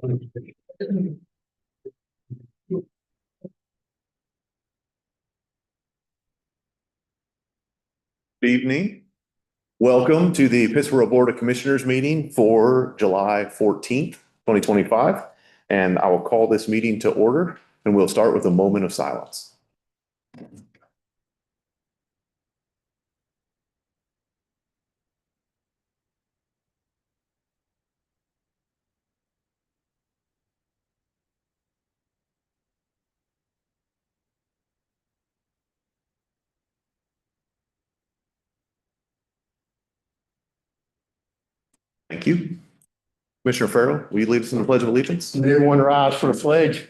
Good evening. Welcome to the Pittsboro Board of Commissioners meeting for July 14th, 2025. And I will call this meeting to order, and we'll start with a moment of silence. Thank you. Commissioner Farrell, will you lead us in the Pledge of Allegiance? Everyone rise for the pledge.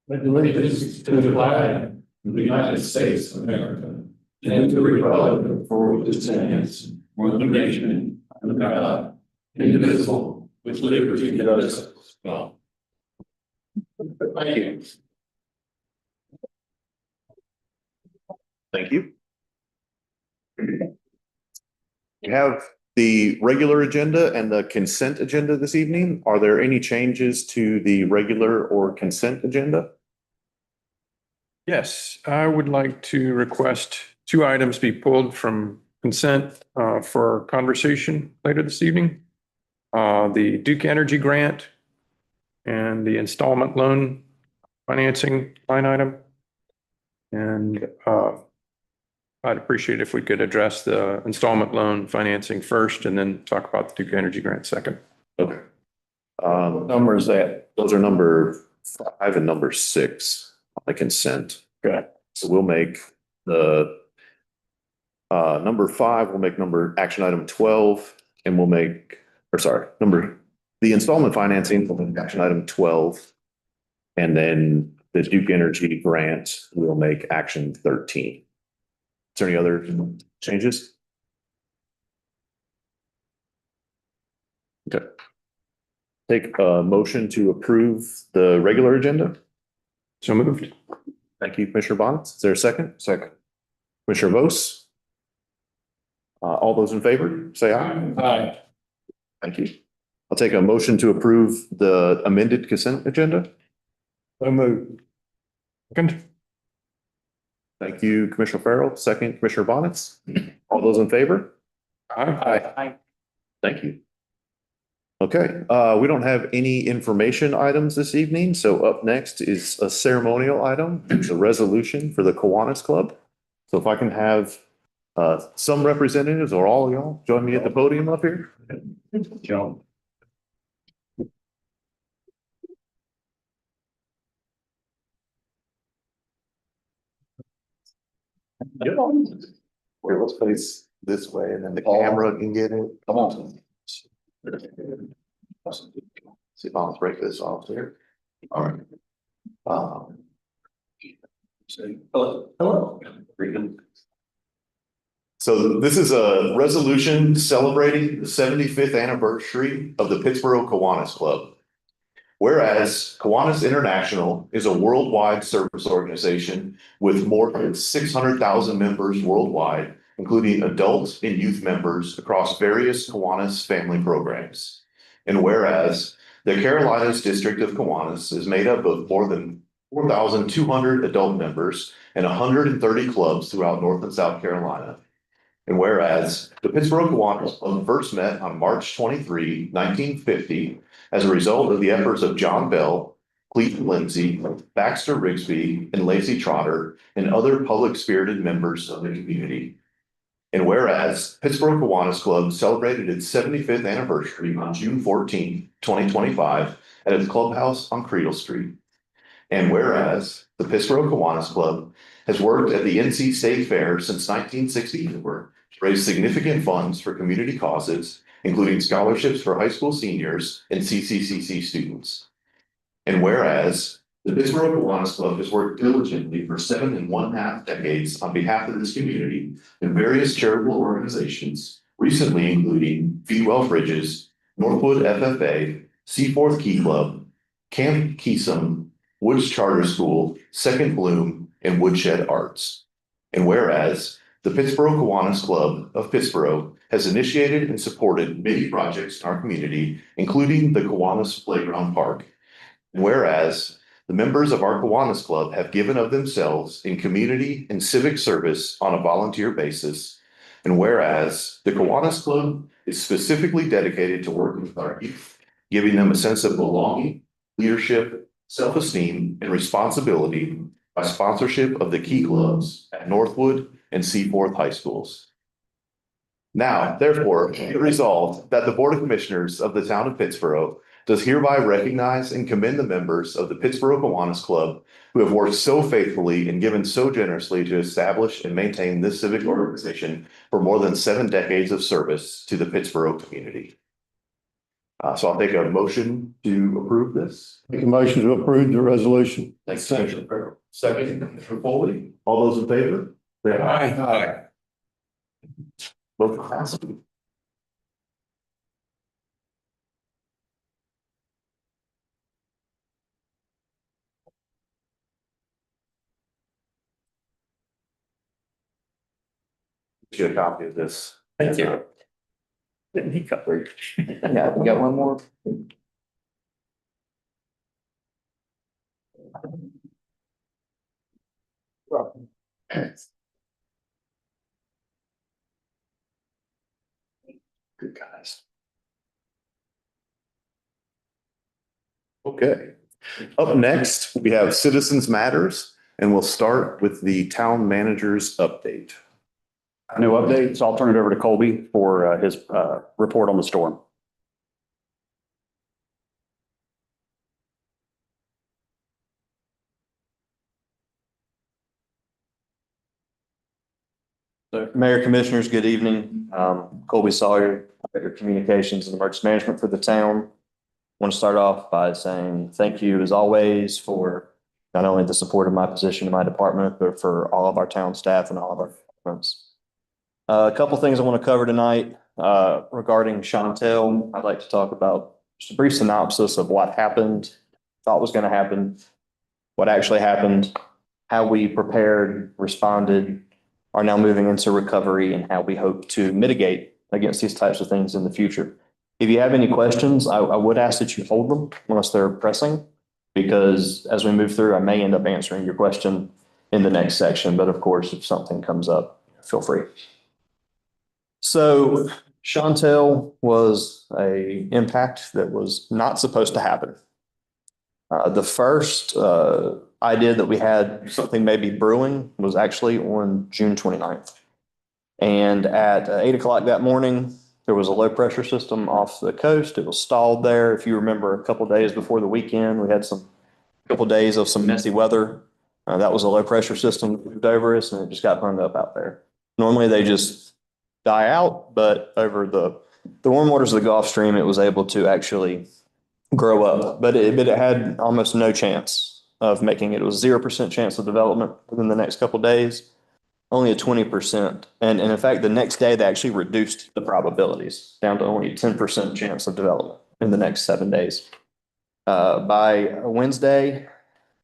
Pledge allegiance to the flag of the United States of America and to the republic for which it stands, one nation, under God, indivisible, with liberty and justice for all. Thank you. Thank you. We have the regular agenda and the consent agenda this evening. Are there any changes to the regular or consent agenda? Yes, I would like to request two items be pulled from consent for conversation later this evening. The Duke Energy grant and the installment loan financing line item. And I'd appreciate if we could address the installment loan financing first and then talk about the Duke Energy grant second. Okay. What number is that? Those are number 5 and number 6 on the consent. Okay. So we'll make the number 5, we'll make number action item 12, and we'll make, or sorry, the installment financing, we'll make action item 12. And then the Duke Energy grant, we'll make action 13. Is there any other changes? Okay. Take a motion to approve the regular agenda. So moved. Thank you, Commissioner Bonitz. Is there a second? Second. Commissioner Vose? All those in favor, say aye. Aye. Thank you. I'll take a motion to approve the amended consent agenda. So moved. Second. Thank you, Commissioner Farrell. Second, Commissioner Bonitz. All those in favor? Aye. Thank you. Okay, we don't have any information items this evening. So up next is a ceremonial item. It's a resolution for the Kiwanis Club. So if I can have some representatives or all of y'all join me at the podium up here. Joe. Yep. Here, let's face this way and then the camera can get it. Come on. See if I'll break this off here. All right. Say hello. Hello. So this is a resolution celebrating the 75th anniversary of the Pittsboro Kiwanis Club. Whereas Kiwanis International is a worldwide service organization with more than 600,000 members worldwide, including adult and youth members across various Kiwanis family programs. And whereas the Carolinas District of Kiwanis is made up of more than 4,200 adult members and 130 clubs throughout North and South Carolina. And whereas the Pittsboro Kiwanis Club first met on March 23, 1950, as a result of the efforts of John Bell, Cleveland Lindsay, Baxter Rigsby, and Lacey Trotter, and other public-spirited members of the community. And whereas Pittsboro Kiwanis Club celebrated its 75th anniversary on June 14, 2025, at its clubhouse on Creedle Street. And whereas the Pittsboro Kiwanis Club has worked at the NC State Fair since 1964 to raise significant funds for community causes, including scholarships for high school seniors and CCCC students. And whereas the Pittsboro Kiwanis Club has worked diligently for 7½ decades on behalf of this community in various charitable organizations, recently including Feedwell Bridges, Northwood FFA, Seaforth Key Club, Camp Keesum, Woods Charter School, Second Bloom, and Woodshed Arts. And whereas the Pittsboro Kiwanis Club of Pittsboro has initiated and supported many projects in our community, including the Kiwanis Playground Park. And whereas the members of our Kiwanis Club have given of themselves in community and civic service on a volunteer basis. And whereas the Kiwanis Club is specifically dedicated to working with our youth, giving them a sense of belonging, leadership, self-esteem, and responsibility by sponsorship of the key clubs at Northwood and Seaforth High Schools. Now, therefore, be it resolved that the Board of Commissioners of the town of Pittsboro does hereby recognize and commend the members of the Pittsboro Kiwanis Club who have worked so faithfully and given so generously to establish and maintain this civic organization for more than 7 decades of service to the Pittsboro community. So I'll take a motion to approve this. Make a motion to approve the resolution. Thanks, Commissioner Farrell. Second, Commissioner Foley. All those in favor? Say aye. Aye. Vote passes. Get a copy of this. Thank you. Didn't he cover? Yeah, we got one more. Good guys. Okay. Up next, we have Citizens Matters, and we'll start with the town manager's update. No updates. I'll turn it over to Colby for his report on the storm. So Mayor, Commissioners, good evening. Colby Sawyer, Director of Communications and Emergency Management for the town. I want to start off by saying thank you as always for not only the support of my position in my department, but for all of our town staff and all of our departments. A couple things I want to cover tonight regarding Chantel. I'd like to talk about just a brief synopsis of what happened, thought was going to happen, what actually happened, how we prepared, responded, are now moving into recovery, and how we hope to mitigate against these types of things in the future. If you have any questions, I would ask that you hold them unless they're pressing, because as we move through, I may end up answering your question in the next section. But of course, if something comes up, feel free. So Chantel was an impact that was not supposed to happen. The first idea that we had something maybe brewing was actually on June 29th. And at 8 o'clock that morning, there was a low pressure system off the coast. It was stalled there. If you remember, a couple of days before the weekend, we had a couple of days of some messy weather. That was a low pressure system that moved over us, and it just got hung up out there. Normally they just die out, but over the warm waters of the Gulf Stream, it was able to actually grow up. But it had almost no chance of making it. It was 0% chance of development within the next couple of days. Only a 20%. And in fact, the next day, they actually reduced the probabilities down to only a 10% chance of development in the next 7 days. By Wednesday,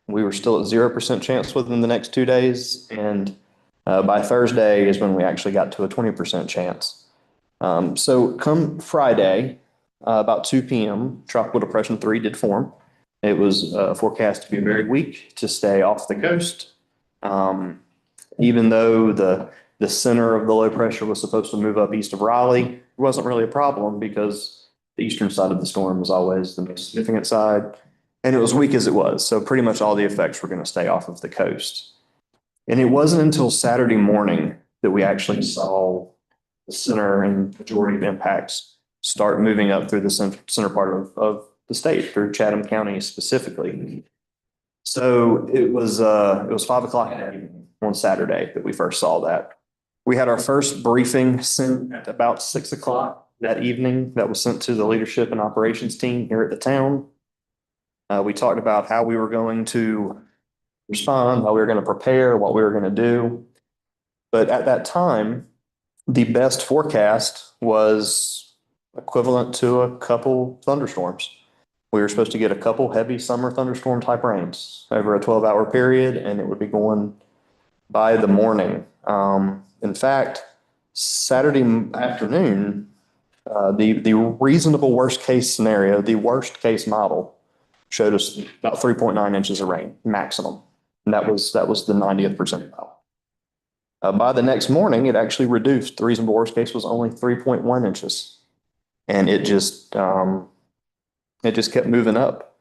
we were still at 0% chance within the next 2 days. And by Thursday is when we actually got to a 20% chance. So come Friday, about 2 p.m., Tropical Depression 3 did form. It was forecast to be very weak, to stay off the coast. Even though the center of the low pressure was supposed to move up east of Raleigh, it wasn't really a problem because the eastern side of the storm was always the most significant side. And it was weak as it was. So pretty much all the effects were going to stay off of the coast. And it wasn't until Saturday morning that we actually saw the center and majority of impacts start moving up through the center part of the state, through Chatham County specifically. So it was 5 o'clock on Saturday that we first saw that. We had our first briefing sent at about 6 o'clock that evening that was sent to the leadership and operations team here at the town. We talked about how we were going to respond, how we were going to prepare, what we were going to do. But at that time, the best forecast was equivalent to a couple thunderstorms. We were supposed to get a couple heavy summer thunderstorm type rains over a 12-hour period, and it would be going by the morning. In fact, Saturday afternoon, the reasonable worst case scenario, the worst case model showed us about 3.9 inches of rain maximum. And that was the 90th percentile. By the next morning, it actually reduced. The reasonable worst case was only 3.1 inches. And it just kept moving up.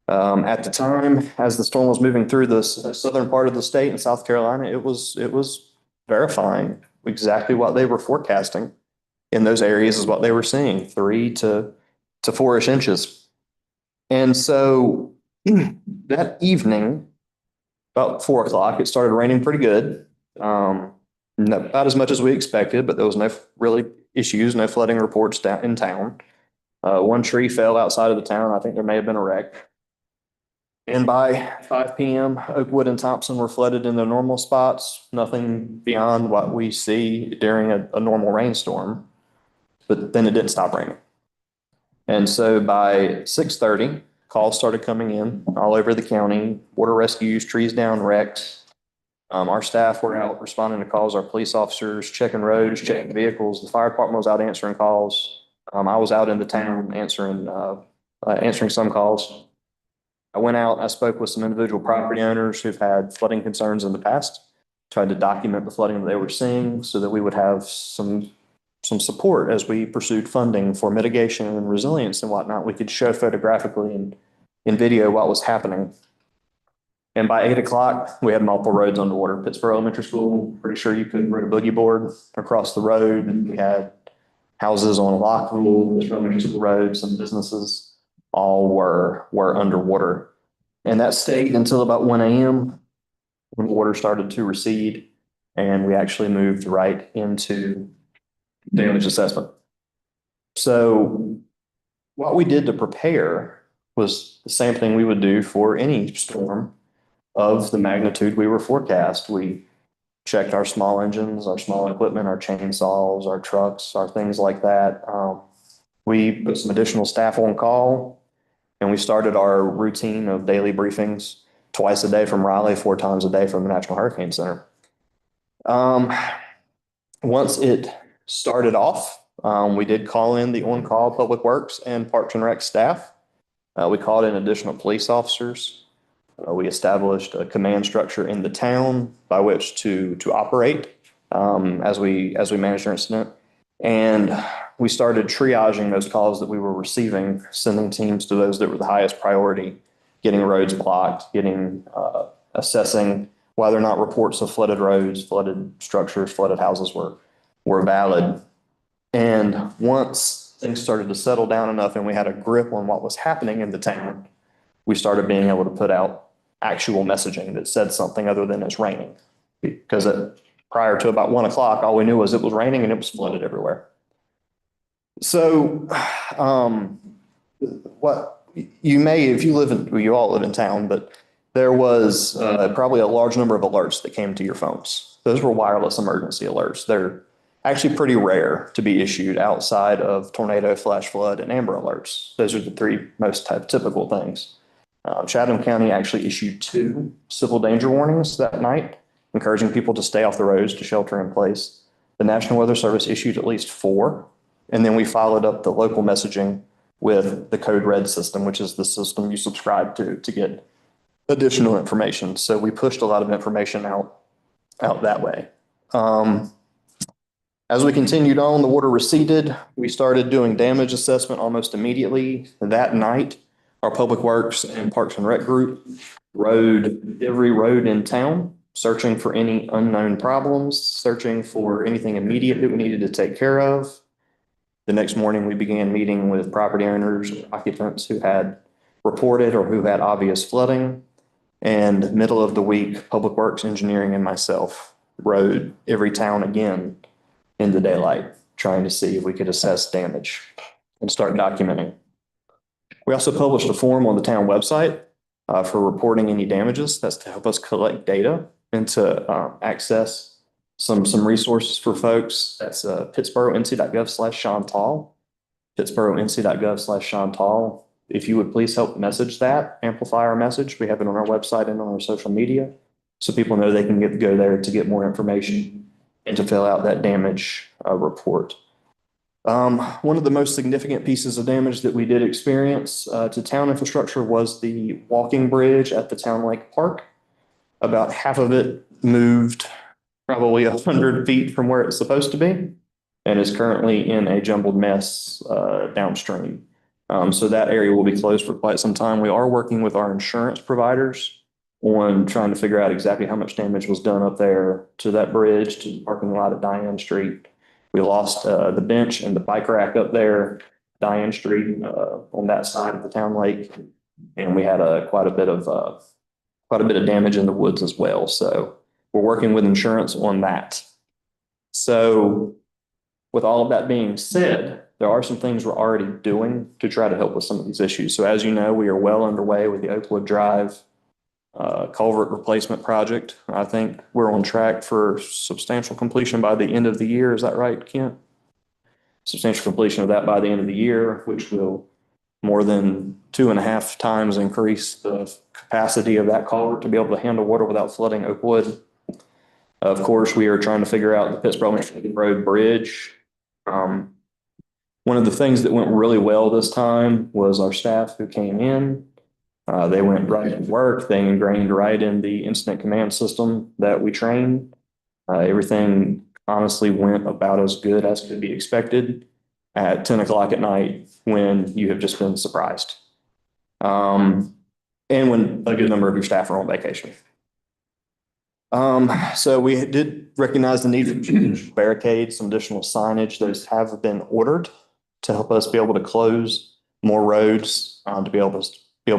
At the time, as the storm was moving through the southern part of the state in South Carolina, it was verifying exactly what they were forecasting in those areas is what they were seeing, 3 to 4-ish inches. And so that evening, about 4 o'clock, it started raining pretty good. Not about as much as we expected, but there was no really issues, no flooding reports down in town. One tree fell outside of the town. I think there may have been a wreck. And by 5 p.m., Oakwood and Thompson were flooded in their normal spots, nothing beyond what we see during a normal rainstorm. But then it didn't stop raining. And so by 6:30, calls started coming in all over the county, water rescues, trees down, wrecked. Our staff were out responding to calls, our police officers checking roads, checking vehicles. The fire department was out answering calls. I was out in the town answering some calls. I went out, I spoke with some individual property owners who've had flooding concerns in the past, tried to document the flooding that they were seeing so that we would have some support as we pursued funding for mitigation and resilience and whatnot. We could show photographically and in video what was happening. And by 8 o'clock, we had multiple roads underwater. Pittsboro Elementary School, pretty sure you could ride a boogie board across the road. And we had houses on Lockville, Pittsboro Elementary School Road, some businesses, all were underwater. And that stayed until about 1 a.m. when water started to recede. And we actually moved right into damage assessment. So what we did to prepare was the same thing we would do for any storm of the magnitude we were forecast. We checked our small engines, our small equipment, our chainsaws, our trucks, our things like that. We put some additional staff on call, and we started our routine of daily briefings twice a day from Raleigh, 4 times a day from the National Hurricane Center. Once it started off, we did call in the on-call Public Works and Parks and Rec staff. We called in additional police officers. We established a command structure in the town by which to operate as we managed our incident. And we started triaging those calls that we were receiving, sending teams to those that were the highest priority, getting roads blocked, assessing whether or not reports of flooded roads, flooded structures, flooded houses were valid. And once things started to settle down enough and we had a grip on what was happening in the town, we started being able to put out actual messaging that said something other than it's raining. Because prior to about 1 o'clock, all we knew was it was raining and it was flooded everywhere. So what you may, if you all live in town, but there was probably a large number of alerts that came to your phones. Those were wireless emergency alerts. They're actually pretty rare to be issued outside of tornado, flash flood, and amber alerts. Those are the 3 most typical things. Chatham County actually issued 2 civil danger warnings that night, encouraging people to stay off the roads, to shelter in place. The National Weather Service issued at least 4, and then we followed up the local messaging with the Code Red system, which is the system you subscribe to get additional information. So we pushed a lot of information out that way. As we continued on, the water receded. We started doing damage assessment almost immediately. That night, our Public Works and Parks and Rec group rode every road in town, searching for any unknown problems, searching for anything immediate that we needed to take care of. The next morning, we began meeting with property owners, occupants who had reported or who had obvious flooding. And middle of the week, Public Works, Engineering, and myself rode every town again in the daylight, trying to see if we could assess damage and start documenting. We also published a form on the town website for reporting any damages. That's to help us collect data and to access some resources for folks. That's pittsboro.nc.gov/Chantal, pittsboro.nc.gov/Chantal. If you would please help message that, amplify our message. We have it on our website and on our social media so people know they can go there to get more information. and to fill out that damage report. One of the most significant pieces of damage that we did experience to town infrastructure was the walking bridge at the Town Lake Park. About half of it moved probably 100 feet from where it's supposed to be and is currently in a jumbled mess downstream. So that area will be closed for quite some time. We are working with our insurance providers on trying to figure out exactly how much damage was done up there to that bridge, to the parking lot at Diane Street. We lost the bench and the bike rack up there, Diane Street, on that side of the town lake. And we had quite a bit of damage in the woods as well. So we're working with insurance on that. So with all of that being said, there are some things we're already doing to try to help with some of these issues. So as you know, we are well underway with the Oakwood Drive culvert replacement project. I think we're on track for substantial completion by the end of the year. Is that right, Kent? Substantial completion of that by the end of the year, which will more than 2.5 times increase the capacity of that culvert to be able to handle water without flooding Oakwood. Of course, we are trying to figure out the Pittsboro Road Bridge. One of the things that went really well this time was our staff who came in. They went right to work. They ingrained right in the incident command system that we trained. Everything honestly went about as good as could be expected at 10 o'clock at night when you have just been surprised. And when a good number of your staff are on vacation. So we did recognize the need for barricades, some additional signage. Those have been ordered to help us be able to close more roads, to be able to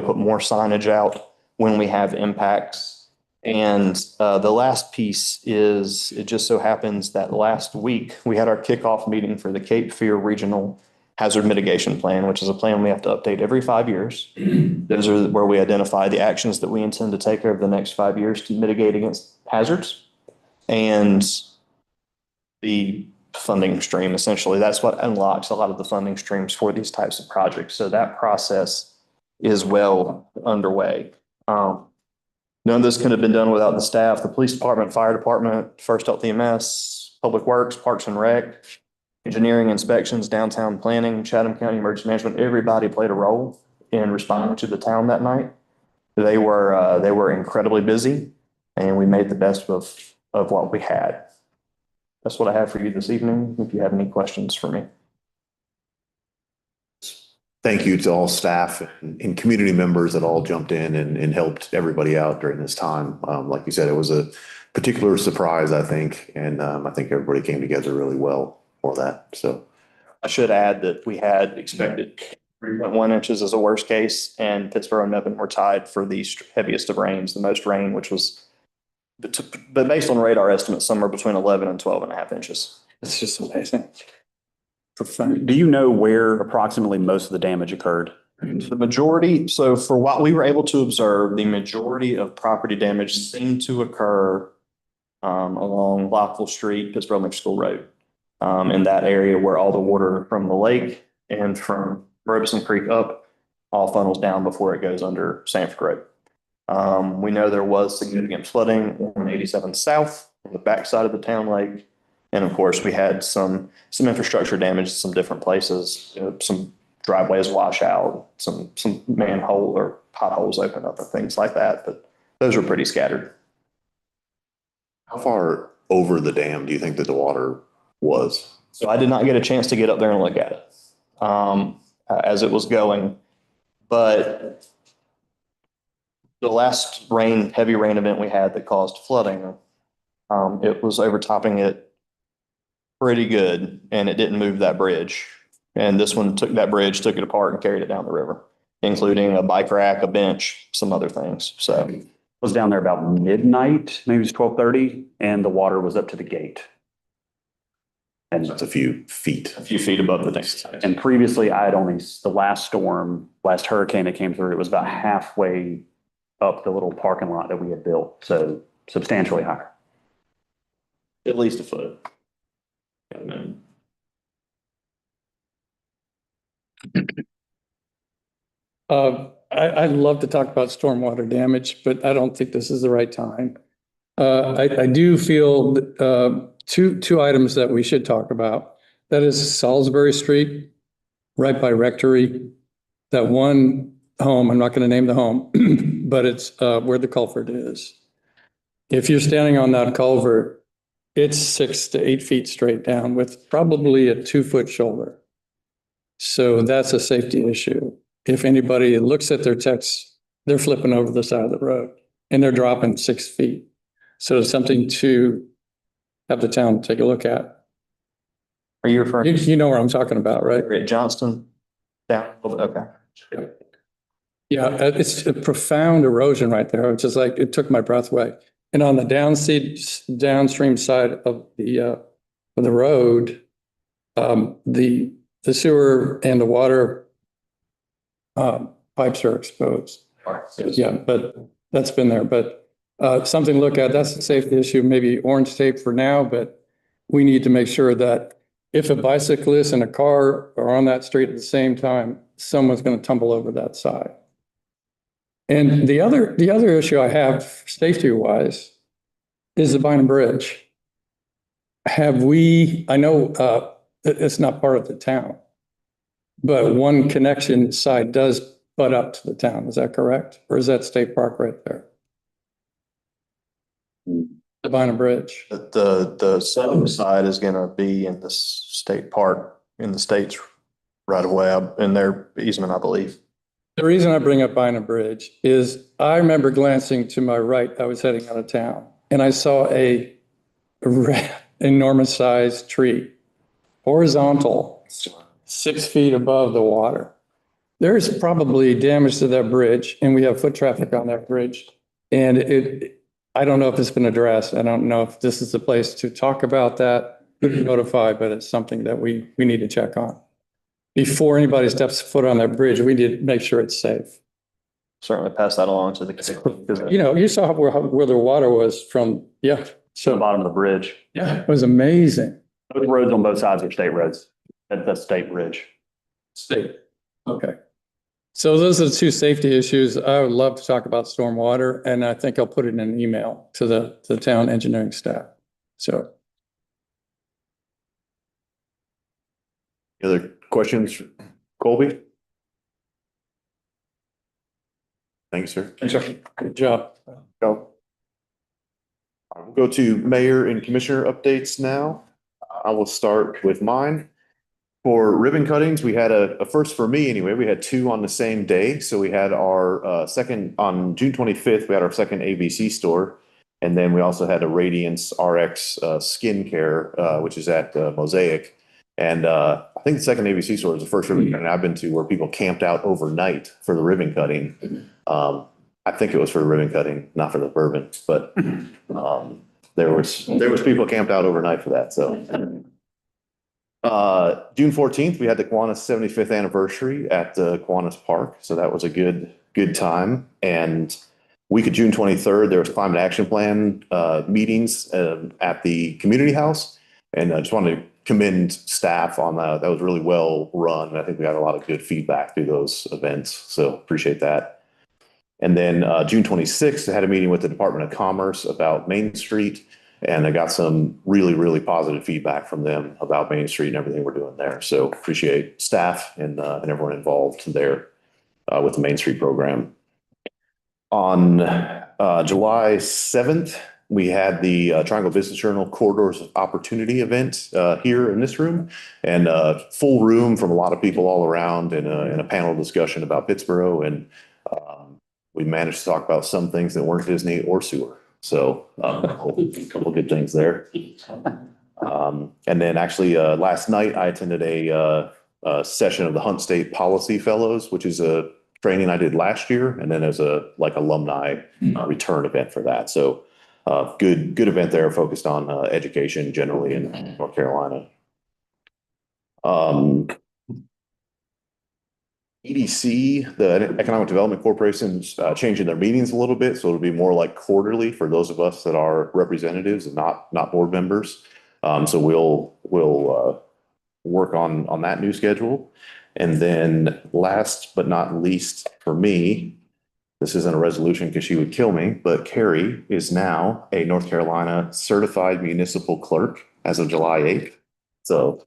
put more signage out when we have impacts. And the last piece is, it just so happens that last week we had our kickoff meeting for the Cape Fear Regional Hazard Mitigation Plan, which is a plan we have to update every 5 years. Those are where we identify the actions that we intend to take over the next 5 years to mitigate against hazards and the funding stream. Essentially, that's what unlocks a lot of the funding streams for these types of projects. So that process is well underway. None of this could have been done without the staff, the police department, fire department, First Health EMS, Public Works, Parks and Rec, engineering inspections, downtown planning, Chatham County Emergency Management. Everybody played a role in responding to the town that night. They were incredibly busy, and we made the best of what we had. That's what I have for you this evening. If you have any questions for me. Thank you to all staff and community members that all jumped in and helped everybody out during this time. Like you said, it was a particular surprise, I think, and I think everybody came together really well for that. So I should add that we had expected 3.1 inches as a worst case, and Pittsboro and Mebane were tied for the heaviest of rains, the most rain, which was, but based on radar estimates, somewhere between 11 and 12.5 inches. It's just amazing. Do you know where approximately most of the damage occurred? The majority, so for what we were able to observe, the majority of property damage seemed to occur along Lockville Street, Pittsboro Elementary School Road, in that area where all the water from the lake and from Robeson Creek up all funnels down before it goes under Sanford Road. We know there was significant flooding on 87 South on the backside of the town lake. And of course, we had some infrastructure damage in some different places, some driveways wash out, some manhole or potholes open up and things like that. But those were pretty scattered. how far over the dam do you think that the water was? So I did not get a chance to get up there and look at it as it was going. But the last heavy rain event we had that caused flooding, it was overtopping it pretty good, and it didn't move that bridge. And this one took that bridge, took it apart and carried it down the river, including a bike rack, a bench, some other things. So I was down there about midnight, maybe it was 12:30, and the water was up to the gate. And That's a few feet. a few feet above the dam. And previously I had the last hurricane that came through, it was about halfway up the little parking lot that we had built. So substantially higher. At least a foot. I'd love to talk about stormwater damage, but I don't think this is the right time. I do feel that two items that we should talk about. That is Salisbury Street, right by Rectory. That one home, I'm not going to name the home, but it's where the culvert is. If you're standing on that culvert, it's 6 to 8 feet straight down with probably a 2-foot shoulder. So that's a safety issue. If anybody looks at their text, they're flipping over the side of the road and they're dropping 6 feet. So it's something to have the town take a look at. Are you referring You know where I'm talking about, right? at Johnston? Down, okay. Yeah, it's a profound erosion right there. It's just like, it took my breath away. And on the downstream side of the road, the sewer and the water pipes are exposed. Yeah, but that's been there, but something to look at. That's a safety issue, maybe orange tape for now, but we need to make sure that if a bicyclist and a car are on that street at the same time, someone's going to tumble over that side. And the other issue I have, safety wise, is the Bynum Bridge. I know it's not part of the town, but one connection side does butt up to the town. Is that correct? Or is that State Park right there? The Bynum Bridge. The southern side is gonna be in the state park, in the state's right of way, in their easement, I believe. The reason I bring up Bynum Bridge is I remember glancing to my right, I was heading out of town, and I saw a enormous sized tree, horizontal, 6 feet above the water. There's probably damage to that bridge, and we have foot traffic on that bridge. And I don't know if it's been addressed. I don't know if this is the place to talk about that, notify, but it's something that we need to check on. Before anybody steps foot on that bridge, we need to make sure it's safe. Certainly pass that along to the. You know, you saw where the water was from, yeah. To the So, bottom of the bridge. yeah, it was amazing. Both roads on both sides are state roads. That's state bridge. State. Okay. So those are the two safety issues. I would love to talk about stormwater, and I think I'll put it in an email to the town engineering staff. So. Other questions, Colby? Thank you, sir. Thanks, sir. Good job. Go. We'll go to mayor and commissioner updates now. I will start with mine. For ribbon cuttings, we had a first for me anyway. We had 2 on the same day. So we had our second on June 25th, we had our second ABC store. And then we also had a Radiance RX skincare, which is at Mosaic. And I think the second ABC store is the first ribbon cutting I've been to where people camped out overnight for the ribbon cutting. I think it was for the ribbon cutting, not for the bourbon, but there was people camped out overnight for that. So June 14th, we had the Kiwanis 75th anniversary at the Kiwanis Park. So that was a good time. And week of June 23rd, there was climate action plan meetings at the community house. And I just wanted to commend staff on that. That was really well run. I think we got a lot of good feedback through those events. So appreciate that. And then June 26th, I had a meeting with the Department of Commerce about Main Street. And I got some really, really positive feedback from them about Main Street and everything we're doing there. So appreciate staff and everyone involved there with the Main Street program. On July 7th, we had the Triangle Business Journal Corridors of Opportunity event here in this room, and full room from a lot of people all around, and a panel discussion about Pittsboro. And we managed to talk about some things that weren't Disney or sewer. So a couple good things there. And then actually last night I attended a session of the Hunt State Policy Fellows, which is a training I did last year, and then as a alumni return event for that. So good event there, focused on education generally in North Carolina. EDC, the Economic Development Corporation, is changing their meetings a little bit, so it'll be more like quarterly for those of us that are representatives and not board members. So we'll work on that new schedule. And then last but not least for me, this isn't a resolution because she would kill me, but Carrie is now a North Carolina certified municipal clerk. as of July 8th. So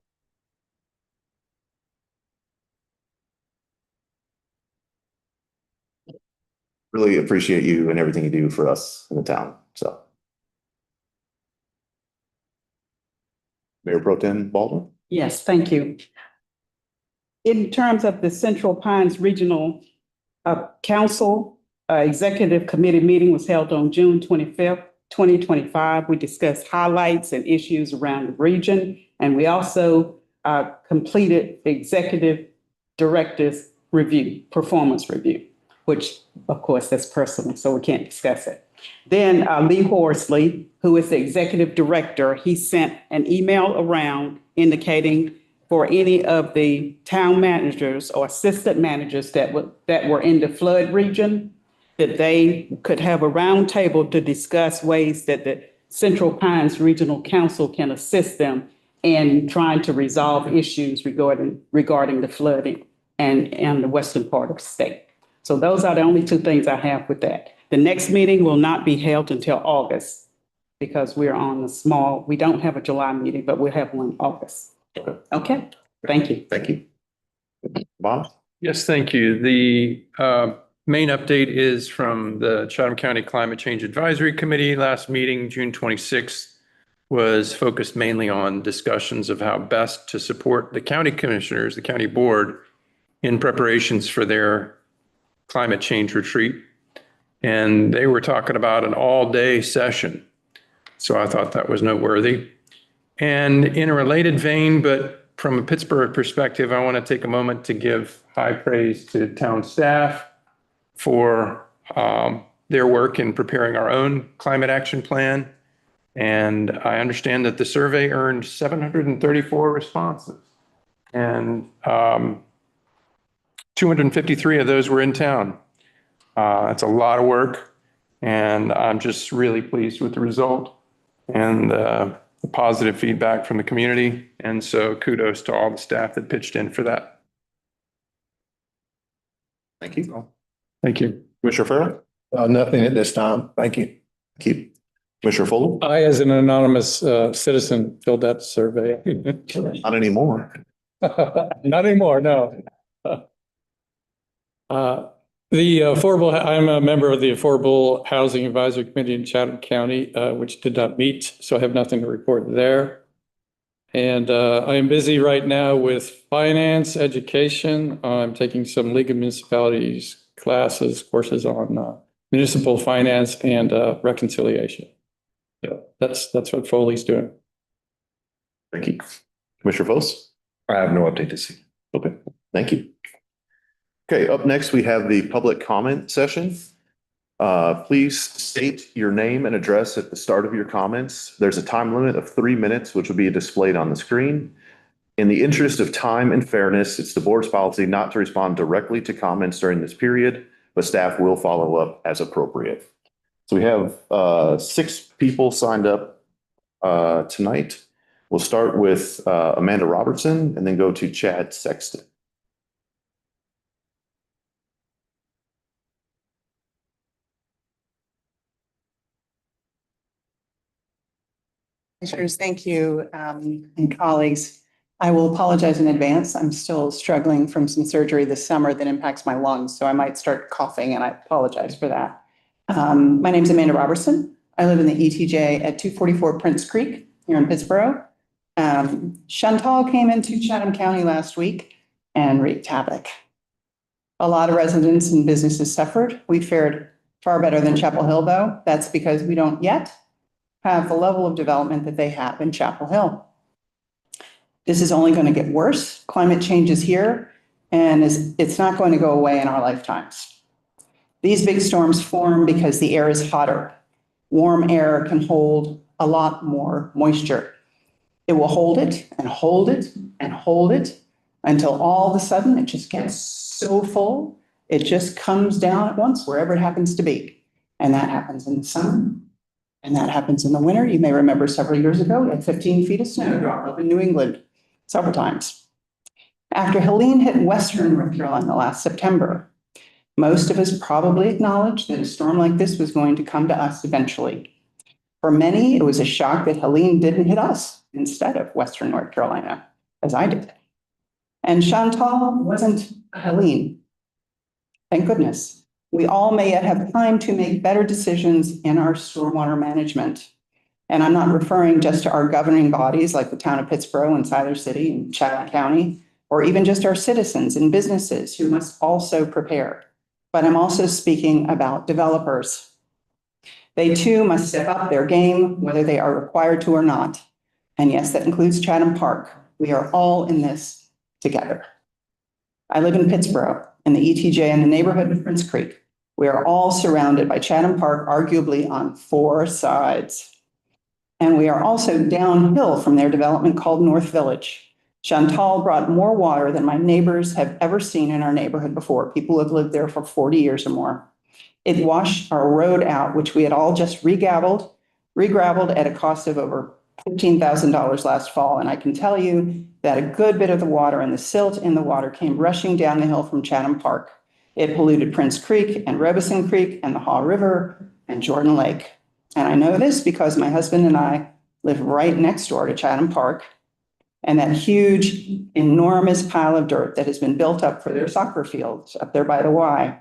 really appreciate you and everything you do for us in the town. So. Mayor Pro Tem Baldwin? Yes, thank you. In terms of the Central Pines Regional Council, Executive Committee meeting was held on June 25th, 2025. We discussed highlights and issues around the region, and we also completed Executive Director's review, performance review, which of course that's personal, so we can't discuss it. Then Lee Horsley, who is the executive director, he sent an email around indicating for any of the town managers or assistant managers that were in the flood region, that they could have a roundtable to discuss ways that the Central Pines Regional Council can assist them in trying to resolve issues regarding the flooding and the western part of the state. So those are the only two things I have with that. The next meeting will not be held until August because we're on we don't have a July meeting, but we'll have one in August. Okay, thank you. Thank you. Bob? Yes, thank you. The main update is from the Chatham County Climate Change Advisory Committee. Last meeting, June 26th, was focused mainly on discussions of how best to support the county commissioners, the county board, in preparations for their climate change retreat. And they were talking about an all-day session. So I thought that was noteworthy. And in a related vein, but from a Pittsburgh perspective, I want to take a moment to give high praise to town staff for their work in preparing our own climate action plan. And I understand that the survey earned 734 responses. And 253 of those were in town. It's a lot of work, and I'm just really pleased with the result and the positive feedback from the community. And so kudos to all the staff that pitched in for that. Thank you. Thank you. Commissioner Farrell? Nothing at this time. Thank you. Thank you. Commissioner Foley? I, as an anonymous citizen, filled that survey. Not anymore. Not anymore, no. I'm a member of the Affordable Housing Advisory Committee in Chatham County, which did not meet, so I have nothing to report there. And I am busy right now with finance, education. I'm taking some League of Municipalities courses on municipal finance and reconciliation. So that's what Foley's doing. Thank you. Commissioner Vose? I have no update to see. Okay, thank you. Okay, up next, we have the public comment session. Please state your name and address at the start of your comments. There's a time limit of 3 minutes, which will be displayed on the screen. In the interest of time and fairness, it's the board's policy not to respond directly to comments during this period, but staff will follow up as appropriate. So we have 6 people signed up tonight. We'll start with Amanda Robertson and then go to Chad Sexton. Commissioners, thank you, and colleagues. I will apologize in advance. I'm still struggling from some surgery this summer that impacts my lungs, so I might start coughing, and I apologize for that. My name is Amanda Robertson. I live in the ETJ at 244 Prince Creek here in Pittsboro. Chantal came into Chatham County last week and wreaked havoc. A lot of residents and businesses suffered. We fared far better than Chapel Hill, though. That's because we don't yet have the level of development that they have in Chapel Hill. This is only going to get worse. Climate change is here, and it's not going to go away in our lifetimes. These big storms form because the air is hotter. Warm air can hold a lot more moisture. It will hold it and hold it and hold it until all of a sudden it just gets so full, it just comes down at once wherever it happens to be. And that happens in the summer. And that happens in the winter. You may remember several years ago, we had 15 feet of snow drop up in New England several times. After Helene hit western North Carolina last September, most of us probably acknowledged that a storm like this was going to come to us eventually. For many, it was a shock that Helene didn't hit us instead of Western North Carolina, as I did. And Chantal wasn't Helene. Thank goodness. We all may yet have time to make better decisions in our stormwater management. And I'm not referring just to our governing bodies like the town of Pittsboro and Siler City and Chatham County, or even just our citizens and businesses who must also prepare. But I'm also speaking about developers. They too must step up their game, whether they are required to or not. And yes, that includes Chatham Park. We are all in this together. I live in Pittsboro, in the ETJ in the neighborhood of Prince Creek. We are all surrounded by Chatham Park, arguably on 4 sides. And we are also downhill from their development called North Village. Chantal brought more water than my neighbors have ever seen in our neighborhood before. People who have lived there for 40 years or more. It washed our road out, which we had all just re-gravelled at a cost of over $15,000 last fall. And I can tell you that a good bit of the water and the silt in the water came rushing down the hill from Chatham Park. It polluted Prince Creek and Robeson Creek and the Haw River and Jordan Lake. And I know this because my husband and I live right next door to Chatham Park. And that huge, enormous pile of dirt that has been built up for their soccer fields up there by the Y.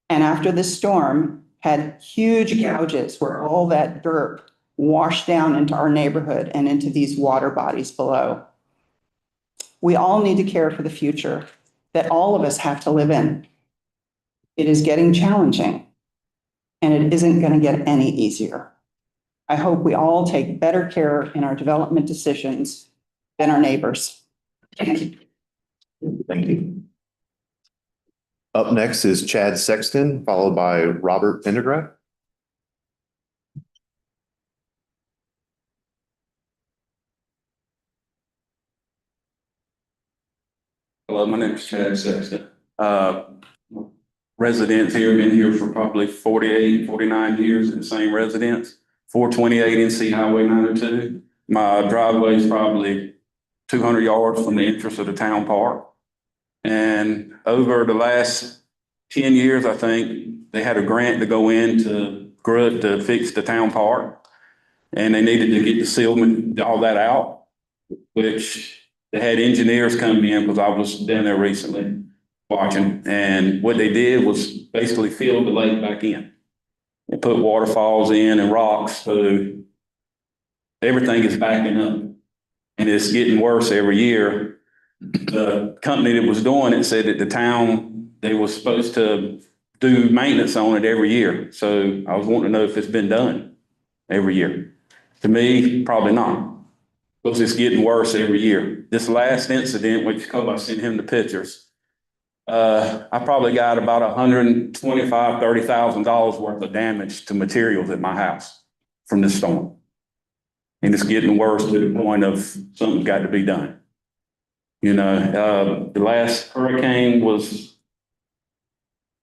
And after this storm, had huge gouges where all that dirt washed down into our neighborhood and into these water bodies below. We all need to care for the future that all of us have to live in. It is getting challenging, and it isn't going to get any easier. I hope we all take better care in our development decisions than our neighbors. Thank you. Thank you. Up next is Chad Sexton, followed by Robert Pendergraft. Hello, my name is Chad Sexton. Residents here, been here for probably 48, 49 years in the same residence, 428 NC Highway 902. My driveway is probably 200 yards from the entrance of the town park. And over the last 10 years, I think they had a grant to go in to fix the town park. And they needed to get the sealment, all that out, which they had engineers come in because I was down there recently watching. And what they did was basically fill the lake back in and put waterfalls in and rocks. So everything is backing up and it's getting worse every year. The company that was doing it said that the town, they were supposed to do maintenance on it every year. So I was wanting to know if it's been done every year. To me, probably not. Because it's getting worse every year. This last incident, which I sent him the pictures, I probably got about $125,000–$30,000 worth of damage to materials at my house from this storm. And it's getting worse to the point of something's got to be done. You know, the last hurricane was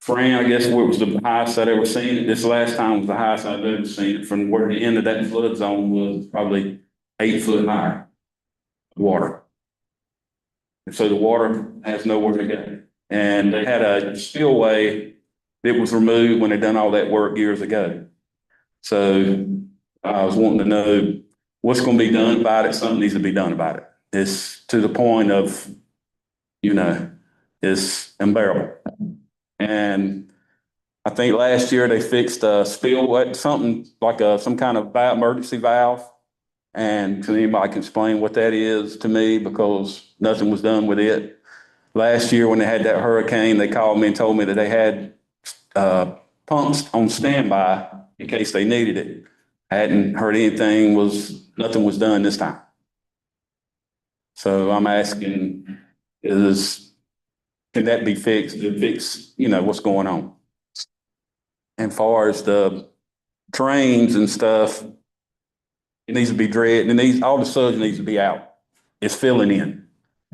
Fran, I guess, where it was the highest I'd ever seen it. This last time was the highest I've ever seen it. From where the end of that flood zone was probably 8 foot high water. And so the water has nowhere to go. And they had a spillway that was removed when they done all that work years ago. So I was wanting to know what's going to be done about it. Something needs to be done about it. It's to the point of, you know, it's unbearable. And I think last year they fixed a spillway, something like some kind of emergency valve. And can anybody can explain what that is to me, because nothing was done with it. Last year when they had that hurricane, they called me and told me that they had pumps on standby in case they needed it. I hadn't heard anything, nothing was done this time. So I'm asking, can that be fixed to fix, you know, what's going on? And far as the drains and stuff, it needs to be dredged, and all the sludge needs to be out. It's filling in.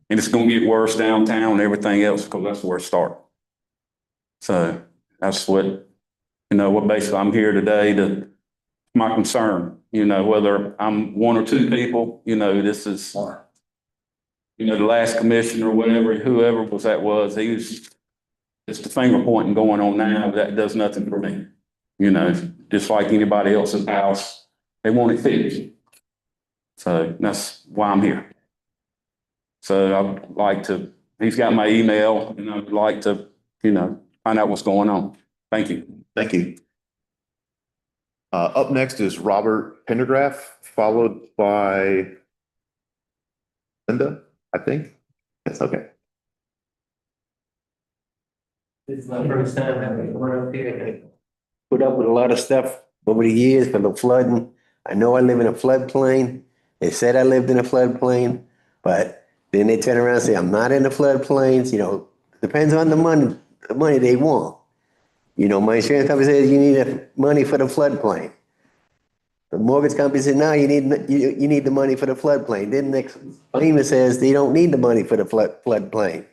And it's going to get worse downtown and everything else because that's where it started. So that's what, you know, what basically I'm here today to, my concern, you know, whether I'm one or two people, you know, this is, you know, the last commissioner or whatever, whoever was, he was, it's the finger pointing going on now. That does nothing for me. You know, just like anybody else's house, They want it fixed. So that's why I'm here. So I'd like to, he's got my email and I'd like to, find out what's going on. Thank you. Thank you. Up next is Robert Pendergraph, followed by Linda, I think. That's okay. This is my first time having one up here. Put up with a lot of stuff over the years for the flooding. I know I live in a floodplain. They said I lived in a floodplain, but then they turn around and say I'm not in the floodplains. Depends on the money they want. My insurance company says you need money for the floodplain. The mortgage company said, no, you need the money for the floodplain. Then next FEMA says they don't need the money for the floodplain.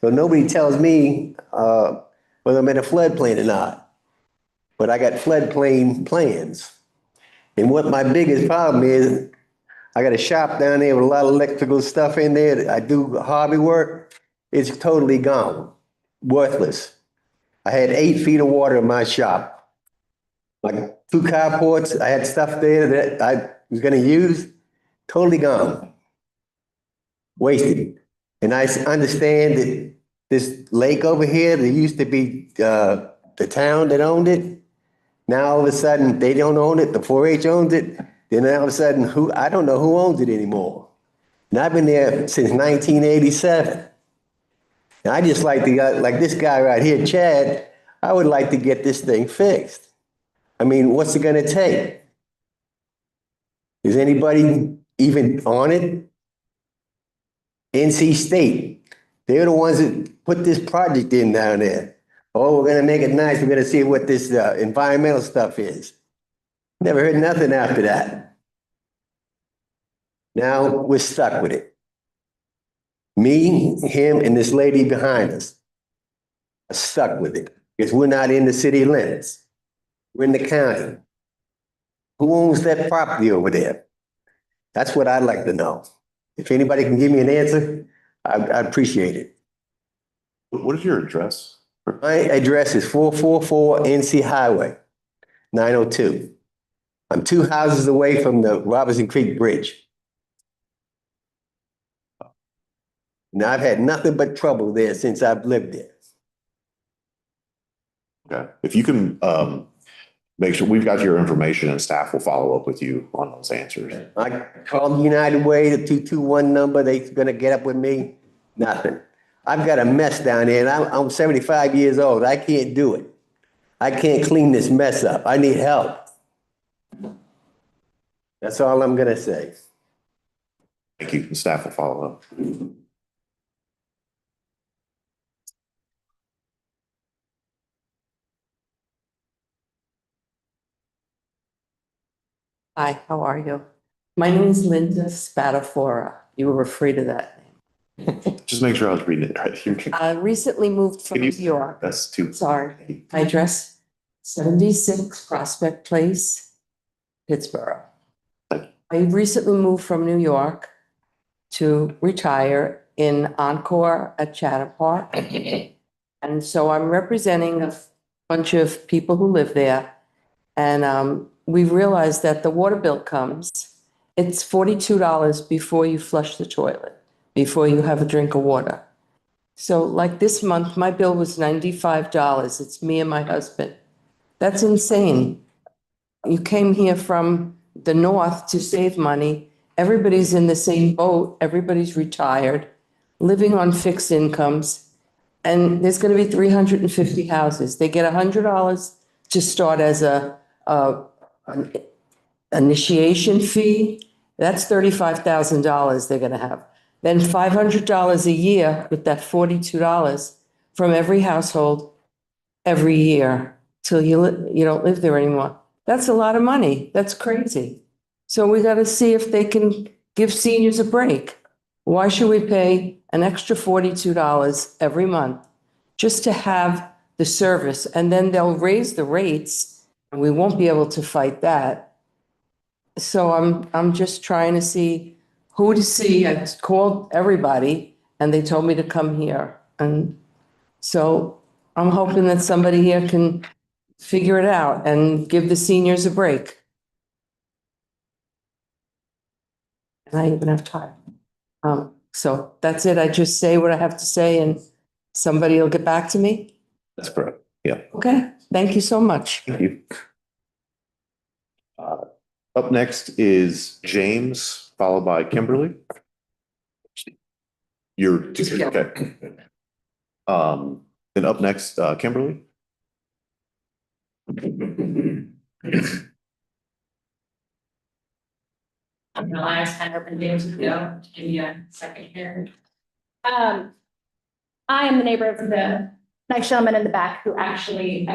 So nobody tells me whether I'm in a floodplain or not. But I got floodplain plans. And what my biggest problem is, I got a shop down there with a lot of electrical stuff in there. I do hobby work. It's totally gone, worthless. I had 8 feet of water in my shop. Like 2 carports, I had stuff there that I was gonna use, totally gone. Wasted. And I understand that this lake over here, there used to be the town that owned it. Now all of a sudden, they don't own it, the 4-H owns it. Then all of a sudden, I don't know who owns it anymore. And I've been there since 1987. And I just like this guy right here, Chad, I would like to get this thing fixed. I mean, what's it gonna take? Is anybody even on it? NC State, they're the ones that put this project in down there. Oh, we're gonna make it nice. We're gonna see what this environmental stuff is. Never heard nothing after that. Now we're stuck with it. Me, him, and this lady behind us are stuck with it because we're not in the city limits. We're in the county. Who owns that property over there? That's what I'd like to know. If anybody can give me an answer, I'd appreciate it. What is your address? My address is 444 NC Highway, 902. I'm 2 houses away from the Robinson Creek Bridge. Now, I've had nothing but trouble there since I've lived there. Okay. If you can make sure we've got your information and staff will follow up with you on those answers. I called United Way, the 221 number, they're gonna get up with me, nothing. I've got a mess down there and I'm 75 years old. I can't do it. I can't clean this mess up. I need help. That's all I'm gonna say. Thank you. The staff will follow up. Hi, how are you? My name is Linda Spadafora. You were afraid of that name. Just make sure I was reading it right here. I recently moved from New York. That's too. Sorry. My address, 76 Prospect Place, Pittsboro. I recently moved from New York to retire in Encore at Chatham Park. And so I'm representing a bunch of people who live there. And we realized that the water bill comes, it's $42 before you flush the toilet, before you have a drink of water. So like this month, my bill was $95. It's me and my husband. That's insane. You came here from the north to save money. Everybody's in the same boat. Everybody's retired, living on fixed incomes. And there's going to be 350 houses. They get $100 to start as an initiation fee. That's $35,000 they're going to have. Then $500 a year with that $42 from every household every year till you don't live there anymore. That's a lot of money. That's crazy. So we got to see if they can give seniors a break. Why should we pay an extra $42 every month just to have the service? And then they'll raise the rates and we won't be able to fight that. So I'm just trying to see who to see. I called everybody and they told me to come here. And so I'm hoping that somebody here can figure it out and give the seniors a break. And I even have time. So that's it. I just say what I have to say and somebody will get back to me. That's correct. Yeah. Okay, thank you so much. Thank you. Up next is James, followed by Kimberly. You're, okay. Then up next, Kimberly. I'm gonna lie, I was kind of hoping James would go to give you a second here. I am the neighbor of the nice gentleman in the back who actually,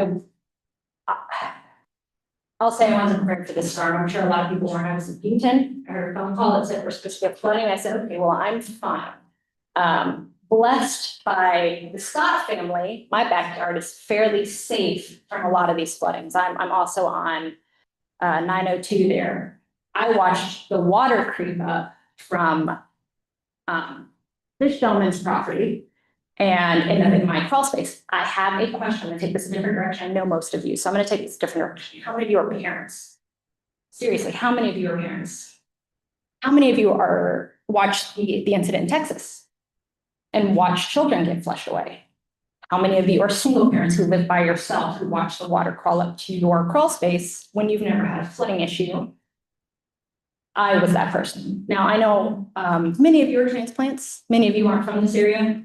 I'll say I wasn't prepared for this storm. I'm sure a lot of people weren't. I was in Beaton. I heard a phone call that said we're supposed to get flooding. I said, okay, well, I'm fine. Blessed by the Scott family, my backyard is fairly safe from a lot of these floodings. I'm also on 902 there. I watched the water creep up from this gentleman's property and end up in my crawl space. I have a question. I'm gonna take this a different direction. I know most of you, so I'm gonna take this a different direction. How many of you are parents? Seriously, how many of you are parents? How many of you are watched the incident in Texas and watched children get flushed away? How many of you are single parents who live by yourself, who watch the water crawl up to your crawl space when you've never had a flooding issue? I was that person. Now, I know many of you are transplants. Many of you aren't from this area.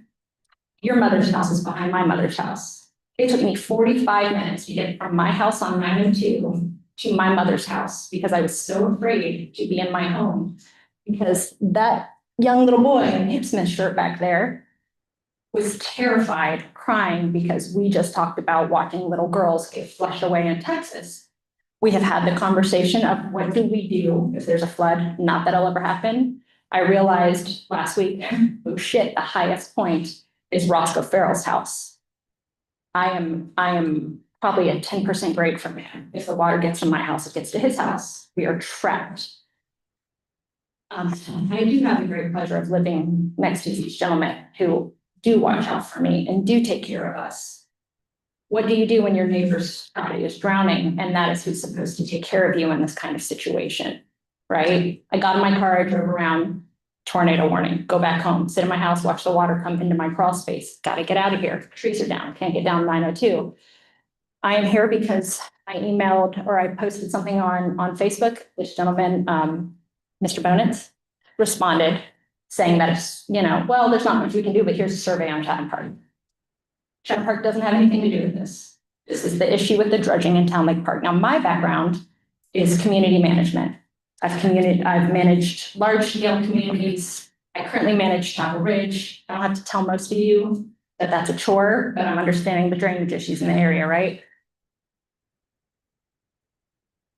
Your mother's house is behind my mother's house. It took me 45 minutes to get from my house on 902 to my mother's house because I was so afraid to be in my home. Because that young little boy in the Smith shirt back there was terrified, crying because we just talked about watching little girls get flushed away in Texas. We have had the conversation of what do we do if there's a flood? Not that it'll ever happen. I realized last week, oh shit, the highest point is Roscoe Farrell's house. I am probably a 10% grade from him. If the water gets from my house, it gets to his house. We are trapped. I do have the great pleasure of living next to these gentlemen who do watch out for me and do take care of us. What do you do when your neighbor's property is drowning and that is who's supposed to take care of you in this kind of situation, right? I got in my car, I drove around, tornado warning, go back home, sit in my house, watch the water come into my crawl space. Got to get out of here. Trees are down, can't get down 902. I am here because I emailed or I posted something on Facebook. This gentleman, Mr. Bonitz, responded saying that it's, well, there's not much we can do, but here's a survey on Chatham Park. Chatham Park doesn't have anything to do with this. This is the issue with the dredging in Town Lake Park. Now, my background is community management. I've managed large scale communities. I currently manage Chapel Ridge. I don't have to tell most of you that that's a chore, but I'm understanding the drainage issues in the area, right?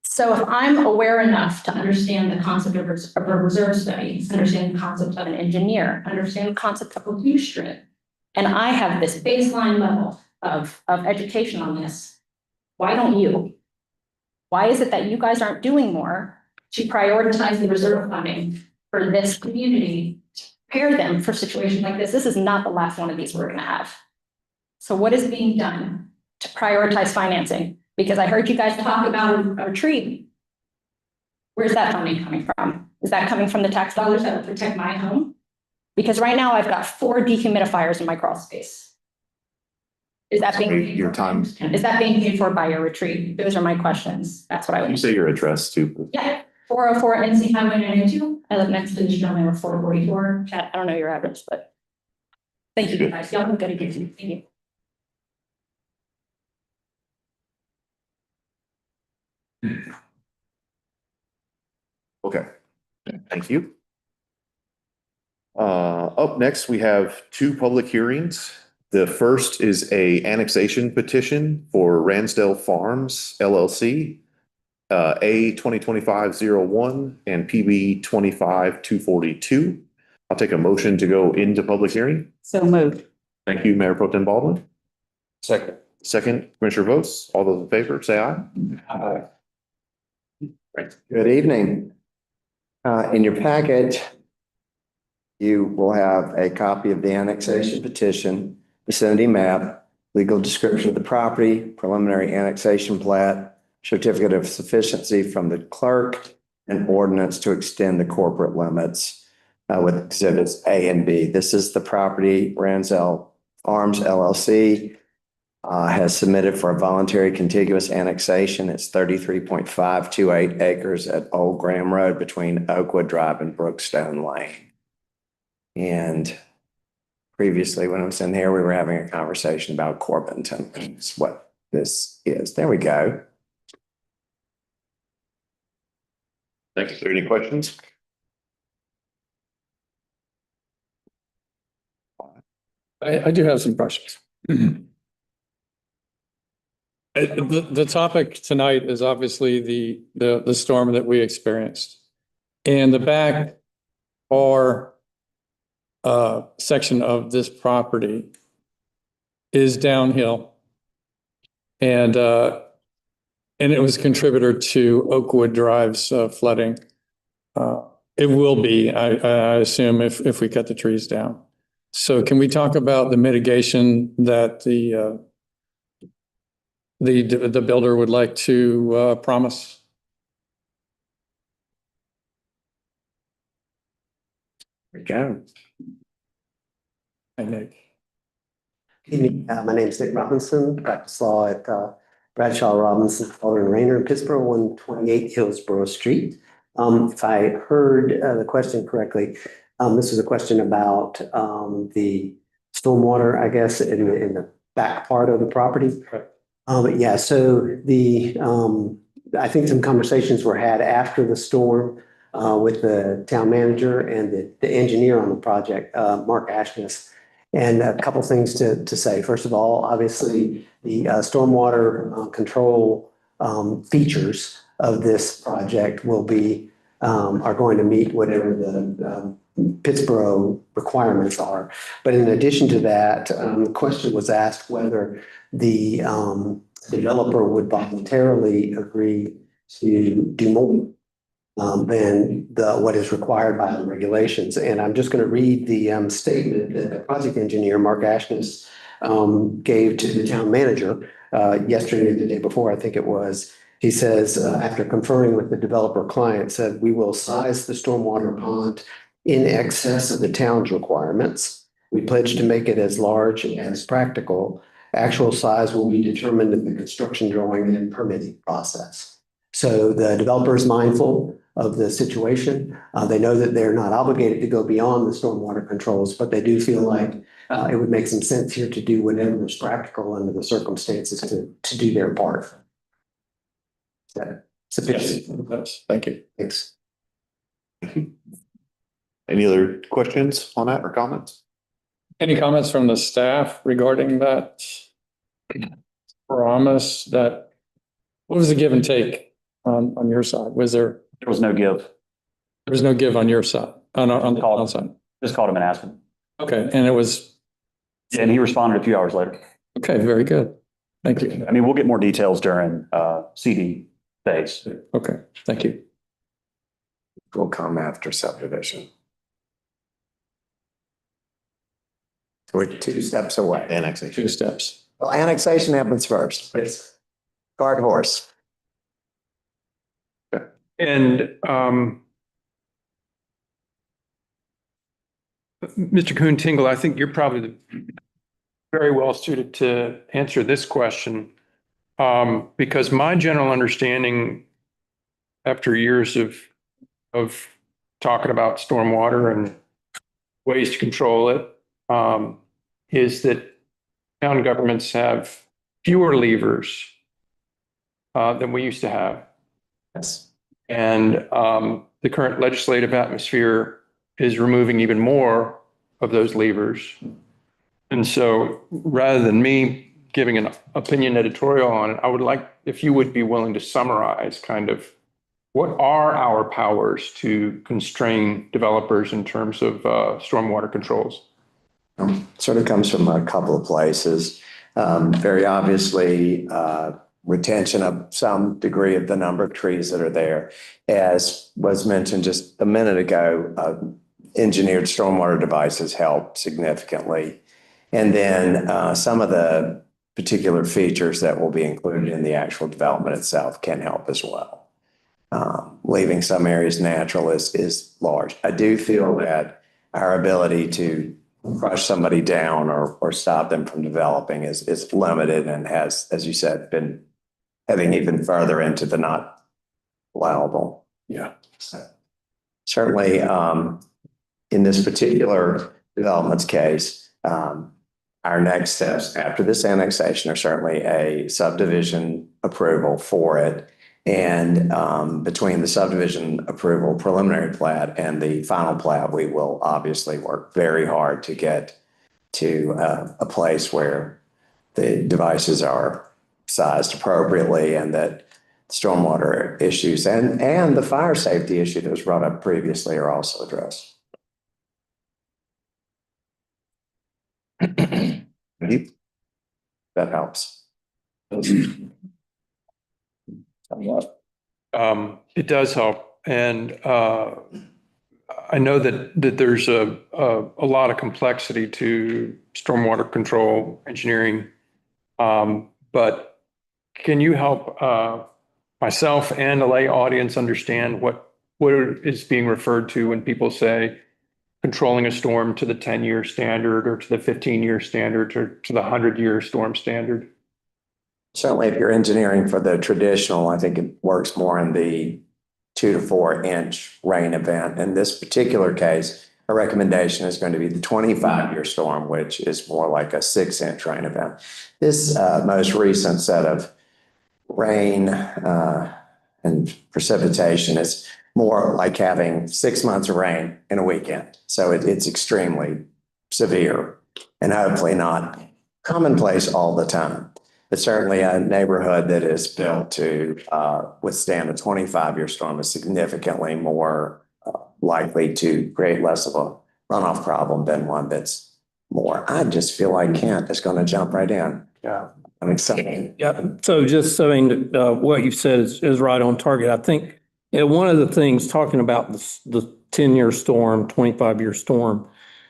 So if I'm aware enough to understand the concept of a reserve study, understand the concept of an engineer, understand the concept of a view strip, and I have this baseline level of education on this, why don't you? Why is it that you guys aren't doing more to prioritize the reserve funding for this community, to prepare them for situations like this? This is not the last one of these we're gonna have. So what is being done to prioritize financing? Because I heard you guys talk about a retreat. Where's that funding coming from? Is that coming from the tax dollars that will protect my home? Because right now I've got 4 dehumidifiers in my crawl space. Is that being paid your for? time? Is that being paid for by your retreat? Those are my questions. That's what I Can you would. say your address too? Yeah, 404 NC Highway 902. I live next to this gentleman with 444. Chat, I don't know your address, but thank you guys. Y'all have a good evening. Thank you. Okay, thank you. Up next, we have 2 public hearings. The first is a annexation petition for Ransdell Farms LLC, A 2025-01 and PB 25-242. I'll take a motion to go into public hearing. So moved. Thank you, Mayor Pro Tem Baldwin. Second. Second, Commissioner Vose. All those in favor, say aye. Aye. Good evening. In your packet, you will have a copy of the annexation petition, vicinity map, legal description of the property, preliminary annexation plat, certificate of sufficiency from the clerk, an ordinance to extend the corporate limits with exhibits A and B. This is the property Ransdell Farms LLC has submitted for a voluntary contiguous annexation. It's 33.528 acres at Old Graham Road between Oakwood Drive and Brookstone Lane. And previously, when I was in here, we were having a conversation about Corbinton. It's what this is. There we go. Thank you. Are there any questions? I do have some questions. The topic tonight is obviously the storm that we experienced. And the back or section of this property is downhill. And it was a contributor to Oakwood Drive's flooding. It will be, I assume, if we cut the trees down. So can we talk about the mitigation that the builder would like to promise? There we go. Hi, Nick. My name is Nick Robinson, practice law at Bradshaw Robinson, Fuller and Rayner in Pittsboro, 128 Hillsborough Street. If I heard the question correctly, this was a question about the stormwater, I guess, in the back part of the property. Yeah, so I think some conversations were had after the storm with the town manager and the engineer on the project, Mark Ashness. And a couple things to say. First of all, obviously, the stormwater control features of this project are going to meet whatever the Pittsboro requirements are. But in addition to that, the question was asked whether the developer would voluntarily agree to do more than what is required by the regulations. And I'm just going to read the statement that the project engineer, Mark Ashness, gave to the town manager yesterday or the day before, I think it was. He says, after conferring with the developer client, said, "We will size the stormwater pond in excess of the town's requirements. We pledge to make it as large as practical. Actual size will be determined in the construction drawing and permitting process." So the developer is mindful of the situation. They know that they're not obligated to go beyond the stormwater controls, but they do feel like it would make some sense here to do whatever is practical under the circumstances to do their part. Is that sufficient? Yes, thank you. Thanks. Any other questions on that or comments? Any comments from the staff regarding that promise? What was the give and take on your side? There was no give. There was no give on your side, on the town side? Just called him and asked him. Okay, and it was. And he responded a few hours later. Okay, very good. Thank you. I mean, we'll get more details during CD phase. Okay, thank you. Will come after subdivision. We're 2 steps away. Annexation. 2 steps. Well, annexation happens first. It's guard horse. And Mr. Kuhn-Tingle, I think you're probably very well suited to answer this question, because my general understanding after years of talking about stormwater and ways to control it, is that town governments have fewer levers than we used to have. Yes. And the current legislative atmosphere is removing even more of those levers. And so rather than me giving an opinion editorial on it, I would like, if you would be willing to summarize kind of what are our powers to constrain developers in terms of stormwater controls? Sort of comes from a couple of places. Very obviously, retention of some degree of the number of trees that are there. As was mentioned just a minute ago, engineered stormwater devices help significantly. And then some of the particular features that will be included in the actual development itself can help as well. leaving some areas natural is large. I do feel that our ability to crush somebody down or stop them from developing is limited and has, as you said, been heading even further into the not allowable. Yeah. So, certainly, in this particular development's case, our next steps after this annexation are certainly a subdivision approval for it. And between the subdivision approval, preliminary plat, and the final plat, we will obviously work very hard to get to a place where the devices are sized appropriately and that stormwater issues and the fire safety issue that was brought up previously are also addressed. That helps. It does help. And I know that there's a lot of complexity to stormwater control engineering. But can you help myself and the lay audience understand what is being referred to when people say controlling a storm to the 10-year standard or to the 15-year standard or to the 100-year storm standard? Certainly, if you're engineering for the traditional, I think it works more in the 2 to 4 inch rain event. In this particular case, a recommendation is going to be the 25-year storm, which is more like a 6-inch rain event. This most recent set of rain and precipitation is more like having 6 months of rain in a weekend. So it's extremely severe and hopefully not commonplace all the time. But certainly a neighborhood that is built to withstand a 25-year storm is significantly more likely to create less of a runoff problem than one that's more. I just feel like Kent is going to jump right in. Yeah. I mean, something. Yeah, so just saying what you said is right on target. I think one of the things talking about the 10-year storm, 25-year storm,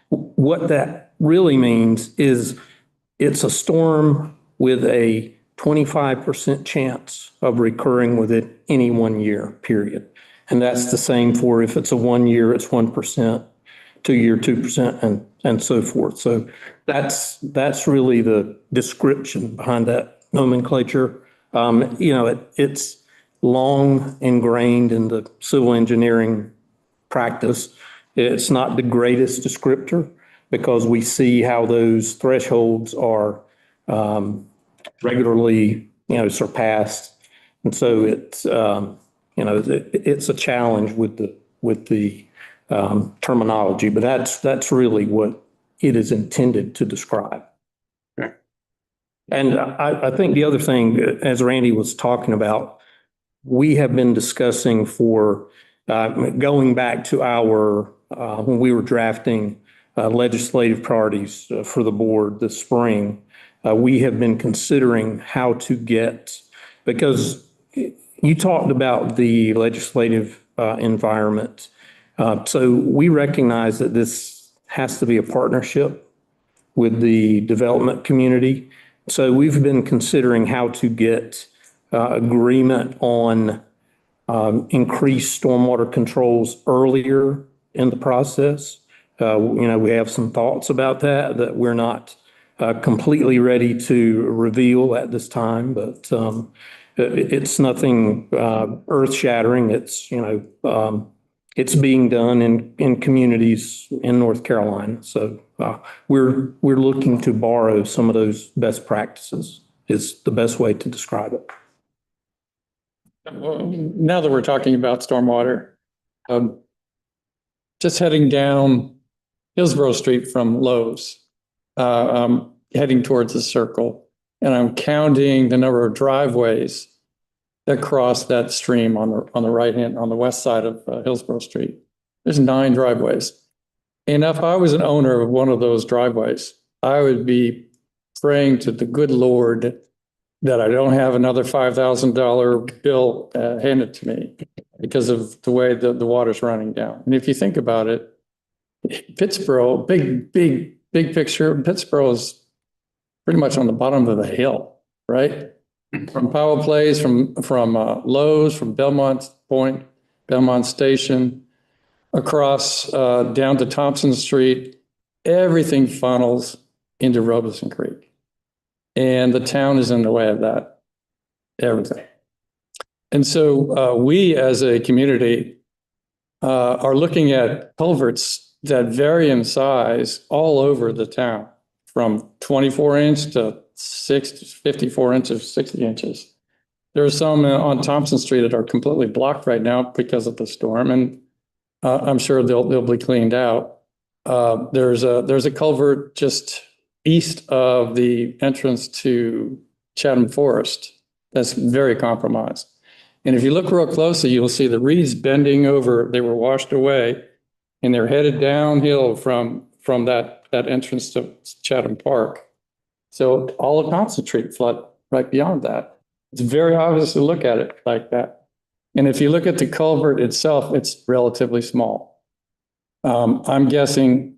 what that really means is it's a storm with a 25% chance of recurring within any 1 year period. And that's the same for if it's a 1 year, it's 1%, 2 year, 2%, and so forth. So that's really the description behind that nomenclature. It's long ingrained in the civil engineering practice. It's not the greatest descriptor because we see how those thresholds are regularly, surpassed. And so it's a challenge with the terminology, but that's really what it is intended to describe. Okay. And I think the other thing, as Randy was talking about, we have been discussing for going back to our when we were drafting legislative priorities for the board this spring. We have been considering how to get, because you talked about the legislative environment. So we recognize that this has to be a partnership with the development community. So we've been considering how to get agreement on increased stormwater controls earlier in the process. We have some thoughts about that we're not completely ready to reveal at this time, but it's nothing earth shattering. It's being done in communities in North Carolina. So we're looking to borrow some of those best practices is the best way to describe it. Well, now that we're talking about stormwater, just heading down Hillsborough Street from Lowe's, heading towards the circle, and I'm counting the number of driveways that cross that stream on the right hand, on the west side of Hillsborough Street. There's 9 driveways. And if I was an owner of one of those driveways, I would be praying to the good Lord that I don't have another $5,000 bill handed to me because of the way the water's running down. And if you think about it, Pittsboro, big picture, Pittsboro is pretty much on the bottom of the hill, right? From Powell Place, from Lowe's, from Belmont Point, Belmont Station, across down to Thompson Street, everything funnels into Robeson Creek. And the town is in the way of that, everything. And so we as a community are looking at culverts that vary in size all over the town, from 24-inch to 54 inches, 60 inches. There are some on Thompson Street that are completely blocked right now because of the storm, and I'm sure they'll be cleaned out. There's a culvert just east of the entrance to Chatham Forest that's very compromised. And if you look real closely, you'll see the reeds bending over. They were washed away, and they're headed downhill from that entrance to Chatham Park. So all of Thompson Street flood right beyond that. It's very obvious to look at it like that. And if you look at the culvert itself, it's relatively small. I'm guessing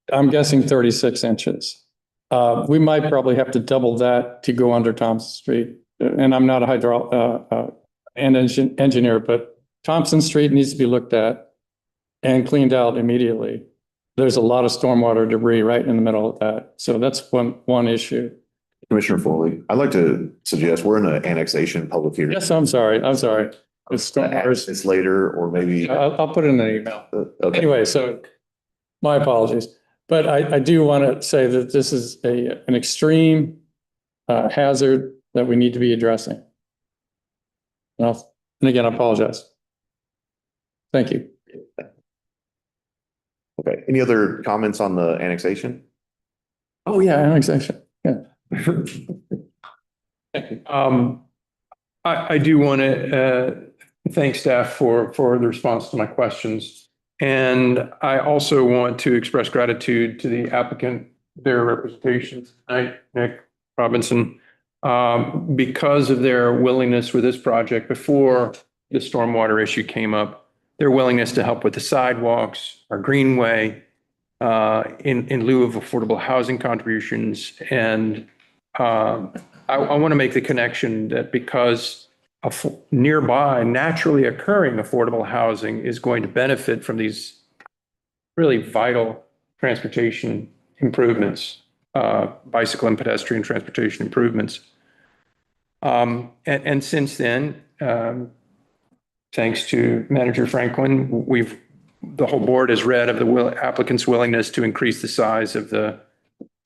36 inches. We might probably have to double that to go under Thompson Street. And I'm not a engineer, but Thompson Street needs to be looked at and cleaned out immediately. There's a lot of stormwater debris right in the middle of that. So that's one issue. Commissioner Foley, I'd like to suggest we're in an annexation public hearing. Yes, I'm sorry. It's stormwater. It's later, or maybe. I'll put it in an email. Okay. Anyway, so my apologies. But I do want to say that this is an extreme hazard that we need to be addressing. And again, I apologize. Thank you. Okay. Any other comments on the annexation? Oh, yeah, annexation. Yeah. I do want to thank staff for the response to my questions. And I also want to express gratitude to the applicant, their representation tonight, Nick Robinson, because of their willingness with this project before the stormwater issue came up, their willingness to help with the sidewalks, our greenway, in lieu of affordable housing contributions. And I want to make the connection that because nearby naturally occurring affordable housing is going to benefit from these really vital transportation improvements, bicycle and pedestrian transportation improvements. And since then, thanks to Manager Franklin, the whole board has read of the applicant's willingness to increase the size of the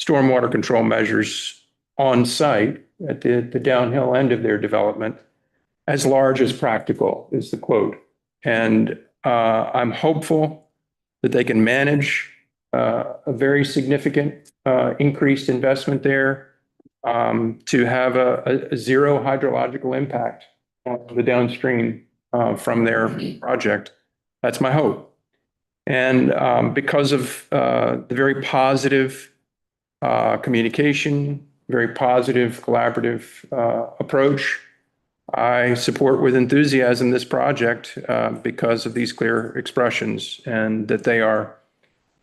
stormwater control measures on site at the downhill end of their development, as large as practical, is the quote. And I'm hopeful that they can manage a very significant increased investment there to have a zero hydrological impact on the downstream from their project. That's my hope. And because of the very positive communication, very positive collaborative approach, I support with enthusiasm this project because of these clear expressions, and that they are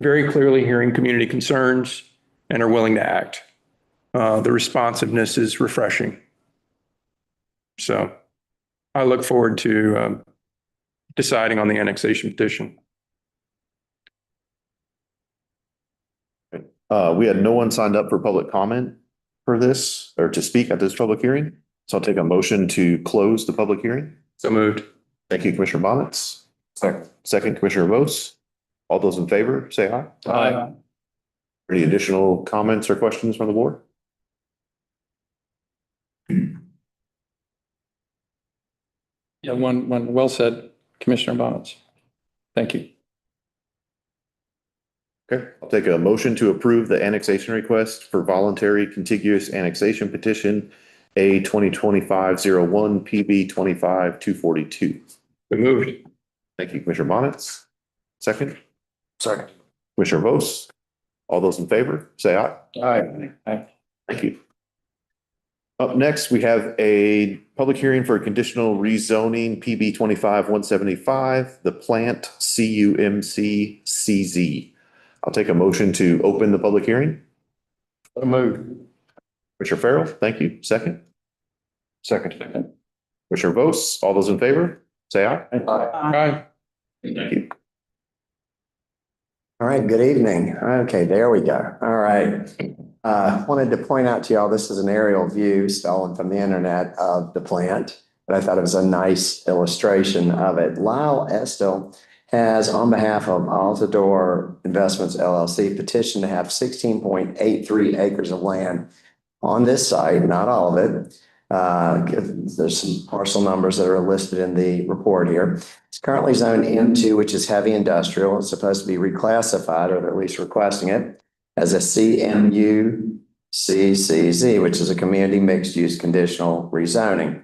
very clearly hearing community concerns and are willing to act. The responsiveness is refreshing. So I look forward to deciding on the annexation petition. We had no one signed up for public comment for this or to speak at this public hearing. So I'll take a motion to close the public hearing. So moved. Thank you, Commissioner Bonitz. Second, Commissioner Vose. All those in favor, say aye. Aye. Any additional comments or questions from the board? Yeah, one well said, Commissioner Bonitz. Thank you. Okay, I'll take a motion to approve the annexation request for voluntary contiguous annexation petition A 2025-01 PB 25-242. So moved. Thank you, Commissioner Bonitz. Second, Second. Commissioner Vose. All those in favor, say aye. Aye. Thank you. Up next, we have a public hearing for a conditional rezoning PB 25-175, the plant CUMC CZ. I'll take a motion to open the public hearing. So moved. Commissioner Farrell, thank you. Second. Second. Commissioner Vose, all those in favor, say aye. Aye. Thank you. All right, good evening. Okay, there we go. All right. Wanted to point out to y'all, this is an aerial view stolen from the internet of the plant, but I thought it was a nice illustration of it. Lyle Estill has, on behalf of Altador Investments LLC, petitioned to have 16.83 acres of land on this site, not all of it. There's some parcel numbers that are listed in the report here. It's currently zoned M2, which is heavy industrial. It's supposed to be reclassified, or they're at least requesting it, as a CMU CCZ, which is a community mixed use conditional rezoning.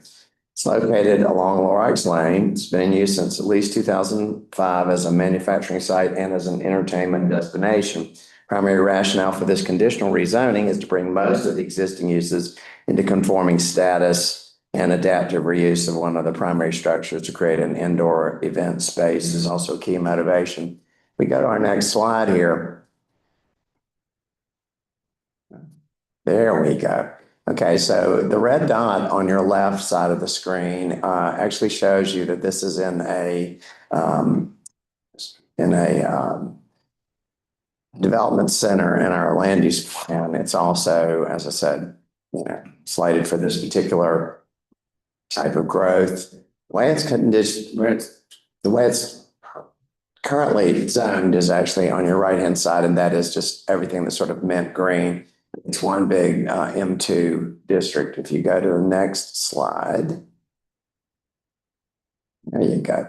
It's located along Lorix Lane. It's been in use since at least 2005 as a manufacturing site and as an entertainment destination. Primary rationale for this conditional rezoning is to bring most of the existing uses into conforming status, and adaptive reuse of one of the primary structures to create an indoor event space is also a key motivation. We go to our next slide here. There we go. Okay, so the red dot on your left side of the screen actually shows you that this is in a development center in our land use plan. It's also, as I said, slated for this particular type of growth. The way it's currently zoned is actually on your right-hand side, and that is just everything that's sort of mint green. It's one big M2 district. If you go to the next slide, there you go.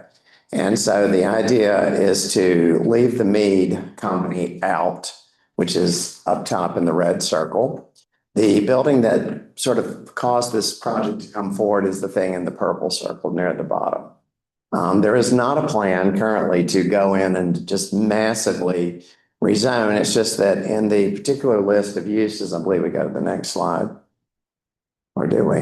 And so the idea is to leave the Mead Company out, which is up top in the red circle. The building that sort of caused this project to come forward is the thing in the purple circle near at the bottom. There is not a plan currently to go in and just massively rezone. It's just that in the particular list of uses, I believe we go to the next slide. Or do we?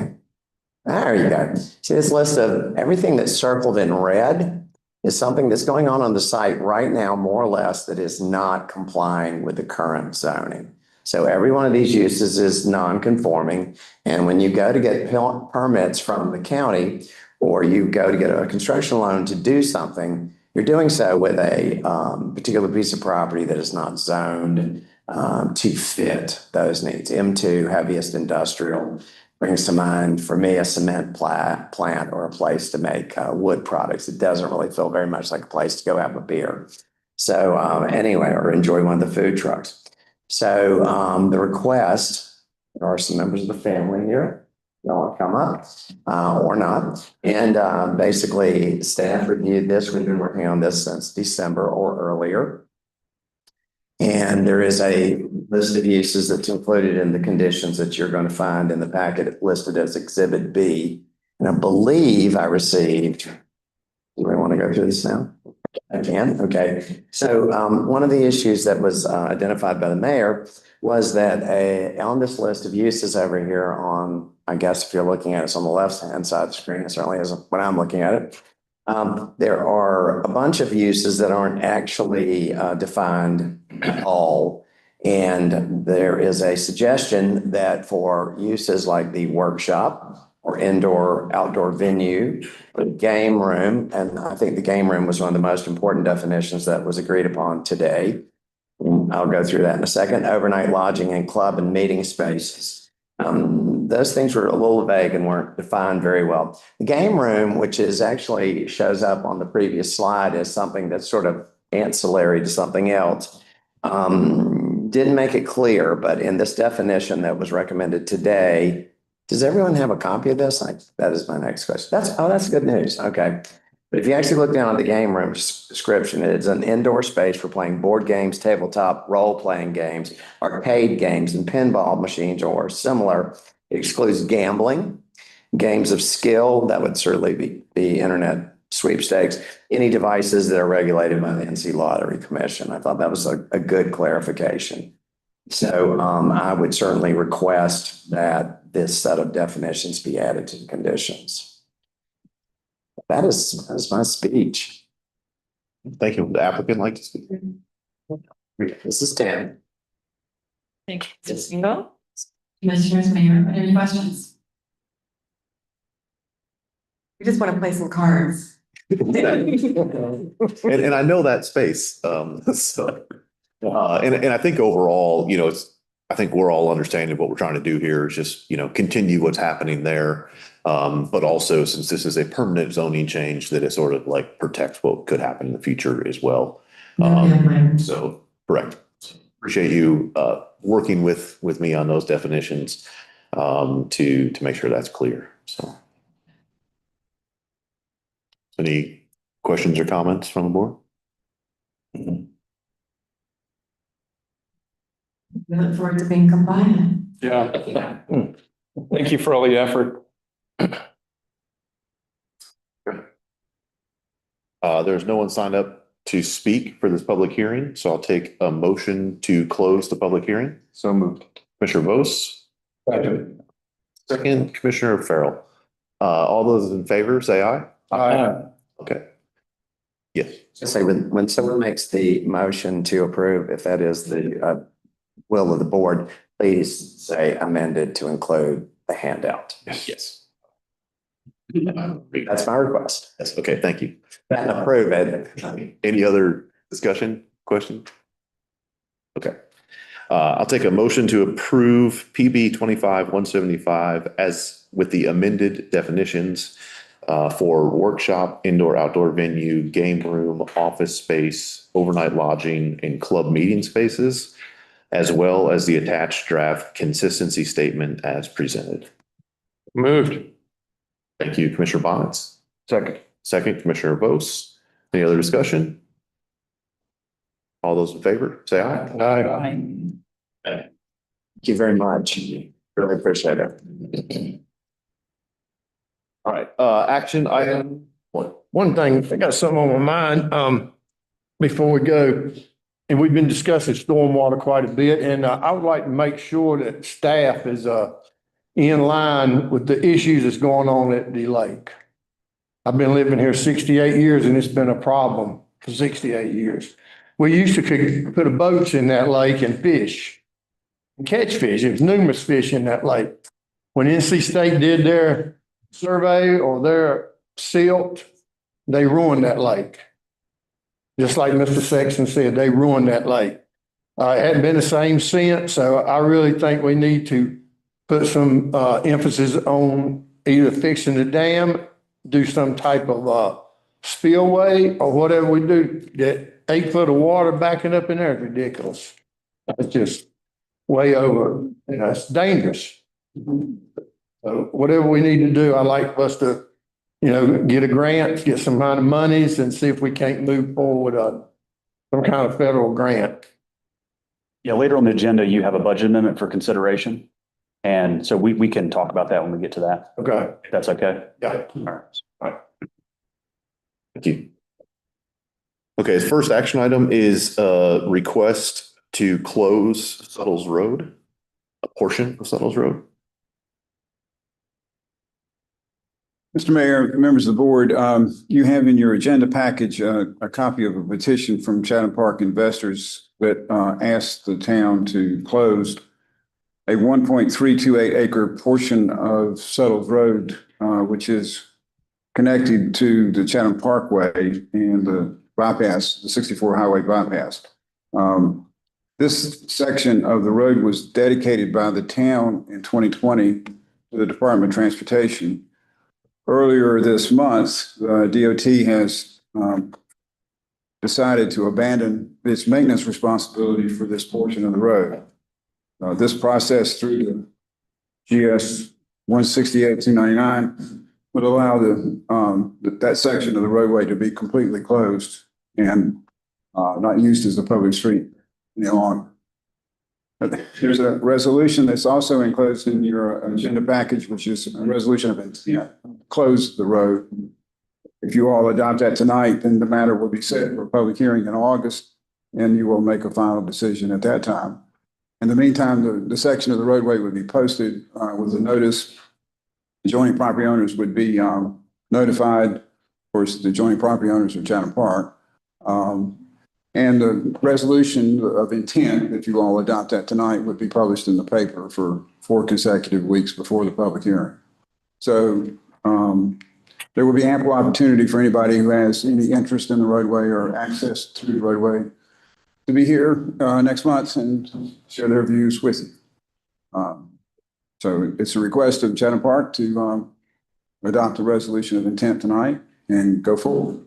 There you go. See this list of everything that's circled in red is something that's going on the site right now, more or less, that is not complying with the current zoning. So every one of these uses is non-conforming. And when you go to get permits from the county, or you go to get a construction loan to do something, you're doing so with a particular piece of property that is not zoned to fit those needs. M2, heaviest industrial, brings to mind for me a cement plant or a place to make wood products. It doesn't really feel very much like a place to go have a beer. So anyway, or enjoy one of the food trucks. So the request, there are some members of the family here. You want to come up or not. And basically staff reviewed this. We've been working on this since December or earlier. And there is a list of uses that's included in the conditions that you're going to find in the packet listed as Exhibit B. And I believe I received, do I want to go through this now? I can. Okay. So one of the issues that was identified by the mayor was that on this list of uses over here on, I guess if you're looking at it, it's on the left-hand side of the screen, it certainly isn't when I'm looking at it. There are a bunch of uses that aren't actually defined at all. And there is a suggestion that for uses like the workshop or indoor-outdoor venue, or game room, and I think the game room was one of the most important definitions that was agreed upon today. I'll go through that in a second. Overnight lodging and club and meeting spaces. Those things were a little vague and weren't defined very well. The game room, which is actually shows up on the previous slide as something that's sort of ancillary to something else, didn't make it clear, but in this definition that was recommended today, does everyone have a copy of this? That is my next question. That's good news. Okay. But if you actually look down at the game room description, it's an indoor space for playing board games, tabletop, role-playing games, arcade games, and pinball machines or similar. It excludes gambling, games of skill, that would certainly be internet sweepstakes, any devices that are regulated by the NC Lottery Commission. I thought that was a good clarification. So I would certainly request that this set of definitions be added to the conditions. That is my speech. Thank you. Would the applicant like to speak? This is Tim. Thank you. Mr. Single? Commissioners, Mayor, any questions? We just want to play some cards. And I know that space, so, and I think overall, I think we're all understanding what we're trying to do here is just, continue what's happening there. But also, since this is a permanent zoning change, that it sort of like protects what could happen in the future as well. So, correct. Appreciate you, working with me on those definitions, to make sure that's clear, so. Any questions or comments from the board? We look forward to being compliant. Yeah. Thank you for all the effort. There's no one signed up to speak for this public hearing, so I'll take a motion to close the public hearing. So moved. Commissioner Vose. Second, Commissioner Farrell. All those in favor, say aye. Aye. Okay. Yes. Just say when someone makes the motion to approve, if that is the will of the board, please say amended to include the handout. Yes. That's my request. Yes. Okay. Thank you. Approve it. Any other discussion, question? Okay. I'll take a motion to approve PB 25-175 as with the amended definitions for workshop, indoor, outdoor venue, game room, office space, overnight lodging, and club meeting spaces, as well as the attached draft consistency statement as presented. Moved. Thank you, Commissioner Bonitz. Second, Commissioner Vose. Any other discussion? All those in favor, say aye. Aye. Thank you very much. Really appreciate it. All right, action item one. One thing, I got something on my mind, before we go. And we've been discussing stormwater quite a bit, and I would like to make sure that staff is, in line with the issues that's going on at the lake. I've been living here 68 years and it's been a problem for 68 years. We used to could put a boats in that lake and fish, and catch fish. There's numerous fish in that lake. When NC State did their survey or their silt, they ruined that lake. Just like Mr. Sexton said, they ruined that lake. It hadn't been the same since, so I really think we need to put some emphasis on either fixing the dam, do some type of spillway or whatever we do. That 8 foot of water backing up in there is ridiculous. It's just way over, it's dangerous. So whatever we need to do, I'd like us to, get a grant, get some kind of monies and see if we can't move forward on some kind of federal grant. Yeah, later on the agenda, you have a budget amendment for consideration. And so we can talk about that when we get to that. Okay. If that's okay. Yeah. All right. Thank you. Okay, the first action item is a request to close Suttles Road, a portion of Suttles Road. Mr. Mayor, members of the board, you have in your agenda package a copy of a petition from Chatham Park investors that asked the town to close a 1.328 acre portion of Suttles Road, which is connected to the Chatham Parkway and the bypass, the 64 highway bypass. This section of the road was dedicated by the town in 2020 to the Department of Transportation. Earlier this month, DOT has decided to abandon its maintenance responsibility for this portion of the road. This process through the GS 168-299 would allow that section of the roadway to be completely closed and not used as a public street any longer. There's a resolution that's also enclosed in your agenda package, which is a resolution of intent to close the road. If you all adopt that tonight, then the matter will be set for a public hearing in August, and you will make a final decision at that time. In the meantime, the section of the roadway would be posted with a notice. Adjoining property owners would be notified. Of course, the adjoining property owners of Chatham Park. And the resolution of intent, if you all adopt that tonight, would be published in the paper for 4 consecutive weeks before the public hearing. So there will be ample opportunity for anybody who has any interest in the roadway or access to the roadway to be here next month and share their views with you. So it's a request of Chatham Park to adopt a resolution of intent tonight and go forward.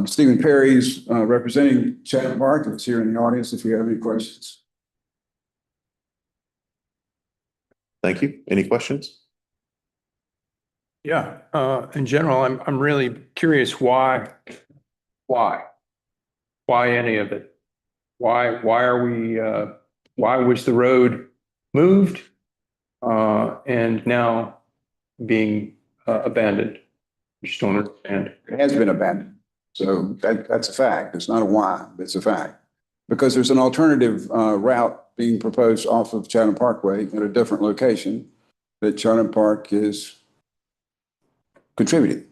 Stephen Perry's representing Chatham Park and is here in the audience if you have any questions. Thank you. Any questions? Yeah, in general, I'm really curious why any of it? Why are we, why was the road moved and now being abandoned? I just don't understand. It has been abandoned. So that's a fact. It's not a why, but it's a fact. Because there's an alternative route being proposed off of Chatham Parkway at a different location that Chatham Park is contributing.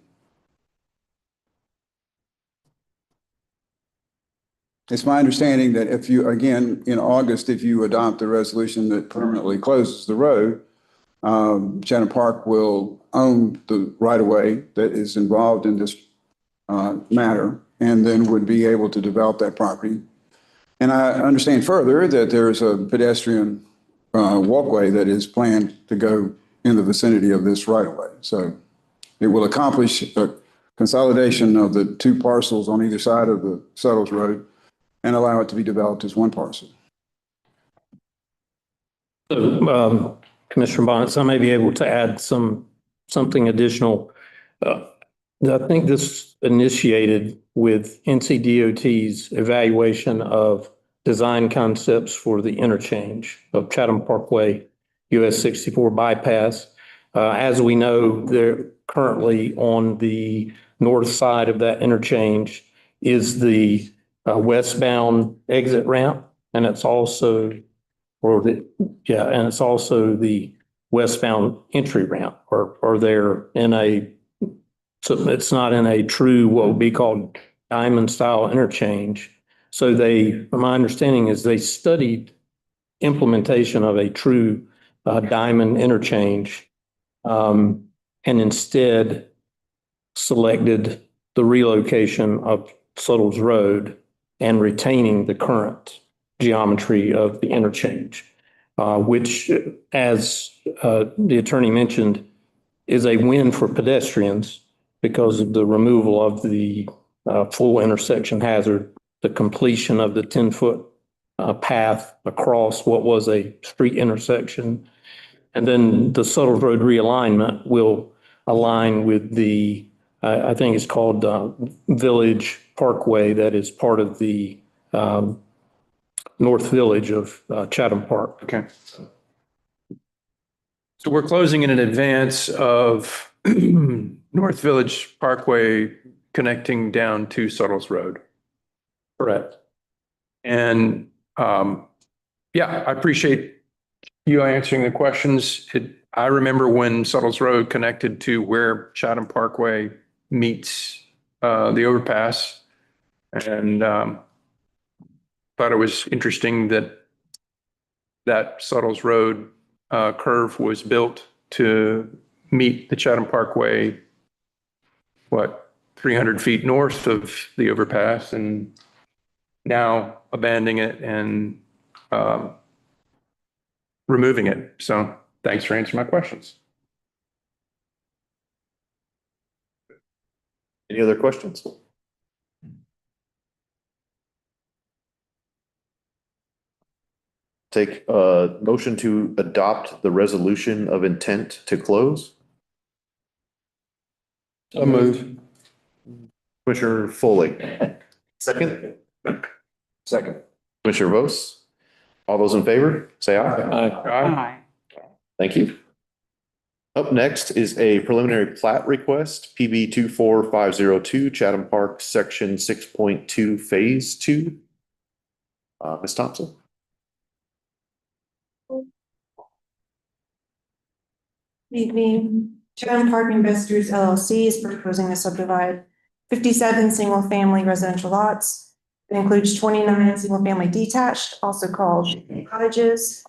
It's my understanding that if you, again, in August, if you adopt a resolution that permanently closes the road, Chatham Park will own the right-of-way that is involved in this matter and then would be able to develop that property. And I understand further that there's a pedestrian walkway that is planned to go in the vicinity of this right-of-way. So it will accomplish a consolidation of the two parcels on either side of the Suttles Road and allow it to be developed as one parcel. So, Commissioner Bonitz, I may be able to add something additional. I think this initiated with NCDOT's evaluation of design concepts for the interchange of Chatham Parkway, US 64 bypass. As we know, they're currently on the north side of that interchange is the westbound exit ramp, and it's also, and it's also the westbound entry ramp, or they're in a, so it's not in a true what would be called diamond style interchange. So they, my understanding is they studied implementation of a true diamond interchange and instead selected the relocation of Suttles Road and retaining the current geometry of the interchange, which, as the attorney mentioned, is a win for pedestrians because of the removal of the full intersection hazard, the completion of the 10-foot path across what was a street intersection. And then the Suttles Road realignment will align with the, I think it's called Village Parkway, that is part of the North Village of Chatham Park. Okay. So we're closing in advance of North Village Parkway connecting down to Suttles Road. Correct. And yeah, I appreciate you answering the questions. I remember when Suttles Road connected to where Chatham Parkway meets the overpass, and thought it was interesting that Suttles Road curve was built to meet the Chatham Parkway, 300 feet north of the overpass, and now abandoning it and removing it. So thanks for answering my questions. Any other questions? Take a motion to adopt the resolution of intent to close. So moved. Commissioner Foley. Second. Second. Commissioner Vose. All those in favor, say aye. Aye. Thank you. Up next is a preliminary plat request, PB 24502, Chatham Park, Section 6.2, Phase 2. Ms. Thompson. Evening. Chatham Park Investors LLC is proposing to subdivide 57 single-family residential lots. It includes 29 single-family detached, also called cottages,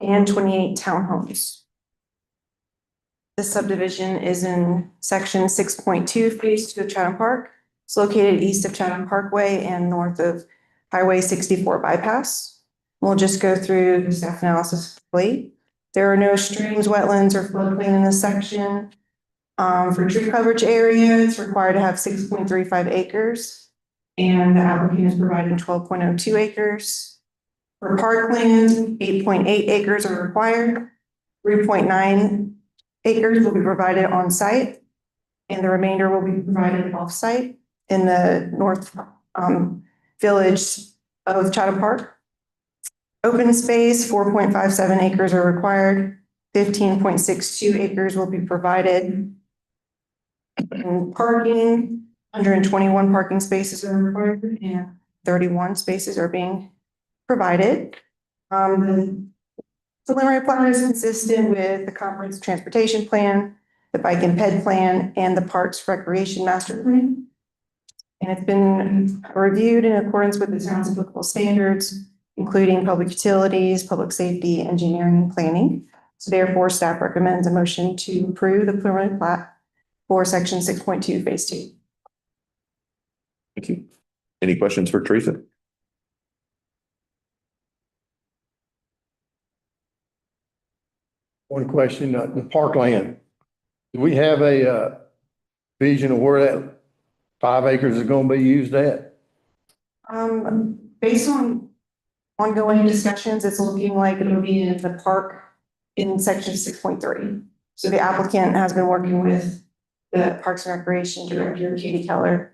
and 28 townhomes. This subdivision is in section 6.2, phase 2 of Chatham Park. It's located east of Chatham Parkway and north of Highway 64 bypass. We'll just go through the staff analysis quickly. There are no streams, wetlands, or floodplain in this section. For tree coverage area, it's required to have 6.35 acres, and the applicant is providing 12.02 acres. For parkland, 8.8 acres are required. 3.9 acres will be provided on site, and the remainder will be provided off site in the north village of Chatham Park. Open space, 4.57 acres are required. 15.62 acres will be provided. And parking, 121 parking spaces are required, and 31 spaces are being provided. The preliminary plan is consistent with the comprehensive transportation plan, the bike and ped plan, and the parks recreation master plan. And it's been reviewed in accordance with the town's applicable standards, including public utilities, public safety, engineering, and planning. So therefore, staff recommends a motion to approve the preliminary plat for section 6.2, phase 2. Thank you. Any questions for Teresa? One question, the parkland. Do we have a vision of where that 5 acres is going to be used at? Based on ongoing discussions, it's looking like it'll be in the park in section 6.3. So the applicant has been working with the Parks and Recreation Director, Katie Keller,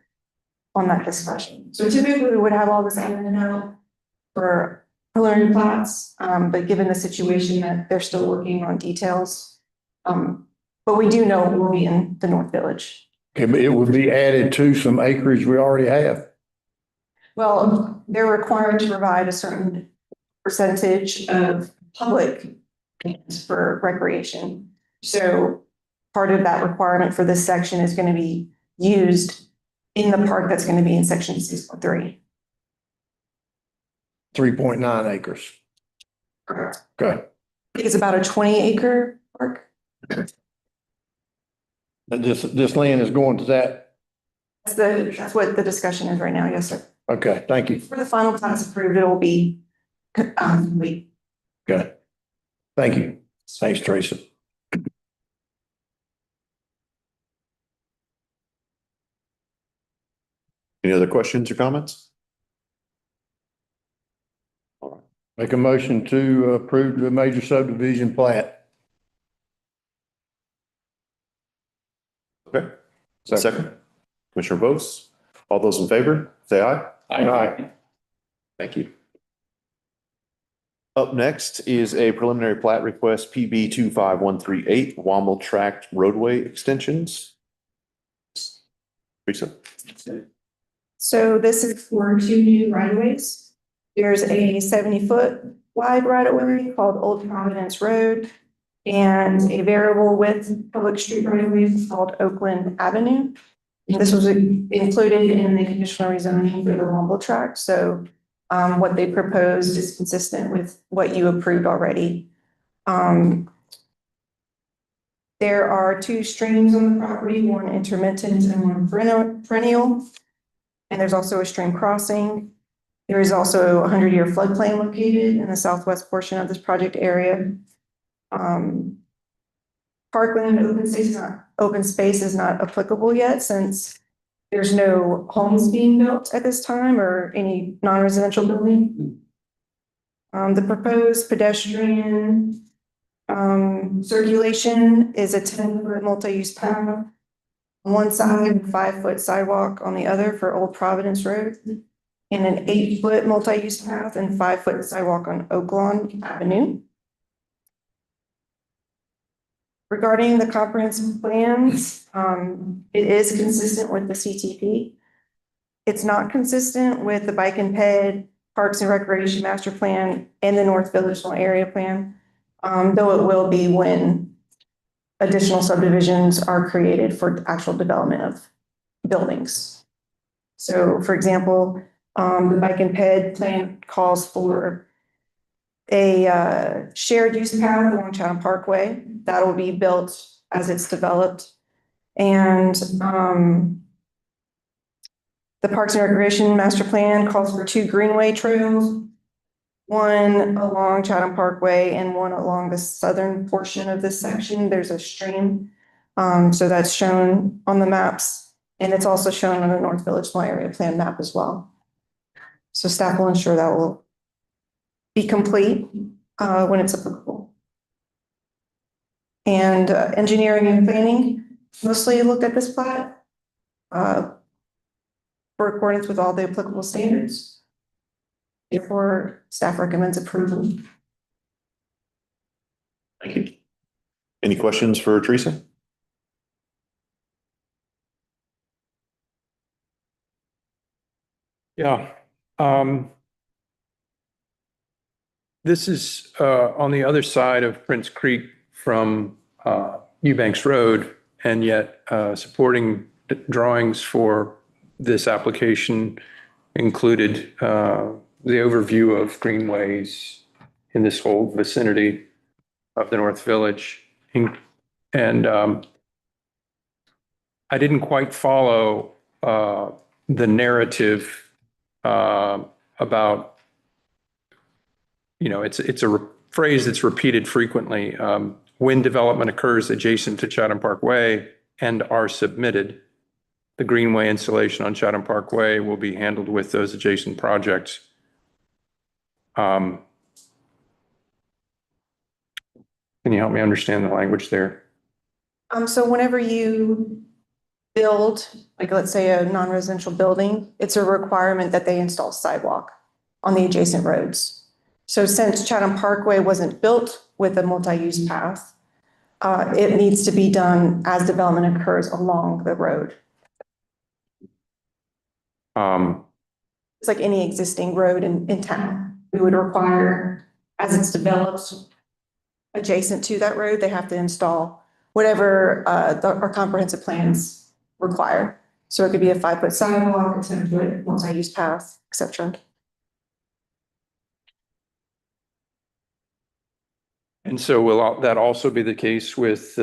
on that discussion. So typically we would have all this in and out for preliminary plats, but given the situation that they're still working on details. But we do know it will be in the North Village. Okay, but it would be added to some acreage we already have. Well, they're required to provide a certain percentage of public lands for recreation. So part of that requirement for this section is going to be used in the park that's going to be in section 6.3. 3.9 acres. Correct. Okay. It's about a 20-acre park. And this land is going to that? That's what the discussion is right now. Yes, sir. Okay, thank you. For the final plan is approved, it will be complete. Okay. Thank you. Thanks, Teresa. Any other questions or comments? Make a motion to approve the major subdivision plat. Okay. Second. Commissioner Vose. All those in favor, say aye. Aye. Thank you. Up next is a preliminary plat request PB 25138 Womble Tract Roadway Extensions. Teresa. So this is for 2 new right-of-ways. There's a 70-foot wide right-of-way called Old Providence Road and a variable width public street right-of-way called Oakland Avenue. This was included in the conditional rezoning for the Womble tract. So what they proposed is consistent with what you approved already. There are 2 streams on the property, one intermittent and one perennial. And there's also a stream crossing. There is also a 100-year floodplain located in the southwest portion of this project area. Parkland open space is not applicable yet since there's no homes being built at this time or any non-residential building. The proposed pedestrian circulation is a 10-foot multi-use path on one side, 5-foot sidewalk on the other for Old Providence Road, and an 8-foot multi-use path and 5-foot sidewalk on Oakland Avenue. Regarding the comprehensive plans, it is consistent with the CTP. It's not consistent with the Bike and Ped, Parks and Recreation Master Plan, and the North Village Area Plan, though it will be when additional subdivisions are created for actual development of buildings. So, for example, the Bike and Ped plan calls for a shared use path along Chatham Parkway that will be built as it's developed. And the Parks and Recreation Master Plan calls for 2 greenway trails, one along Chatham Parkway and one along the southern portion of this section. There's a stream. So that's shown on the maps, and it's also shown on the North Village Small Area Plan map as well. So staff will ensure that will be complete when it's applicable. And engineering and planning mostly looked at this plat for accordance with all the applicable standards. Therefore, staff recommends approval. Thank you. Any questions for Teresa? Yeah. This is on the other side of Prince Creek from Eubanks Road, and yet supporting drawings for this application included the overview of greenways in this whole vicinity of the North Village. And I didn't quite follow the narrative about, you know, it's a phrase that's repeated frequently. When development occurs adjacent to Chatham Parkway and are submitted, the greenway installation on Chatham Parkway will be handled with those adjacent projects. Can you help me understand the language there? So whenever you build, like let's say a non-residential building, it's a requirement that they install sidewalk on the adjacent roads. So since Chatham Parkway wasn't built with a multi-use path, it needs to be done as development occurs along the road. It's like any existing road in town. We would require, as it's developed adjacent to that road, they have to install whatever our comprehensive plans require. So it could be a 5-foot sidewalk, a 10-foot multi-use path, et cetera. And so will that also be the case with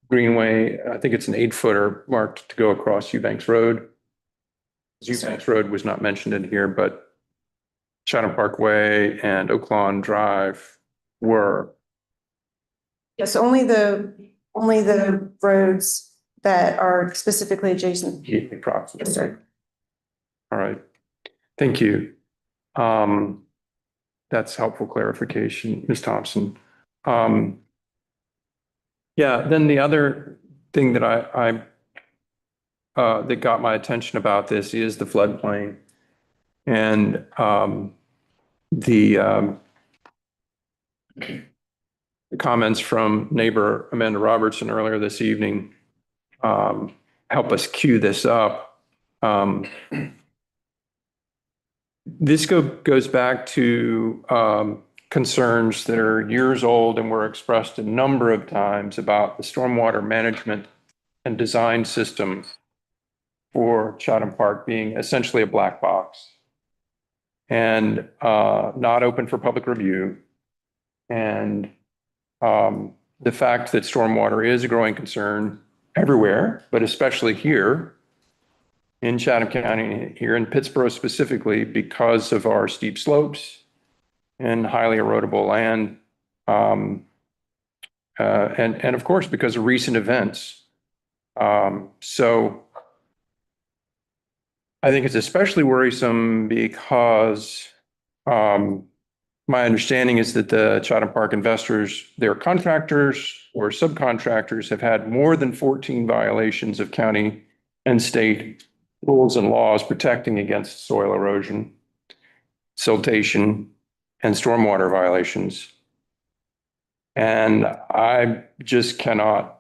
Greenway? I think it's an 8-footer marked to go across Eubanks Road. Eubanks Road was not mentioned in here, but Chatham Parkway and Oak Lawn Drive were. Yes, only the roads that are specifically adjacent. Yes, sir. All right. Thank you. That's helpful clarification, Ms. Thompson. Yeah, then the other thing that I that got my attention about this is the floodplain. And the comments from neighbor Amanda Robertson earlier this evening help us cue this up. This goes back to concerns that are years old and were expressed a number of times about the stormwater management and design system for Chatham Park being essentially a black box and not open for public review. And the fact that stormwater is a growing concern everywhere, but especially here in Chatham County, here in Pittsboro specifically, because of our steep slopes and highly erodible land. And of course, because of recent events. So I think it's especially worrisome because my understanding is that the Chatham Park investors, their contractors or subcontractors have had more than 14 violations of county and state rules and laws protecting against soil erosion, siltation, and stormwater violations. And I just cannot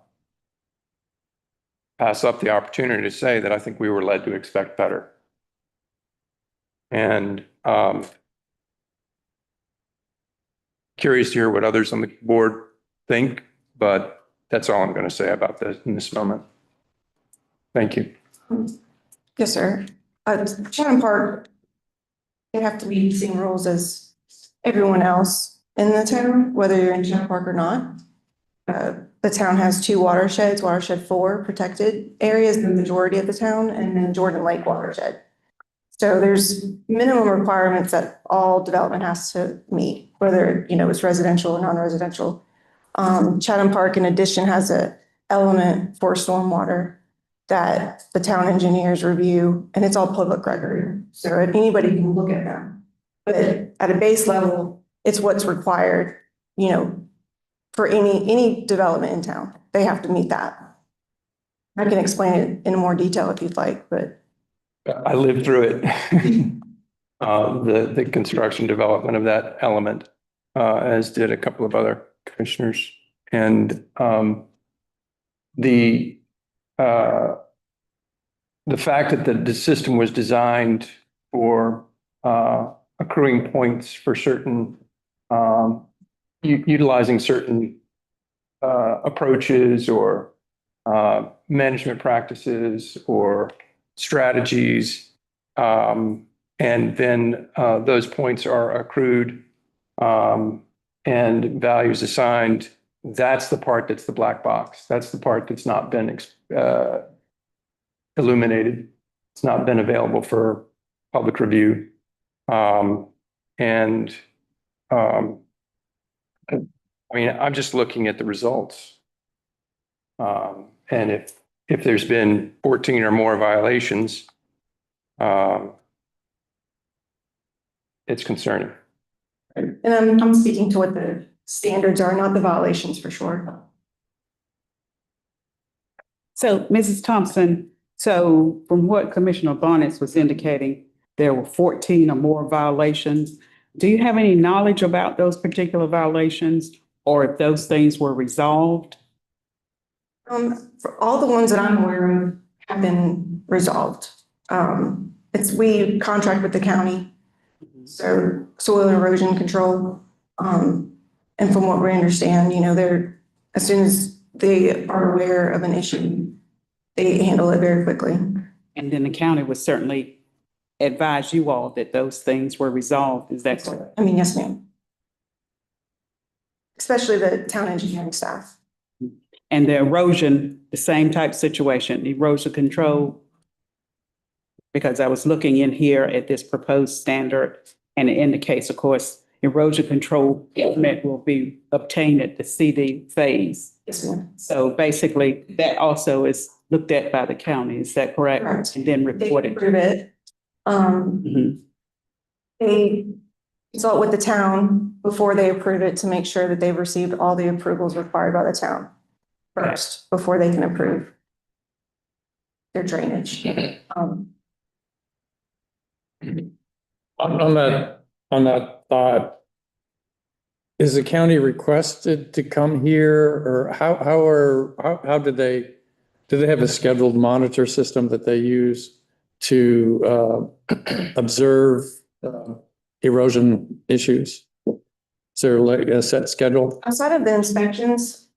pass up the opportunity to say that I think we were led to expect better. And curious to hear what others on the board think, but that's all I'm going to say about this in this moment. Thank you. Yes, sir. Chatham Park, they have to meet the same rules as everyone else in the town, whether you're in Chatham Park or not. the town has two watersheds, watershed 4 protected areas, the majority of the town, and then Jordan Lake watershed. So there's minimum requirements that all development has to meet, whether, it's residential or non-residential. Chatham Park in addition has a element for stormwater that the town engineers review, and it's all public record. So anybody can look at them. But at a base level, it's what's required, for any development in town. They have to meet that. I can explain it in more detail if you'd like, but. I lived through it. The construction development of that element, as did a couple of other commissioners. And the fact that the system was designed for accruing points for certain, utilizing certain approaches or management practices or strategies, and then those points are accrued and values assigned. That's the part that's the black box. That's the part that's not been illuminated. It's not been available for public review. I mean, I'm just looking at the results. And if there's been 14 or more violations, it's concerning. And I'm speaking to what the standards are, not the violations for sure. So, Mrs. Thompson, so from what Commissioner Bonitz was indicating, there were 14 or more violations. Do you have any knowledge about those particular violations or if those things were resolved? For all the ones that I'm aware of have been resolved. We contract with the county, so soil and erosion control. And from what we understand, they're, as soon as they are aware of an issue, they handle it very quickly. And then the county would certainly advise you all that those things were resolved. Is that correct? I mean, yes, ma'am. Especially the town engineering staff. And the erosion, the same type situation, erosion control. Because I was looking in here at this proposed standard and it indicates, of course, erosion control permit will be obtained at the CD phase. Yes, ma'am. So basically that also is looked at by the county. Is that correct? Correct. And then reported. They approve it. They consult with the town before they approve it to make sure that they've received all the approvals required by the town first, before they can approve their drainage. On that thought, is the county requested to come here, or how do they have a scheduled monitor system that they use to observe erosion issues? Is there like a set schedule? Outside of the inspections,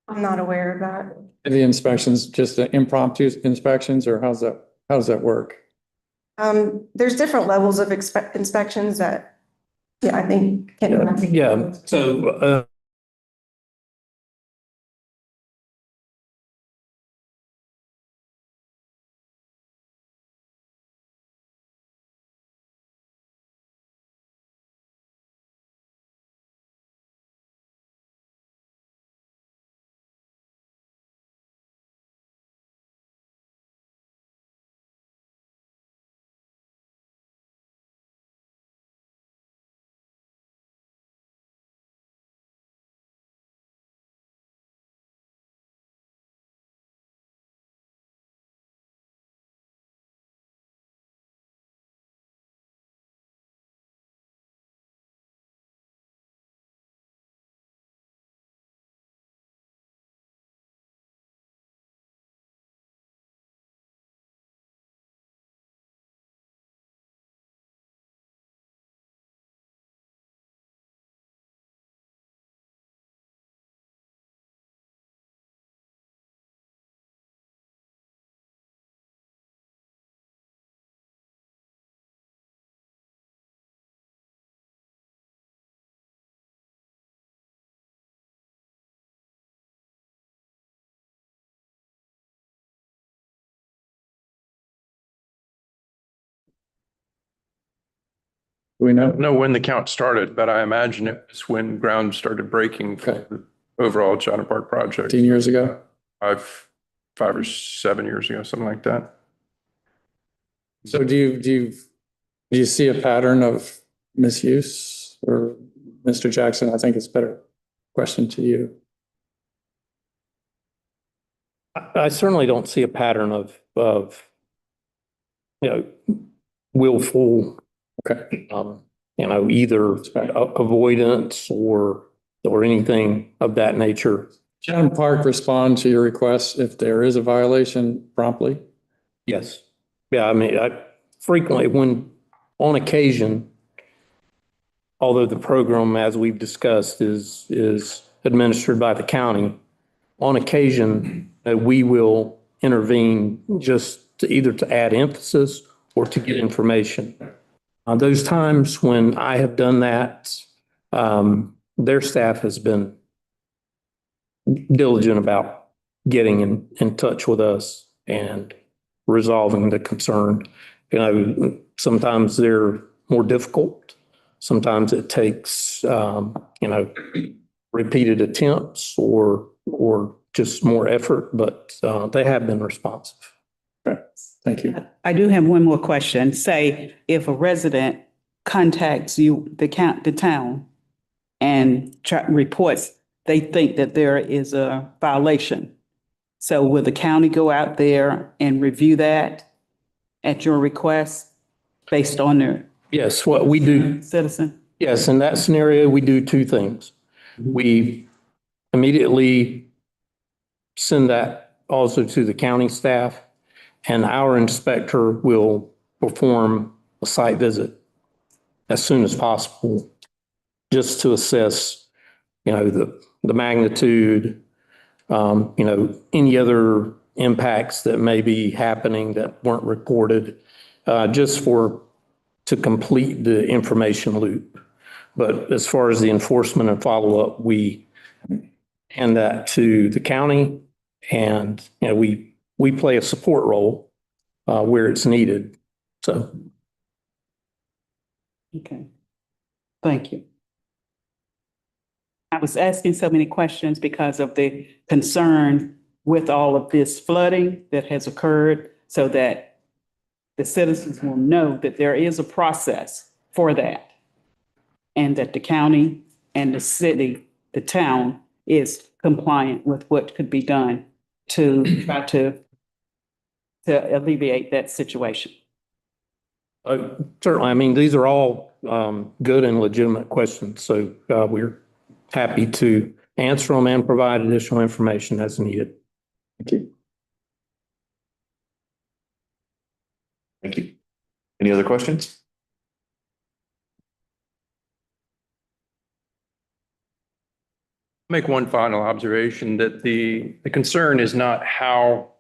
I'm not aware of that. The inspections, just the impromptu inspections, or how does that work? There's different levels of inspections that, I think. Yeah, so Do we know? know when the count started, but I imagine it was when ground started breaking for the overall Chatham Park project. 15 years ago? 5 or 7 years ago, something like that. So do you see a pattern of misuse? Or Mr. Jackson, I think it's a better question to you. I certainly don't see a pattern of, willful, Okay. Either avoidance or anything of that nature. Chatham Park respond to your request if there is a violation promptly? Yes. Yeah, I mean, I frequently, when on occasion, although the program, as we've discussed, is administered by the county, on occasion, we will intervene just to either to add emphasis or to get information. Those times when I have done that, their staff has been diligent about getting in touch with us and resolving the concern. Sometimes they're more difficult. Sometimes it takes, repeated attempts or just more effort, but they have been responsive. Thank you. I do have one more question. Say if a resident contacts you, the town, and reports they think that there is a violation. So will the county go out there and review that at your request based on their Yes, what we do. citizen? Yes, in that scenario, we do two things. We immediately send that also to the county staff, and our inspector will perform a site visit as soon as possible, just to assess, the magnitude, any other impacts that may be happening that weren't reported, just to complete the information loop. But as far as the enforcement and follow-up, we hand that to the county, and we play a support role where it's needed. So. Okay. Thank you. I was asking so many questions because of the concern with all of this flooding that has occurred, so that the citizens will know that there is a process for that, and that the county and the city, the town, is compliant with what could be done to try to alleviate that situation. Certainly. I mean, these are all good and legitimate questions. So we're happy to answer them and provide additional information as needed. Thank you. Thank you. Any other questions? Make one final observation that the concern is not how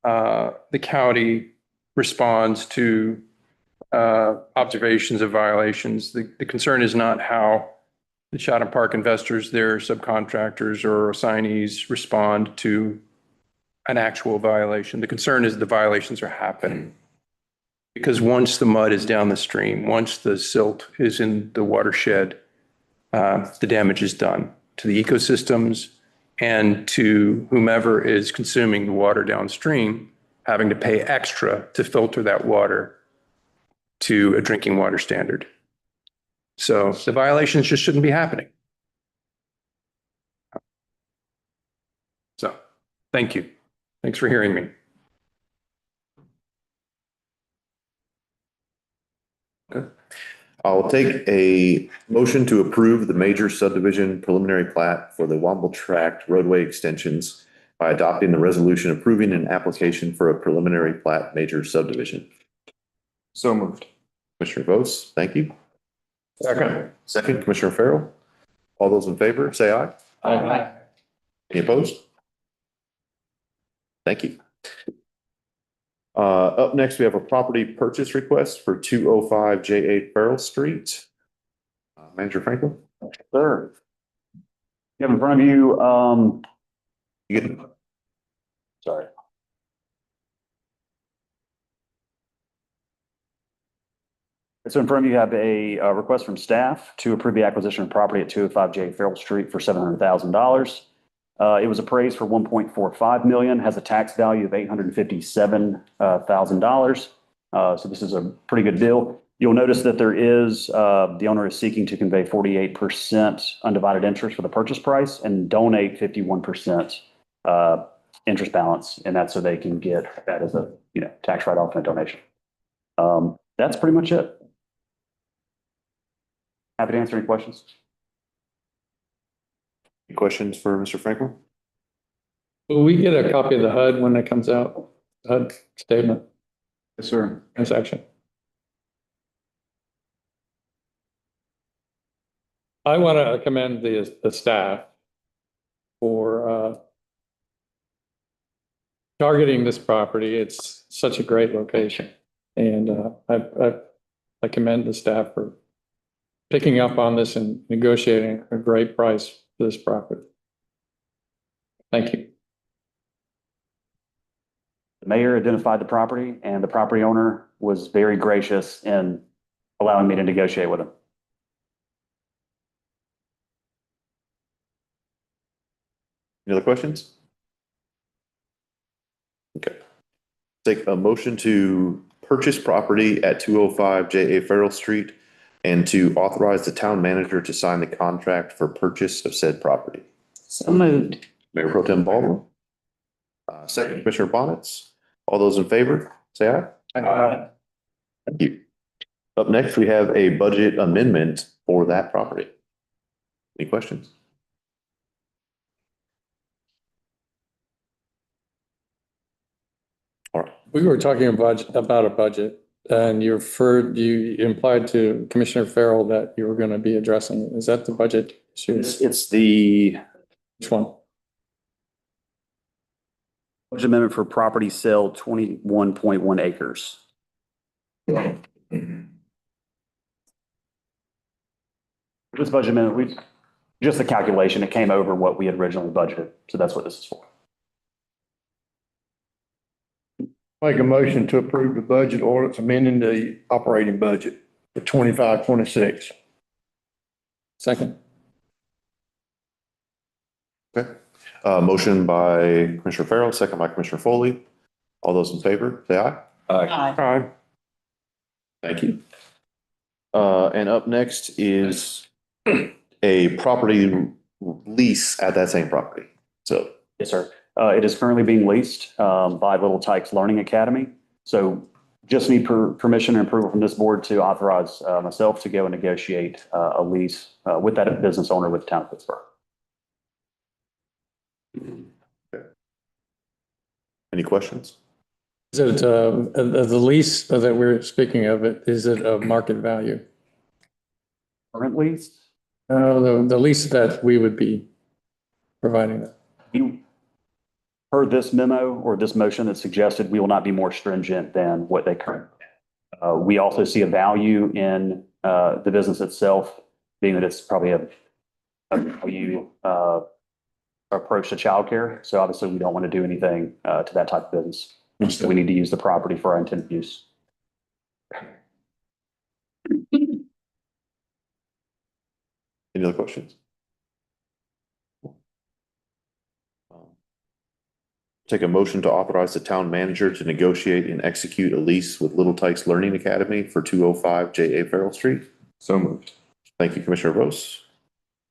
the county responds to observations of violations. The concern is not how the Chatham Park investors, their subcontractors or assignees respond to an actual violation. The concern is the violations are happening. Because once the mud is down the stream, once the silt is in the watershed, the damage is done to the ecosystems and to whomever is consuming the water downstream, having to pay extra to filter that water to a drinking water standard. So the violations just shouldn't be happening. So thank you. Thanks for hearing me. Okay. I'll take a motion to approve the major subdivision preliminary plat for the Womble Tract roadway extensions by adopting the resolution approving an application for a preliminary plat major subdivision. So moved. Commissioner Vose, thank you. Second. Second, Commissioner Farrell. All those in favor, say aye. Aye. Any opposed? Thank you. Up next, we have a property purchase request for 205 J8 Farrell Street. Manager Franklin? Sir. You have in front of you, You get sorry. So in front of you, you have a request from staff to approve the acquisition of property at 205 J Farrell Street for $700,000. It was appraised for 1.45 million, has a tax value of $857,000. So this is a pretty good deal. You'll notice that there is, the owner is seeking to convey 48% undivided interest for the purchase price and donate 51% interest balance. And that's so they can get that as a, tax write-off and a donation. That's pretty much it. Happy to answer any questions. Any questions for Mr. Franklin? Will we get a copy of the HUD when it comes out? HUD statement, Yes, sir. transaction. I want to commend the staff for targeting this property. It's such a great location. And I commend the staff for picking up on this and negotiating a great price for this property. Thank you. The mayor identified the property and the property owner was very gracious in allowing me to negotiate with him. Any other questions? Okay. Take a motion to purchase property at 205 J.A. Farrell Street and to authorize the town manager to sign the contract for purchase of said property. So moved. Mayor Pro Tem Baldwin. Second, Commissioner Bonitz. All those in favor, say aye. Aye. Thank you. Up next, we have a budget amendment for that property. Any questions? All right. We were talking about a budget and you implied to Commissioner Farrell that you were going to be addressing it. Is that the budget issue? It's the Which one? budget amendment for property sale 21.1 acres. This budget amendment, just the calculation, it came over what we had originally budgeted. So that's what this is for. Make a motion to approve the budget ordinance amending the operating budget for 25-26. Second. Okay. Motion by Commissioner Farrell, second by Commissioner Foley. All those in favor, say aye. Aye. Thank you. And up next is a property lease at that same property. So. Yes, sir. It is currently being leased by Little Tykes Learning Academy. So just need permission and approval from this board to authorize myself to go and negotiate a lease with that business owner with the town of Pittsburgh. Okay. Any questions? Is it the lease that we're speaking of, is it of market value? Current lease? The lease that we would be providing that. You heard this memo or this motion that suggested we will not be more stringent than what they currently have. We also see a value in the business itself, being that it's probably a value approach to childcare. So obviously we don't want to do anything to that type of business. So we need to use the property for our intended use. Any other questions? Take a motion to authorize the town manager to negotiate and execute a lease with Little Tykes Learning Academy for 205 J.A. Farrell Street. So moved. Thank you, Commissioner Vose.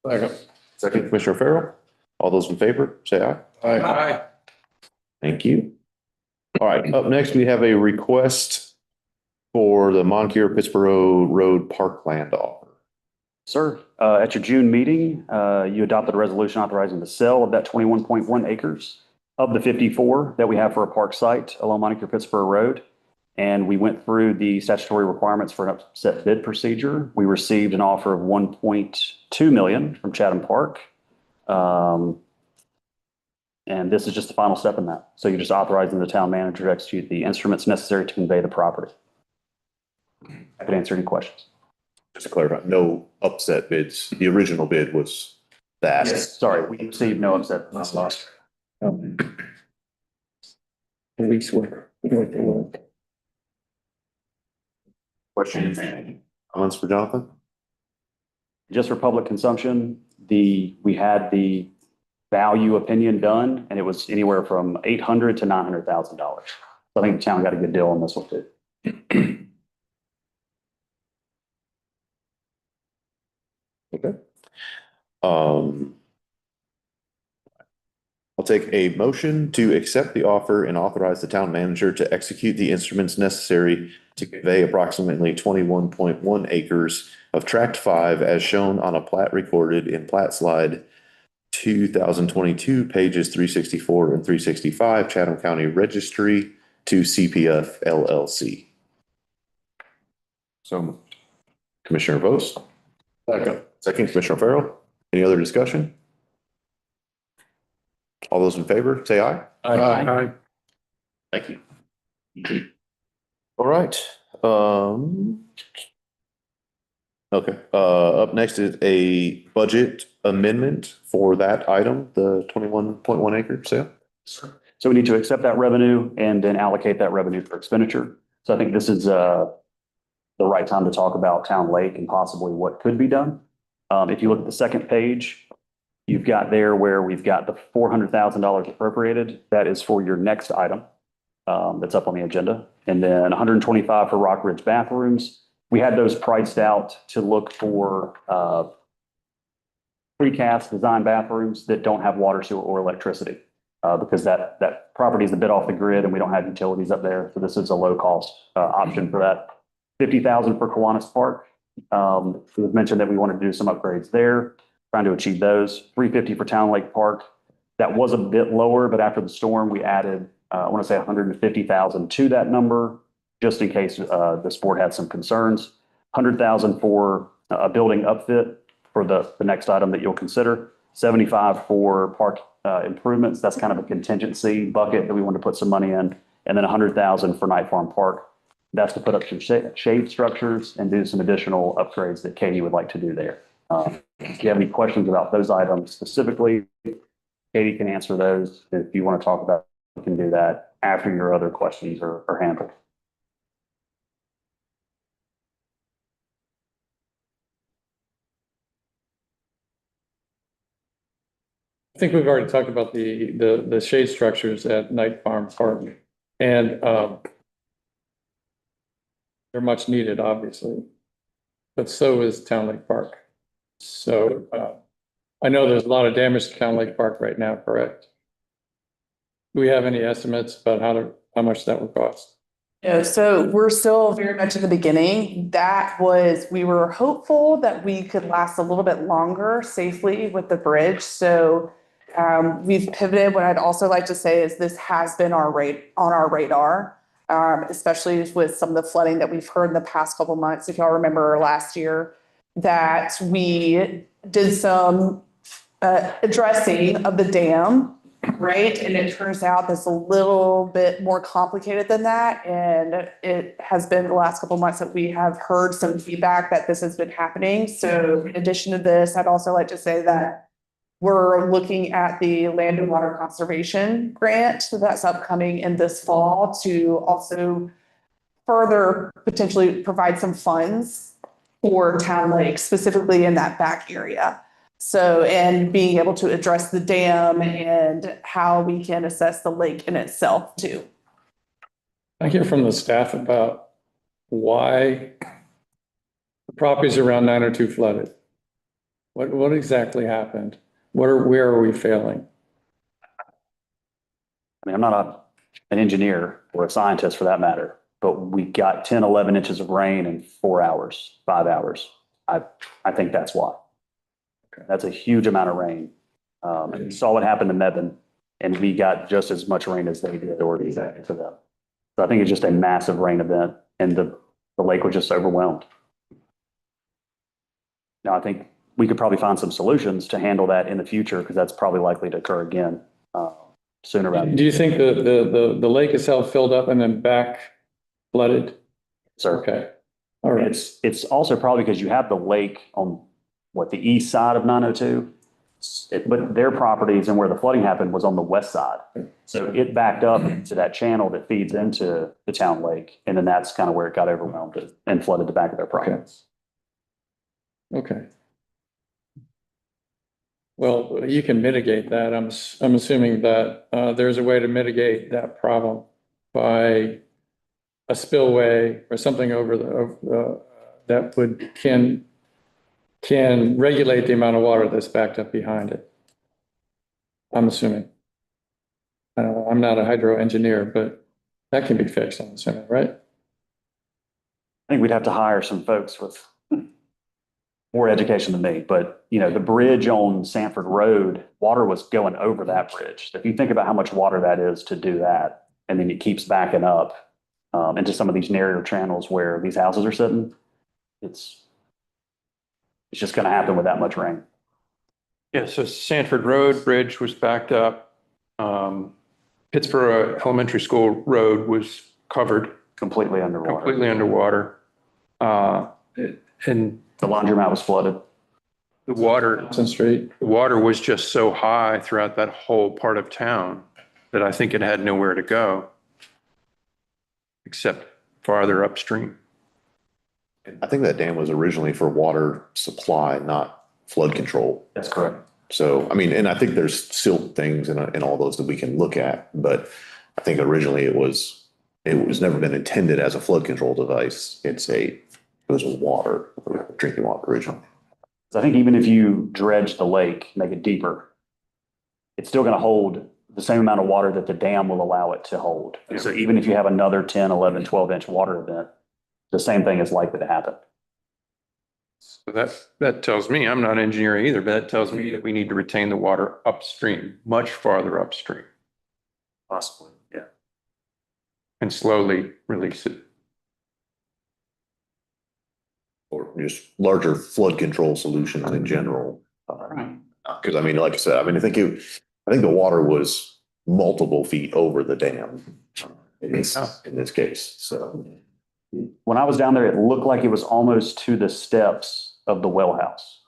Second. Second, Commissioner Farrell. All those in favor, say aye. Aye. Thank you. All right, up next, we have a request for the Moncure-Pittsboro Road Parkland offer. Sir, at your June meeting, you adopted a resolution authorizing the sale of that 21.1 acres of the 54 that we have for a park site along Moncure-Pittsboro Road. And we went through the statutory requirements for an upset bid procedure. We received an offer of 1.2 million from Chatham Park. And this is just the final step in that. So you're just authorizing the town manager to execute the instruments necessary to convey the property. I could answer any questions. Just to clarify, no upset bids. The original bid was that. Yes, sorry, we received no upset. Lease work. Questions? Comments for Jonathan? Just for public consumption, we had the value opinion done, and it was anywhere from $800 to $900,000. So I think the town got a good deal on this one too. Okay. I'll take a motion to accept the offer and authorize the town manager to execute the instruments necessary to convey approximately 21.1 acres of Tract 5 as shown on a plat recorded in Plat Slide 2022, pages 364 and 365, Chatham County Registry to CPF LLC. So moved. Commissioner Vose? Second, Commissioner Farrell. Any other discussion? All those in favor, say aye. Aye. Thank you. All right. Okay, up next is a budget amendment for that item, the 21.1 acre sale. So we need to accept that revenue and then allocate that revenue for expenditure. So I think this is the right time to talk about Town Lake and possibly what could be done. If you look at the second page, you've got there where we've got the $400,000 appropriated. That is for your next item that's up on the agenda. And then 125 for Rock Ridge bathrooms. We had those priced out to look for precast design bathrooms that don't have water, sewer, or electricity because that property is a bit off the grid and we don't have utilities up there. So this is a low cost option for that. $50,000 for Kiwanis Park. It was mentioned that we wanted to do some upgrades there, trying to achieve those. $350 for Town Lake Park. That was a bit lower, but after the storm, we added, I want to say $150,000 to that number, just in case this board had some concerns. $100,000 for a building upfit for the next item that you'll consider. $75,000 for park improvements. That's kind of a contingency bucket that we want to put some money in. And then $100,000 for Night Farm Park. That's to put up some shade structures and do some additional upgrades that Katie would like to do there. If you have any questions about those items specifically, Katie can answer those. If you want to talk about it, you can do that after your other questions are handled. I think we've already talked about the shade structures at Night Farm Park, and they're much needed, obviously, but so is Town Lake Park. So I know there's a lot of damage to Town Lake Park right now, correct? Do we have any estimates about how much that would cost? No, so we're still very much at the beginning. We were hopeful that we could last a little bit longer safely with the bridge. So we've pivoted. What I'd also like to say is this has been on our radar, especially with some of the flooding that we've heard in the past couple of months. If y'all remember last year that we did some addressing of the dam, right? And it turns out that's a little bit more complicated than that. And it has been the last couple of months that we have heard some feedback that this has been happening. So in addition to this, I'd also like to say that we're looking at the Land and Water Conservation Grant that's upcoming in this fall to also further potentially provide some funds for Town Lake, specifically in that back area. So, and being able to address the dam and how we can assess the lake in itself too. I hear from the staff about why the properties around 902 flooded. What exactly happened? Where are we failing? I mean, I'm not an engineer or a scientist for that matter, but we got 10, 11 inches of rain in 4 hours, 5 hours. I think that's why. That's a huge amount of rain. And we saw what happened to Mebane, and we got just as much rain as they did or exactly to them. So I think it's just a massive rain event, and the lake was just overwhelmed. Now, I think we could probably find some solutions to handle that in the future because that's probably likely to occur again sooner rather than. Do you think the lake itself filled up and then back flooded? Sir. Okay. All right. It's also probably because you have the lake on the east side of 902, but their properties and where the flooding happened was on the west side. So it backed up into that channel that feeds into the town lake. And then that's kind of where it got overwhelmed and flooded the back of their properties. Okay. Well, you can mitigate that. I'm assuming that there's a way to mitigate that problem by a spillway or something over that can regulate the amount of water that's backed up behind it. I'm assuming. I'm not a hydro engineer, but that can be fixed, I'm assuming, right? I think we'd have to hire some folks with more education than me, but you know, the bridge on Sanford Road, water was going over that bridge. If you think about how much water that is to do that, and then it keeps backing up into some of these narrower channels where these houses are sitting, it's just going to happen with that much rain. Yeah, so Sanford Road Bridge was backed up. Pittsboro Elementary School Road was covered. Completely underwater. Completely underwater. And the laundromat was flooded. The water was just so high throughout that whole part of town that I think it had nowhere to go except farther upstream. I think that dam was originally for water supply, not flood control. That's correct. So, I mean, and I think there's still things in all those that we can look at, but I think originally it was never been intended as a flood control device. It was water, drinking water originally. So I think even if you dredge the lake, make it deeper, it's still going to hold the same amount of water that the dam will allow it to hold. Yeah. So even if you have another 10, 11, 12-inch water event, the same thing is likely to happen. So that tells me, I'm not engineering either, but that tells me that we need to retain the water upstream, much farther upstream. Possibly, yeah. And slowly release it. Or just larger flood control solutions in general. Because I mean, like I said, I mean, I think the water was multiple feet over the dam in this case. So when I was down there, it looked like it was almost to the steps of the well house.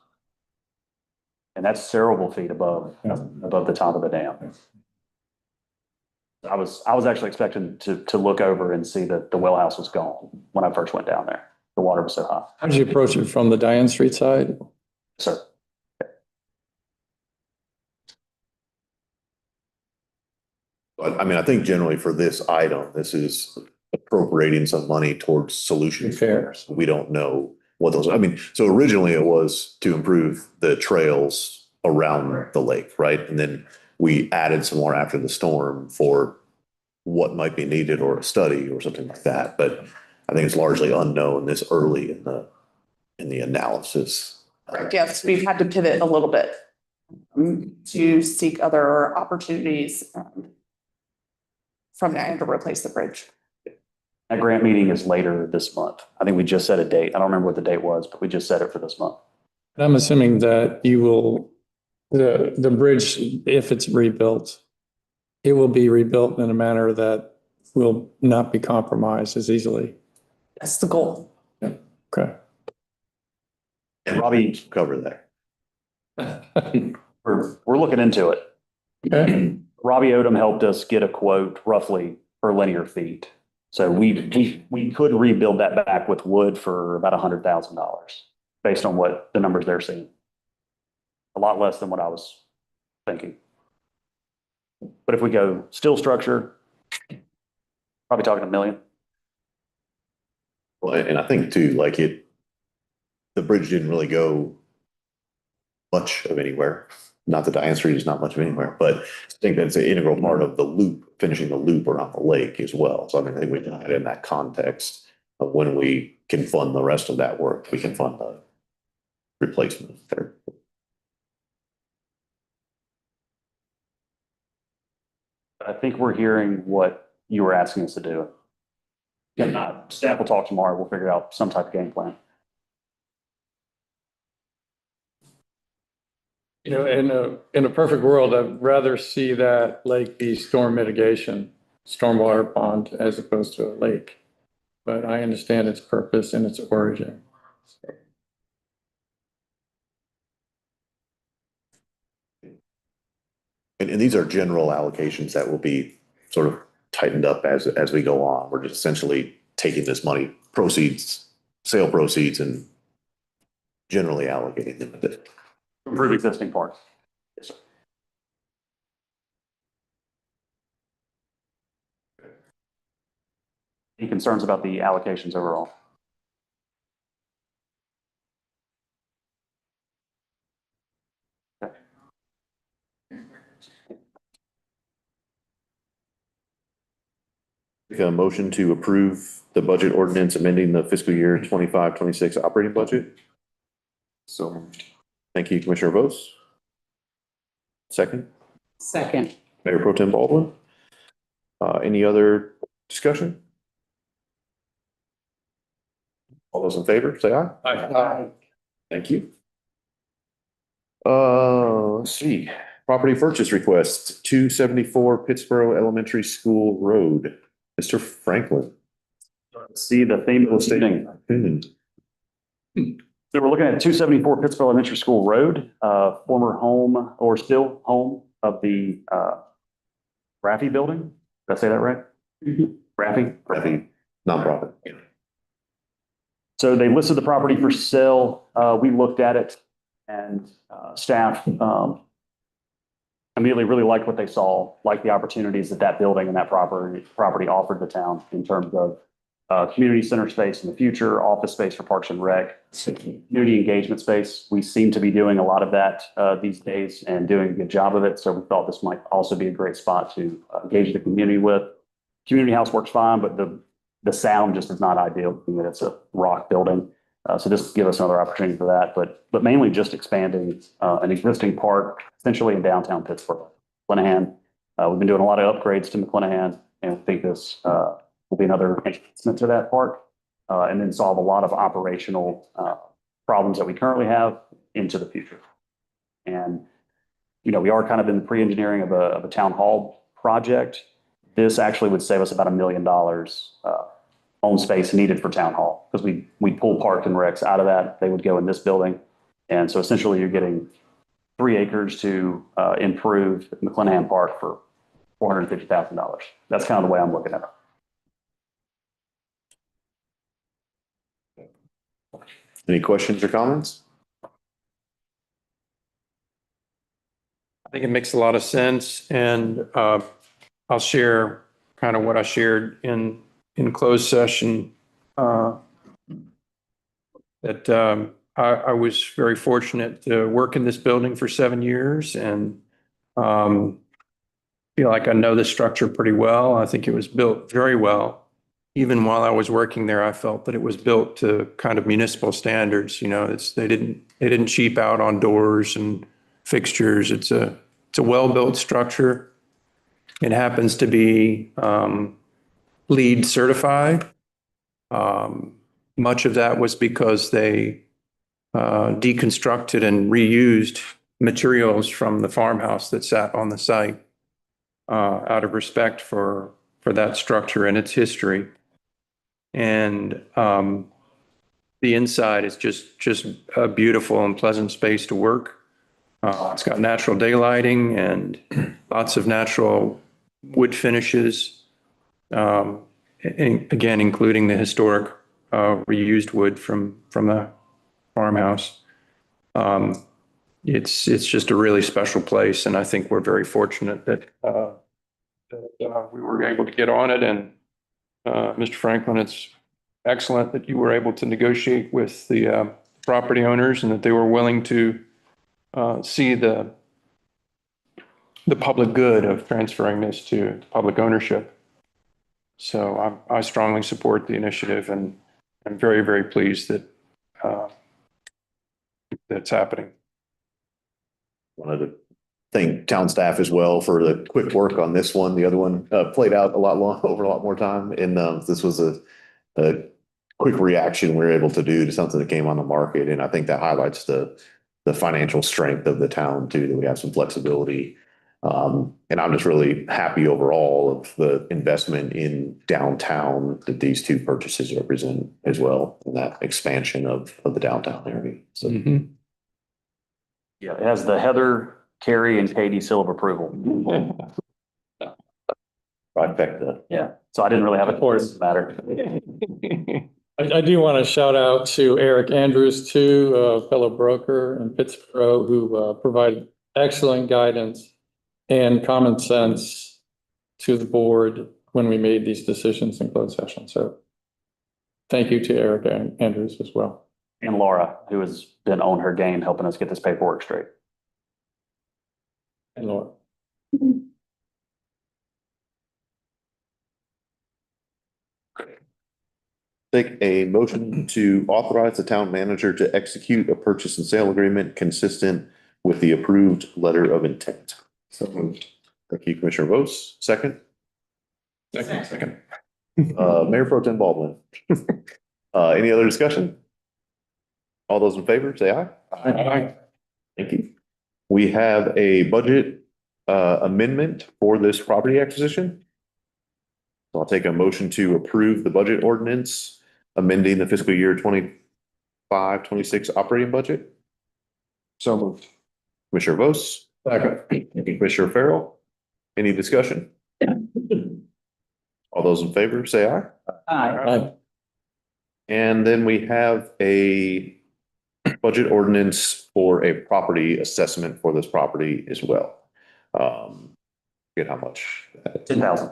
And that's several feet above the top of the dam. I was actually expecting to look over and see that the well house was gone when I first went down there. The water was so high. How did you approach it from the Diane Street side? Sir. I mean, I think generally for this item, this is appropriating some money towards solutions. Fair. We don't know what those, I mean, so originally it was to improve the trails around the lake, right? And then we added some more after the storm for what might be needed or a study or something like that. But I think it's largely unknown this early in the analysis. Yes, we've had to pivot a little bit to seek other opportunities from that to replace the bridge. That grant meeting is later this month. I think we just set a date. I don't remember what the date was, but we just set it for this month. And I'm assuming that you will, the bridge, if it's rebuilt, it will be rebuilt in a manner that will not be compromised as easily. That's the goal. Yeah. Okay. And Robbie cover that. We're looking into it. Okay. Robbie Odom helped us get a quote roughly per linear feet. So we could rebuild that back with wood for about $100,000 based on what the numbers they're seeing. A lot less than what I was thinking. But if we go steel structure, probably talking $1 million. Well, and I think too, like the bridge didn't really go much of anywhere. Not that Diane Street is not much of anywhere, but I think that's an integral part of the loop, finishing the loop around the lake as well. So I mean, I think we can add in that context of when we can fund the rest of that work, we can fund the replacement there. I think we're hearing what you were asking us to do. Yeah, staff will talk tomorrow. We'll figure out some type of game plan. You know, in a perfect world, I'd rather see that lake be storm mitigation, stormwater pond, as opposed to a lake. But I understand its purpose and its origin. And these are general allocations that will be sort of tightened up as we go on. We're just essentially taking this money, sale proceeds, and generally allocating them a bit. Improve existing parks. Yes, sir. Any concerns about the allocations overall? Make a motion to approve the budget ordinance amending the fiscal year 25-26 operating budget. So moved. Thank you, Commissioner Vose. Second, Second. Mayor Pro Tem Baldwin. Any other discussion? All those in favor, say aye. Aye. Thank you. Let's see, property purchase request, 274 Pittsboro Elementary School Road. Mr. Franklin. See the theme of the evening. So we're looking at 274 Pittsboro Elementary School Road, former home or still home of the Raffy building. Did I say that right? Raffy Nonprofit. So they listed the property for sale. We looked at it and staff immediately really liked what they saw, liked the opportunities that that building and that property offered the town in terms of community center space in the future, office space for Parks and Rec, community engagement space. We seem to be doing a lot of that these days and doing a good job of it. So we thought this might also be a great spot to engage the community with. Community house works fine, but the sound just is not ideal, being that it's a rock building. So this will give us another opportunity for that, but mainly just expanding an existing park, essentially in downtown Pittsburgh. McClenahan, we've been doing a lot of upgrades to McClenahan, and we think this will be another enhancement to that park, and then solve a lot of operational problems that we currently have into the future. And, you know, we are kind of in the pre-engineering of a town hall project. This actually would save us about $1 million own space needed for town hall, because we pull Park and Recs out of that. They would go in this building. And so essentially you're getting 3 acres to improve McClenahan Park for $450,000. That's kind of the way I'm looking at it. Any questions or comments? I think it makes a lot of sense, and I'll share kind of what I shared in closed session, that I was very fortunate to work in this building for 7 years and feel like I know the structure pretty well. I think it was built very well. Even while I was working there, I felt that it was built to kind of municipal standards. You know, they didn't cheap out on doors and fixtures. It's a well-built structure. It happens to be LEED certified. Much of that was because they deconstructed and reused materials from the farmhouse that sat on the site out of respect for that structure and its history. And the inside is just a beautiful and pleasant space to work. It's got natural daylighting and lots of natural wood finishes. And again, including the historic reused wood from the farmhouse. It's just a really special place, and I think we're very fortunate that we were able to get on it. And Mr. Franklin, it's excellent that you were able to negotiate with the property owners and that they were willing to see the public good of transferring this to public ownership. So I strongly support the initiative, and I'm very, very pleased that that's happening. Wanted to thank town staff as well for the quick work on this one. The other one played out over a lot more time, and this was a quick reaction we were able to do to something that came on the market, and I think that highlights the financial strength of the town too, that we have some flexibility. And I'm just really happy overall of the investment in downtown that these two purchases represent as well, and that expansion of the downtown area. So. Yeah, it has the Heather, Carrie, and Katie seal of approval. Trifecta. Yeah, so I didn't really have a choice in the matter. I do want to shout out to Eric Andrews too, a fellow broker in Pittsboro who provided excellent guidance and common sense to the board when we made these decisions in closed session. So thank you to Eric Andrews as well. And Laura, who has been on her game, helping us get this paperwork straight. And Laura. Take a motion to authorize the town manager to execute a purchase and sale agreement consistent with the approved letter of intent. So moved. Thank you, Commissioner Vose. Second, Second. Mayor Pro Tem Baldwin. Any other discussion? All those in favor, say aye. Aye. Thank you. We have a budget amendment for this property acquisition. So I'll take a motion to approve the budget ordinance amending the fiscal year 25-26 operating budget. So moved. Commissioner Vose. Second. Commissioner Farrell. Any discussion? All those in favor, say aye. Aye. And then we have a budget ordinance for a property assessment for this property as well. Get how much? 10,000.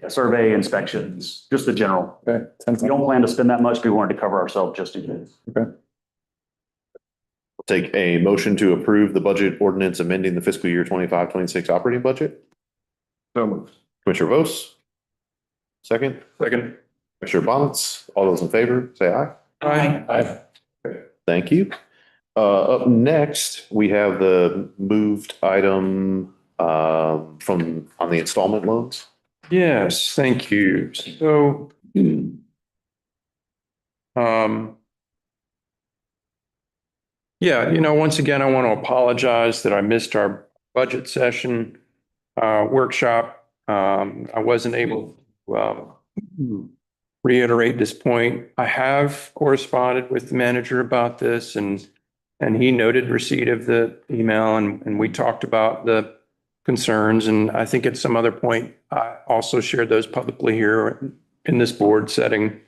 Survey, inspections, just the general. Okay. We don't plan to spend that much, but we wanted to cover ourselves just in case. Okay. Take a motion to approve the budget ordinance amending the fiscal year 25-26 operating budget. So moved. Commissioner Vose. Second, Second. Commissioner Bonitz. All those in favor, say aye. Aye. Thank you. Up next, we have the moved item from on the installment loans. Yes, thank you. So, yeah, once again, I want to apologize that I missed our budget session workshop. I wasn't able to reiterate this point. I have corresponded with the manager about this and he noted receipt of the email and we talked about the concerns. And I think at some other point, I also shared those publicly here in this board setting.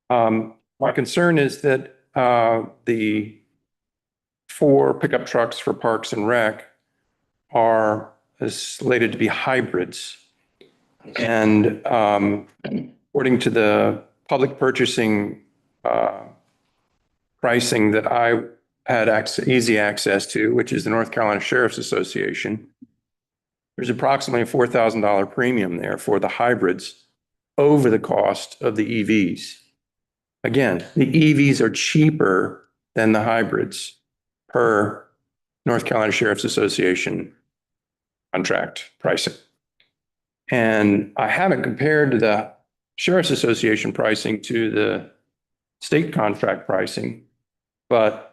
My concern is that the 4 pickup trucks for Parks and Rec are slated to be hybrids. And according to the public purchasing pricing that I had easy access to, which is the North Carolina Sheriff's Association, there's approximately a $4,000 premium there for the hybrids over the cost of the EVs. Again, the EVs are cheaper than the hybrids per North Carolina Sheriff's Association contract pricing. And I haven't compared the Sheriff's Association pricing to the state contract pricing, but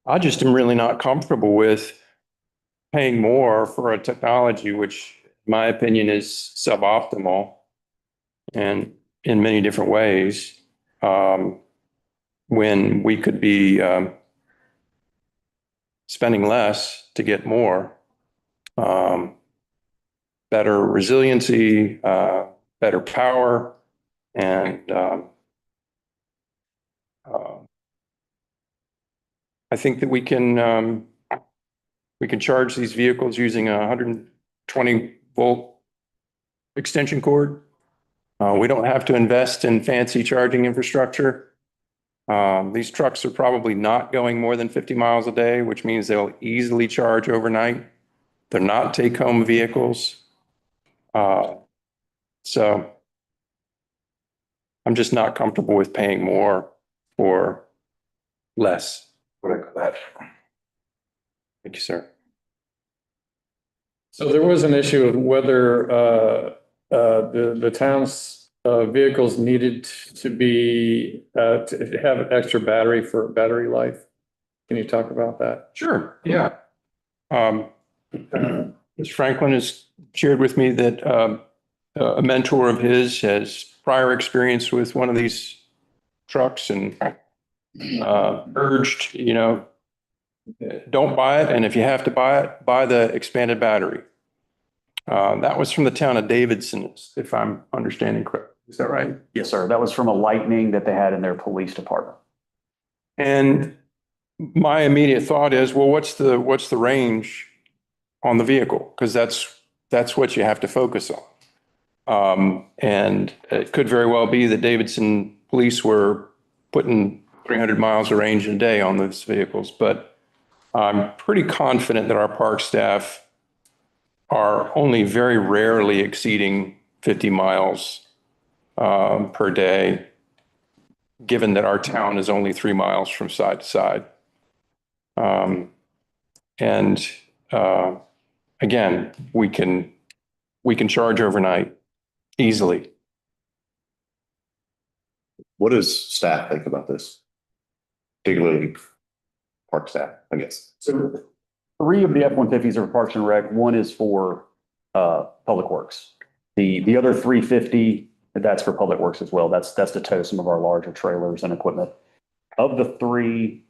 I just am really not comfortable with paying more for a technology which, in my opinion, is suboptimal and in many different ways, when we could be spending less to get more. Better resiliency, better power, and I think that we can charge these vehicles using a 120 volt extension cord. We don't have to invest in fancy charging infrastructure. These trucks are probably not going more than 50 miles a day, which means they'll easily charge overnight. They're not take-home vehicles. So I'm just not comfortable with paying more for less. What I call that. Thank you, sir. So there was an issue of whether the town's vehicles needed to be to have an extra battery for battery life. Can you talk about that? Sure. Yeah. Ms. Franklin has shared with me that a mentor of his has prior experience with one of these trucks and urged, don't buy it. And if you have to buy it, buy the expanded battery. That was from the town of Davidson, if I'm understanding correctly. Is that right? Yes, sir. That was from a Lightning that they had in their police department. And my immediate thought is, well, what's the range on the vehicle? Because that's what you have to focus on. And it could very well be that Davidson police were putting 300 miles of range a day on those vehicles, but I'm pretty confident that our park staff are only very rarely exceeding 50 miles per day, given that our town is only 3 miles from side to side. Again, we can charge overnight easily. What does staff think about this? Particularly park staff, I guess. So 3 of the F-150s are Parks and Rec. 1 is for Public Works. The other 350, that's for Public Works as well. That's to tow some of our larger trailers and equipment. Of the 3,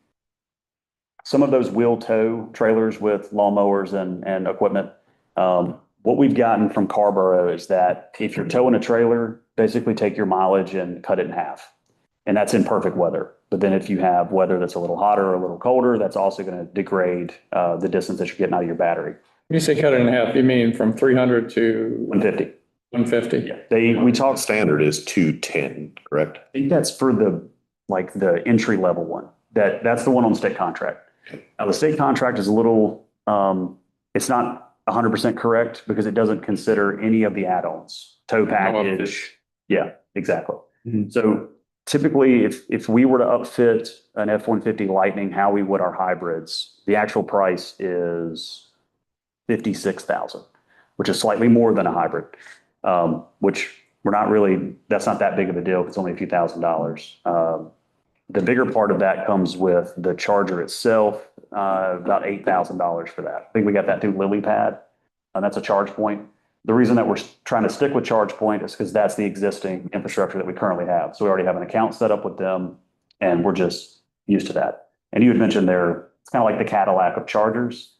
some of those will tow trailers with lawnmowers and equipment. What we've gotten from Carborough is that if you're towing a trailer, basically take your mileage and cut it in half. And that's in perfect weather. But then if you have weather that's a little hotter or a little colder, that's also going to degrade the distance that you're getting out of your battery. When you say cut it in half, you mean from 300 to 150. 150? Yeah. We talk standard is 210, correct? I think that's for the entry level one. That's the one on state contract. Now the state contract is a little, it's not 100% correct because it doesn't consider any of the add-ons, tow package. Yeah, exactly. So typically if we were to upfit an F-150 Lightning, how we would our hybrids, the actual price is $56,000, which is slightly more than a hybrid, which that's not that big of a deal. It's only a few $1,000s. The bigger part of that comes with the charger itself, about $8,000 for that. I think we got that through LilyPad, and that's a charge point. The reason that we're trying to stick with charge point is because that's the existing infrastructure that we currently have. So we already have an account set up with them, and we're just used to that. And you had mentioned it's kind of like the Cadillac of chargers.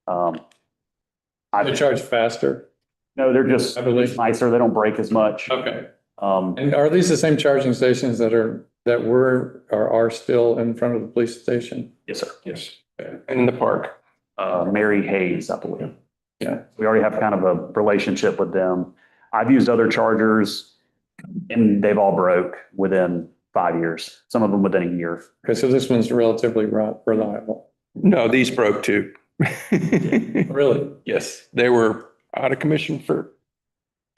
They charge faster? No, they're just nicer. They don't break as much. Okay. And are these the same charging stations that were or are still in front of the police station? Yes, sir. Yes. And in the park. Mary Hayes, I believe. Yeah. We already have kind of a relationship with them. I've used other chargers and they've all broke within 5 years, some of them within a year. Okay, so this one's relatively reliable. No, these broke too. Really? Yes. They were out of commission for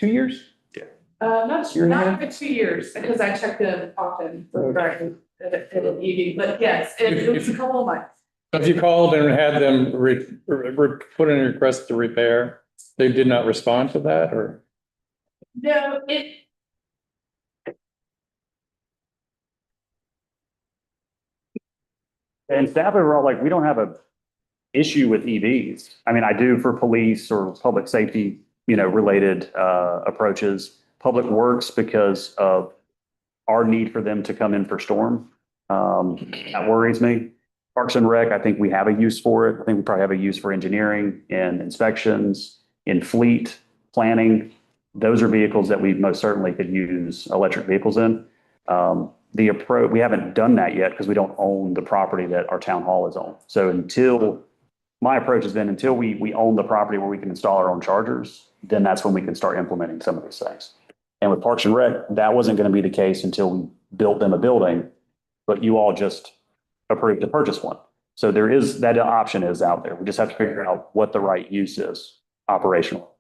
2 years? Not even 2 years, because I checked them often for driving at an EV, but yes, it was a couple of months. If you called and had them put in a request to repair, they did not respond to that, or? No, And staff overall, we don't have a issue with EVs. I mean, I do for police or public safety, related approaches. Public Works because of our need for them to come in for storm. That worries me. Parks and Rec, I think we have a use for it. I think we probably have a use for engineering and inspections, in fleet planning. Those are vehicles that we most certainly could use electric vehicles in. We haven't done that yet because we don't own the property that our town hall is on. So my approach has been until we own the property where we can install our own chargers, then that's when we can start implementing some of these things. And with Parks and Rec, that wasn't going to be the case until we built them a building, but you all just approved to purchase one. So that option is out there. We just have to figure out what the right use is operational.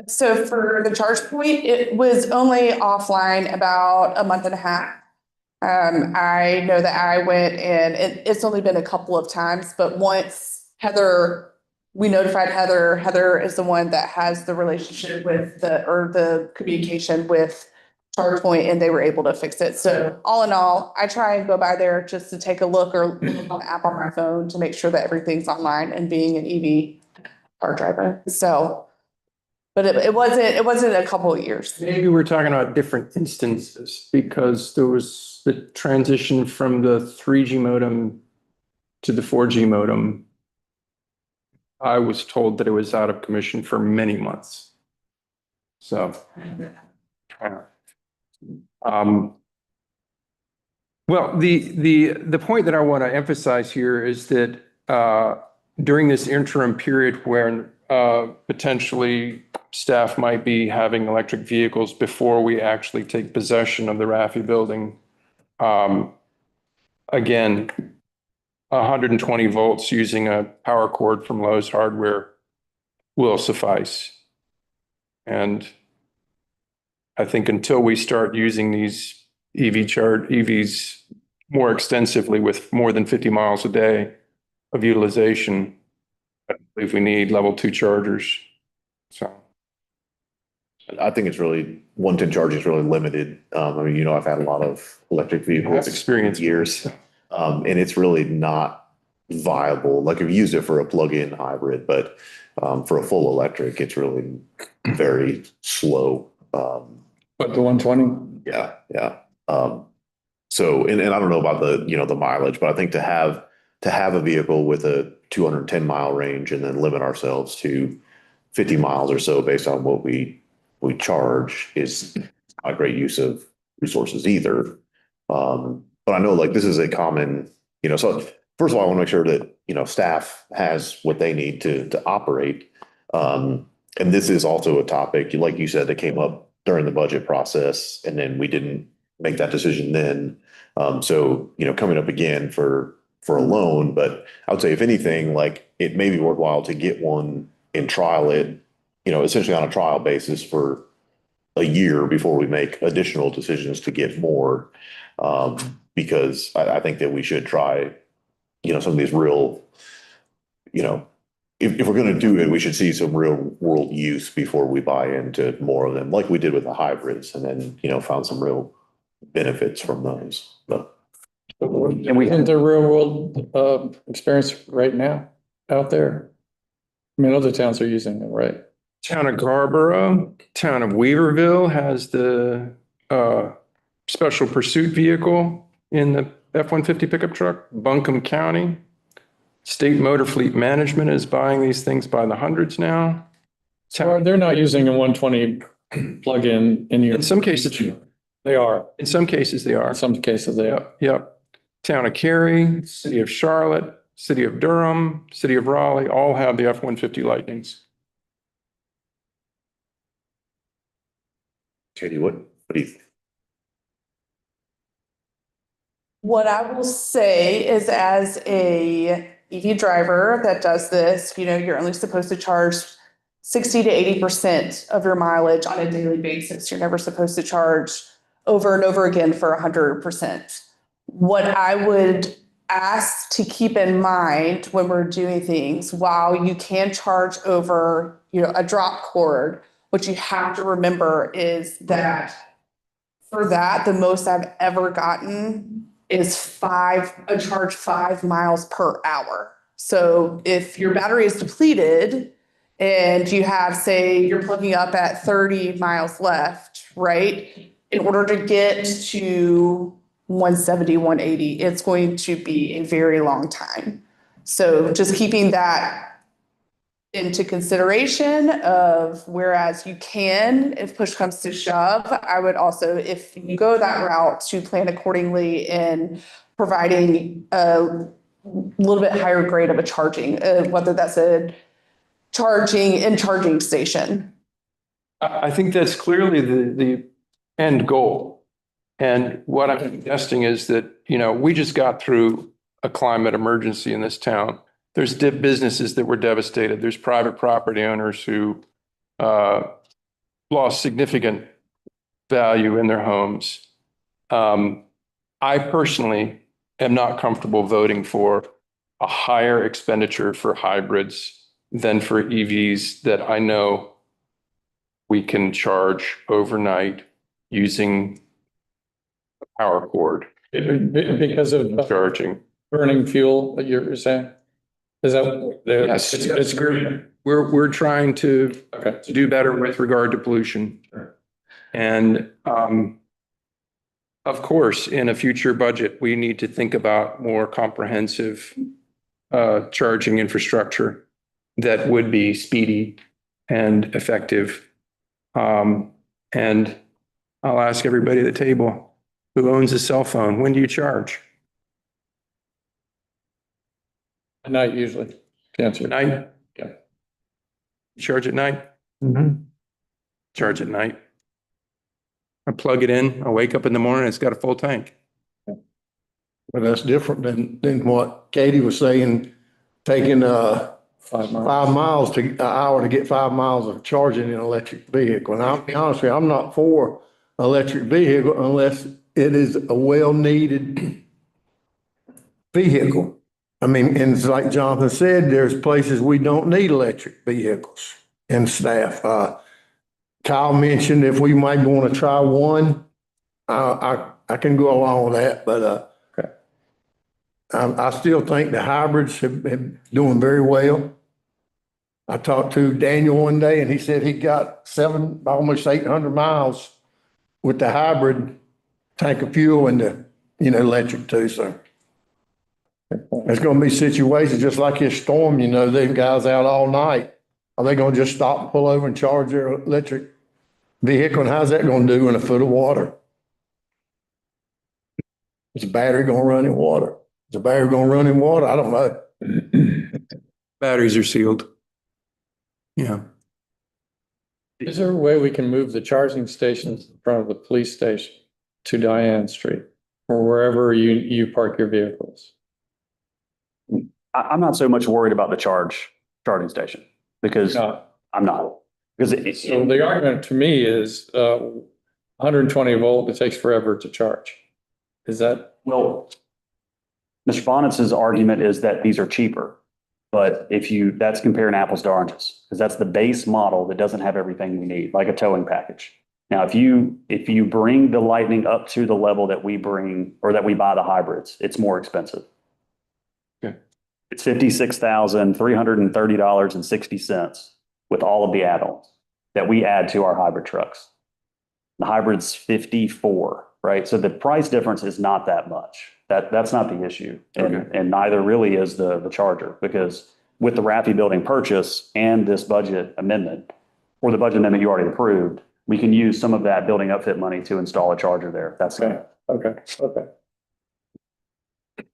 So for the charge point, it was only offline about a month and a half. I know that I went and it's only been a couple of times, but once we notified Heather. Heather is the one that has the relationship with the communication with ChargePoint, and they were able to fix it. So all in all, I try and go by there just to take a look or look on the app on my phone to make sure that everything's online, and being an EV car driver. So, but it wasn't a couple of years. Maybe we're talking about different instances because there was the transition from the 3G modem to the 4G modem. I was told that it was out of commission for many months. So. Well, the point that I want to emphasize here is that during this interim period when potentially staff might be having electric vehicles before we actually take possession of the Raffi building, again, 120 volts using a power cord from Lowe's Hardware will suffice. And I think until we start using these EVs more extensively with more than 50 miles a day of utilization, I believe we need level 2 chargers. So I think it's really, 110 charging is really limited. I mean, I've had a lot of electric vehicles experience years, and it's really not viable. Like I've used it for a plug-in hybrid, but for a full electric, it's really very slow. But the 120? Yeah. So, and I don't know about the mileage, but I think to have a vehicle with a 210 mile range and then limit ourselves to 50 miles or so based on what we charge is not a great use of resources either. But I know like this is a common, so first of all, I want to make sure that, staff has what they need to operate. And this is also a topic, like you said, that came up during the budget process, and then we didn't make that decision then. So, coming up again for a loan, but I would say if anything, like it may be worthwhile to get one and trial it, essentially on a trial basis for a year before we make additional decisions to get more. Because I think that we should try, some of these real, if we're going to do it, we should see some real world use before we buy into more of them, like we did with the hybrids, and then, found some real benefits from those. But and we have the real world experience right now out there. I mean, other towns are using it, right? Town of Garborough, town of Weaverville has the special pursuit vehicle in the F-150 pickup truck. Buncombe County, State Motor Fleet Management is buying these things by the hundreds now. So they're not using a 120 plug-in in your. In some cases, they are. In some cases, they are. In some cases, they are. Yep. Town of Cary, City of Charlotte, City of Durham, City of Raleigh, all have the F-150 Lightnings. Katie, what do you think? What I will say is, as a EV driver that does this, you're only supposed to charge 60 to 80% of your mileage on a daily basis. You're never supposed to charge over and over again for 100%. What I would ask to keep in mind when we're doing things, while you can charge over, a drop cord, what you have to remember is that for that, the most I've ever gotten is a charge 5 miles per hour. So if your battery is depleted and you have, say, you're plugging up at 30 miles left, right? In order to get to 170, 180, it's going to be a very long time. So just keeping that into consideration of, whereas you can, if push comes to shove, I would also, if you go that route, to plan accordingly in providing a little bit higher grade of a charging, whether that's a charging station. I think that's clearly the end goal. And what I'm suggesting is that, we just got through a climate emergency in this town. There's businesses that were devastated. There's private property owners who lost significant value in their homes. I personally am not comfortable voting for a higher expenditure for hybrids than for EVs that I know we can charge overnight using a power cord. Because of charging. Burning fuel, that you're saying? Is that? Yes, it's we're trying to do better with regard to pollution. And of course, in a future budget, we need to think about more comprehensive charging infrastructure that would be speedy and effective. And I'll ask everybody at the table, who owns a cell phone? When do you charge? At night usually. Answer. At night? Yeah. You charge at night? Mm-hmm. Charge at night. I plug it in, I wake up in the morning, it's got a full tank. Well, that's different than what Katie was saying, taking 5 miles to an hour to get 5 miles of charging in an electric vehicle. And I'll be honest with you, I'm not for electric vehicle unless it is a well-needed vehicle. I mean, and it's like Jonathan said, there's places we don't need electric vehicles and staff. Kyle mentioned if we might want to try one, I can go along with that, but I still think the hybrids have been doing very well. I talked to Daniel one day and he said he got almost 800 miles with the hybrid tank of fuel and the, electric too. So there's going to be situations just like this storm, them guys out all night. Are they going to just stop and pull over and charge their electric vehicle? And how's that going to do in a foot of water? Is the battery going to run in water? Is the battery going to run in water? I don't know. Batteries are sealed. Yeah. Is there a way we can move the charging stations in front of the police station to Diane Street or wherever you park your vehicles? I'm not so much worried about the charging station because I'm not. Because so the argument to me is 120 volt, it takes forever to charge. Is that? Well, Mr. Bonitz's argument is that these are cheaper. But that's comparing apples to oranges, because that's the base model that doesn't have everything we need, like a towing package. Now, if you bring the Lightning up to the level that we bring or that we buy the hybrids, it's more expensive. Okay. It's $56,330.60 with all of the add-ons that we add to our hybrid trucks. The hybrid's $54,000, right? So the price difference is not that much. That's not the issue. And neither really is the charger, because with the Raffy building purchase and this budget amendment, or the budget amendment you already approved, we can use some of that building upfit money to install a charger there. That's okay.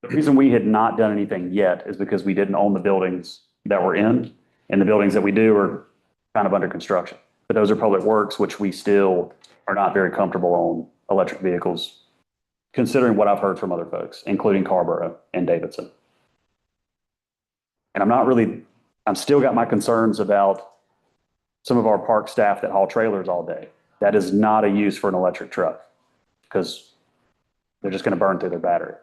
The reason we had not done anything yet is because we didn't own the buildings that we're in, and the buildings that we do are kind of under construction. But those are public works, which we still are not very comfortable on electric vehicles, considering what I've heard from other folks, including Carborough and Davidson. And I'm still got my concerns about some of our park staff that haul trailers all day. That is not a use for an electric truck, because they're just going to burn through their battery.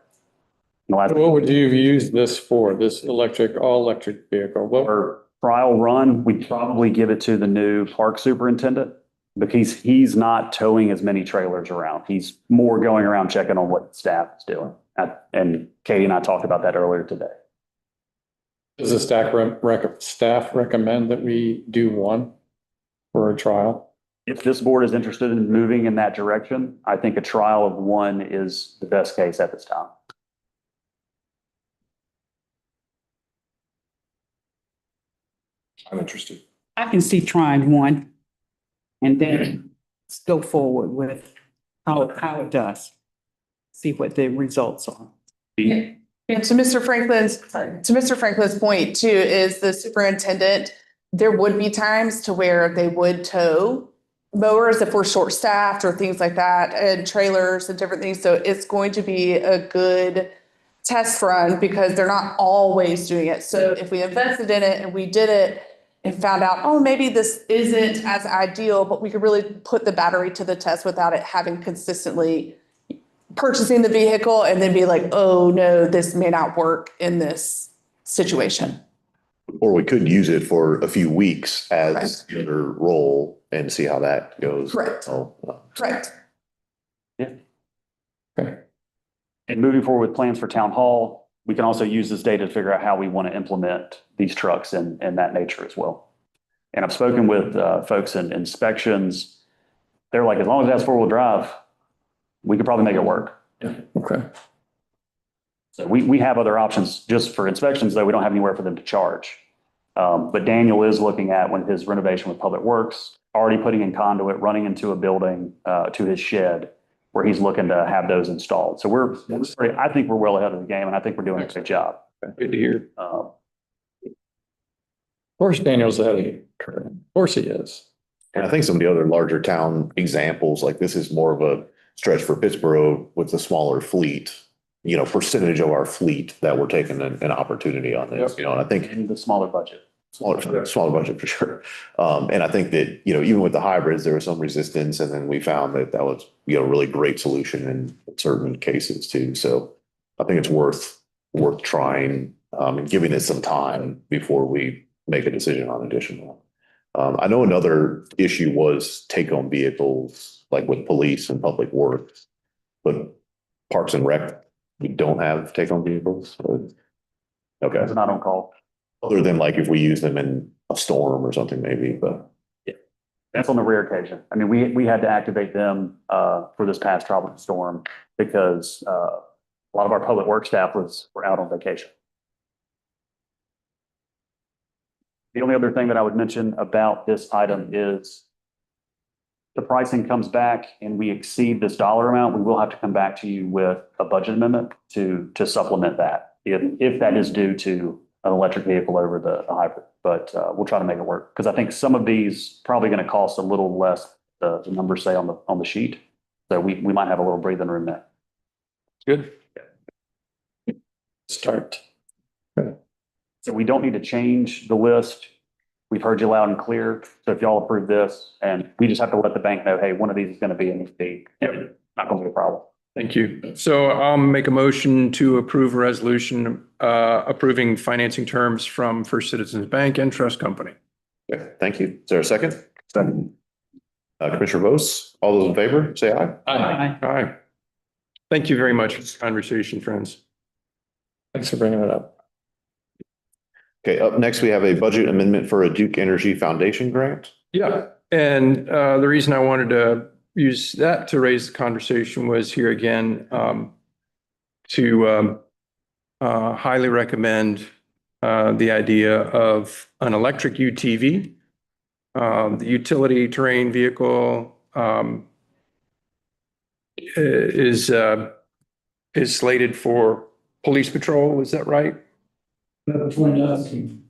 What would you use this for, this all electric vehicle? For trial run, we'd probably give it to the new park superintendent, because he's not towing as many trailers around. He's more going around checking on what staff is doing. And Katie and I talked about that earlier today. Does the staff recommend that we do one for a trial? If this board is interested in moving in that direction, I think a trial of one is the best case at this time. I'm interested. I can see trying one and then go forward with how it does. See what the results are. And to Mr. Franklin's point too, is the superintendent, there would be times to where they would tow mowers if we're short staffed or things like that, and trailers and different things. So it's going to be a good test run, because they're not always doing it. So if we invested in it and we did it and found out, oh, maybe this isn't as ideal, but we could really put the battery to the test without it having consistently purchasing the vehicle and then be like, oh no, this may not work in this situation. Or we could use it for a few weeks as your role and see how that goes. Correct. Correct. Yeah. Okay. And moving forward with plans for town hall, we can also use this data to figure out how we want to implement these trucks and that nature as well. And I've spoken with folks in inspections. They're like, as long as that's four-wheel drive, we could probably make it work. Yeah. Okay. So we have other options just for inspections, though we don't have anywhere for them to charge. But Daniel is looking at, when his renovation with Public Works, already putting in conduit, running into a building, to his shed, where he's looking to have those installed. So I think we're well ahead of the game, and I think we're doing a good job. Good to hear. Of course, Daniel's ahead of the curve. Of course he is. And I think some of the other larger town examples, like this is more of a stretch for Pittsboro with the smaller fleet, percentage of our fleet that we're taking an opportunity on this, and I think. And the smaller budget. Smaller budget for sure. And I think that, even with the hybrids, there was some resistance, and then we found that was, a really great solution in certain cases too. So I think it's worth trying, and giving it some time before we make a decision on additional. I know another issue was take-home vehicles, like with police and public works, but Parks and Rec, we don't have take-home vehicles. Okay. It's not on call. Other than like if we use them in a storm or something maybe, but. Yeah, that's on the rare occasion. I mean, we had to activate them for this past tropical storm because a lot of our public work staff were out on vacation. The only other thing that I would mention about this item is the pricing comes back and we exceed this dollar amount, we will have to come back to you with a budget amendment to supplement that, if that is due to an electric vehicle over the hybrid. But we'll try to make it work, because I think some of these probably going to cost a little less, the numbers say on the sheet. So we might have a little breathing room there. Good. Start. So we don't need to change the list. We've heard you loud and clear. So if y'all approve this, and we just have to let the bank know, hey, one of these is going to be an ED. Not going to be a problem. Thank you. So I'll make a motion to approve a resolution approving financing terms from First Citizens Bank and Trust Company. Okay, thank you. Is there a second? Second. Commissioner Vose, all those in favor, say aye. Aye. Aye. Thank you very much for this conversation, friends. Thanks for bringing it up. Okay, up next, we have a budget amendment for a Duke Energy Foundation grant. Yeah, and the reason I wanted to use that to raise the conversation was here again to highly recommend the idea of an electric UTV. The utility terrain vehicle is slated for police patrol. Is that right? Between us and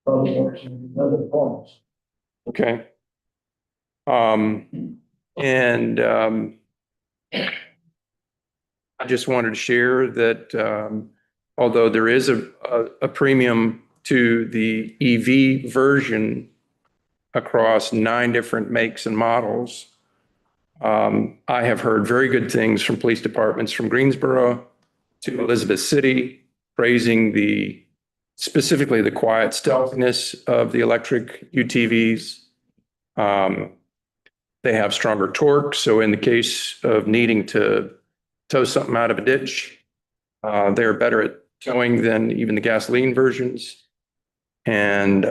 public works and other departments. Okay. And I just wanted to share that although there is a premium to the EV version across 9 different makes and models, I have heard very good things from police departments from Greensboro to Elizabeth City, praising specifically the quiet stealthiness of the electric UTVs. They have stronger torque, so in the case of needing to tow something out of a ditch, they're better at towing than even the gasoline versions. And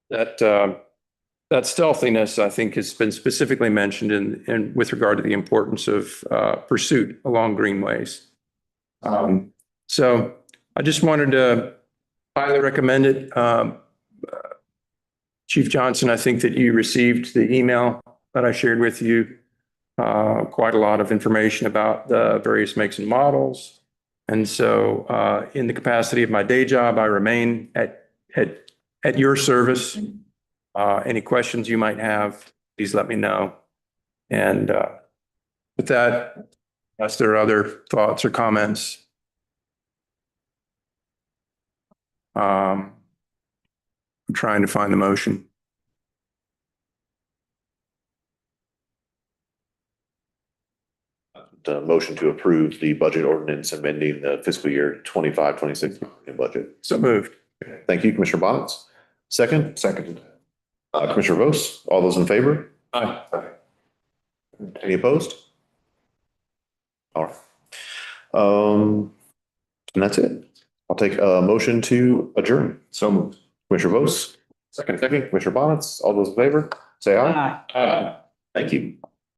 that stealthiness, I think, has been specifically mentioned in with regard to the importance of pursuit along greenways. So I just wanted to highly recommend it. Chief Johnson, I think that you received the email that I shared with you, quite a lot of information about the various makes and models. And so in the capacity of my day job, I remain at your service. Any questions you might have, please let me know. And with that, unless there are other thoughts or comments, I'm trying to find the motion. The motion to approve the budget ordinance amending the fiscal year 25-26 budget. So moved. Okay. Thank you, Commissioner Bonitz. Second? Second. Commissioner Vose, all those in favor? Aye. Any opposed? All right. And that's it. I'll take a motion to adjourn. So moved. Commissioner Vose. Second. Commissioner Bonitz, all those in favor, say aye. Aye. Thank you.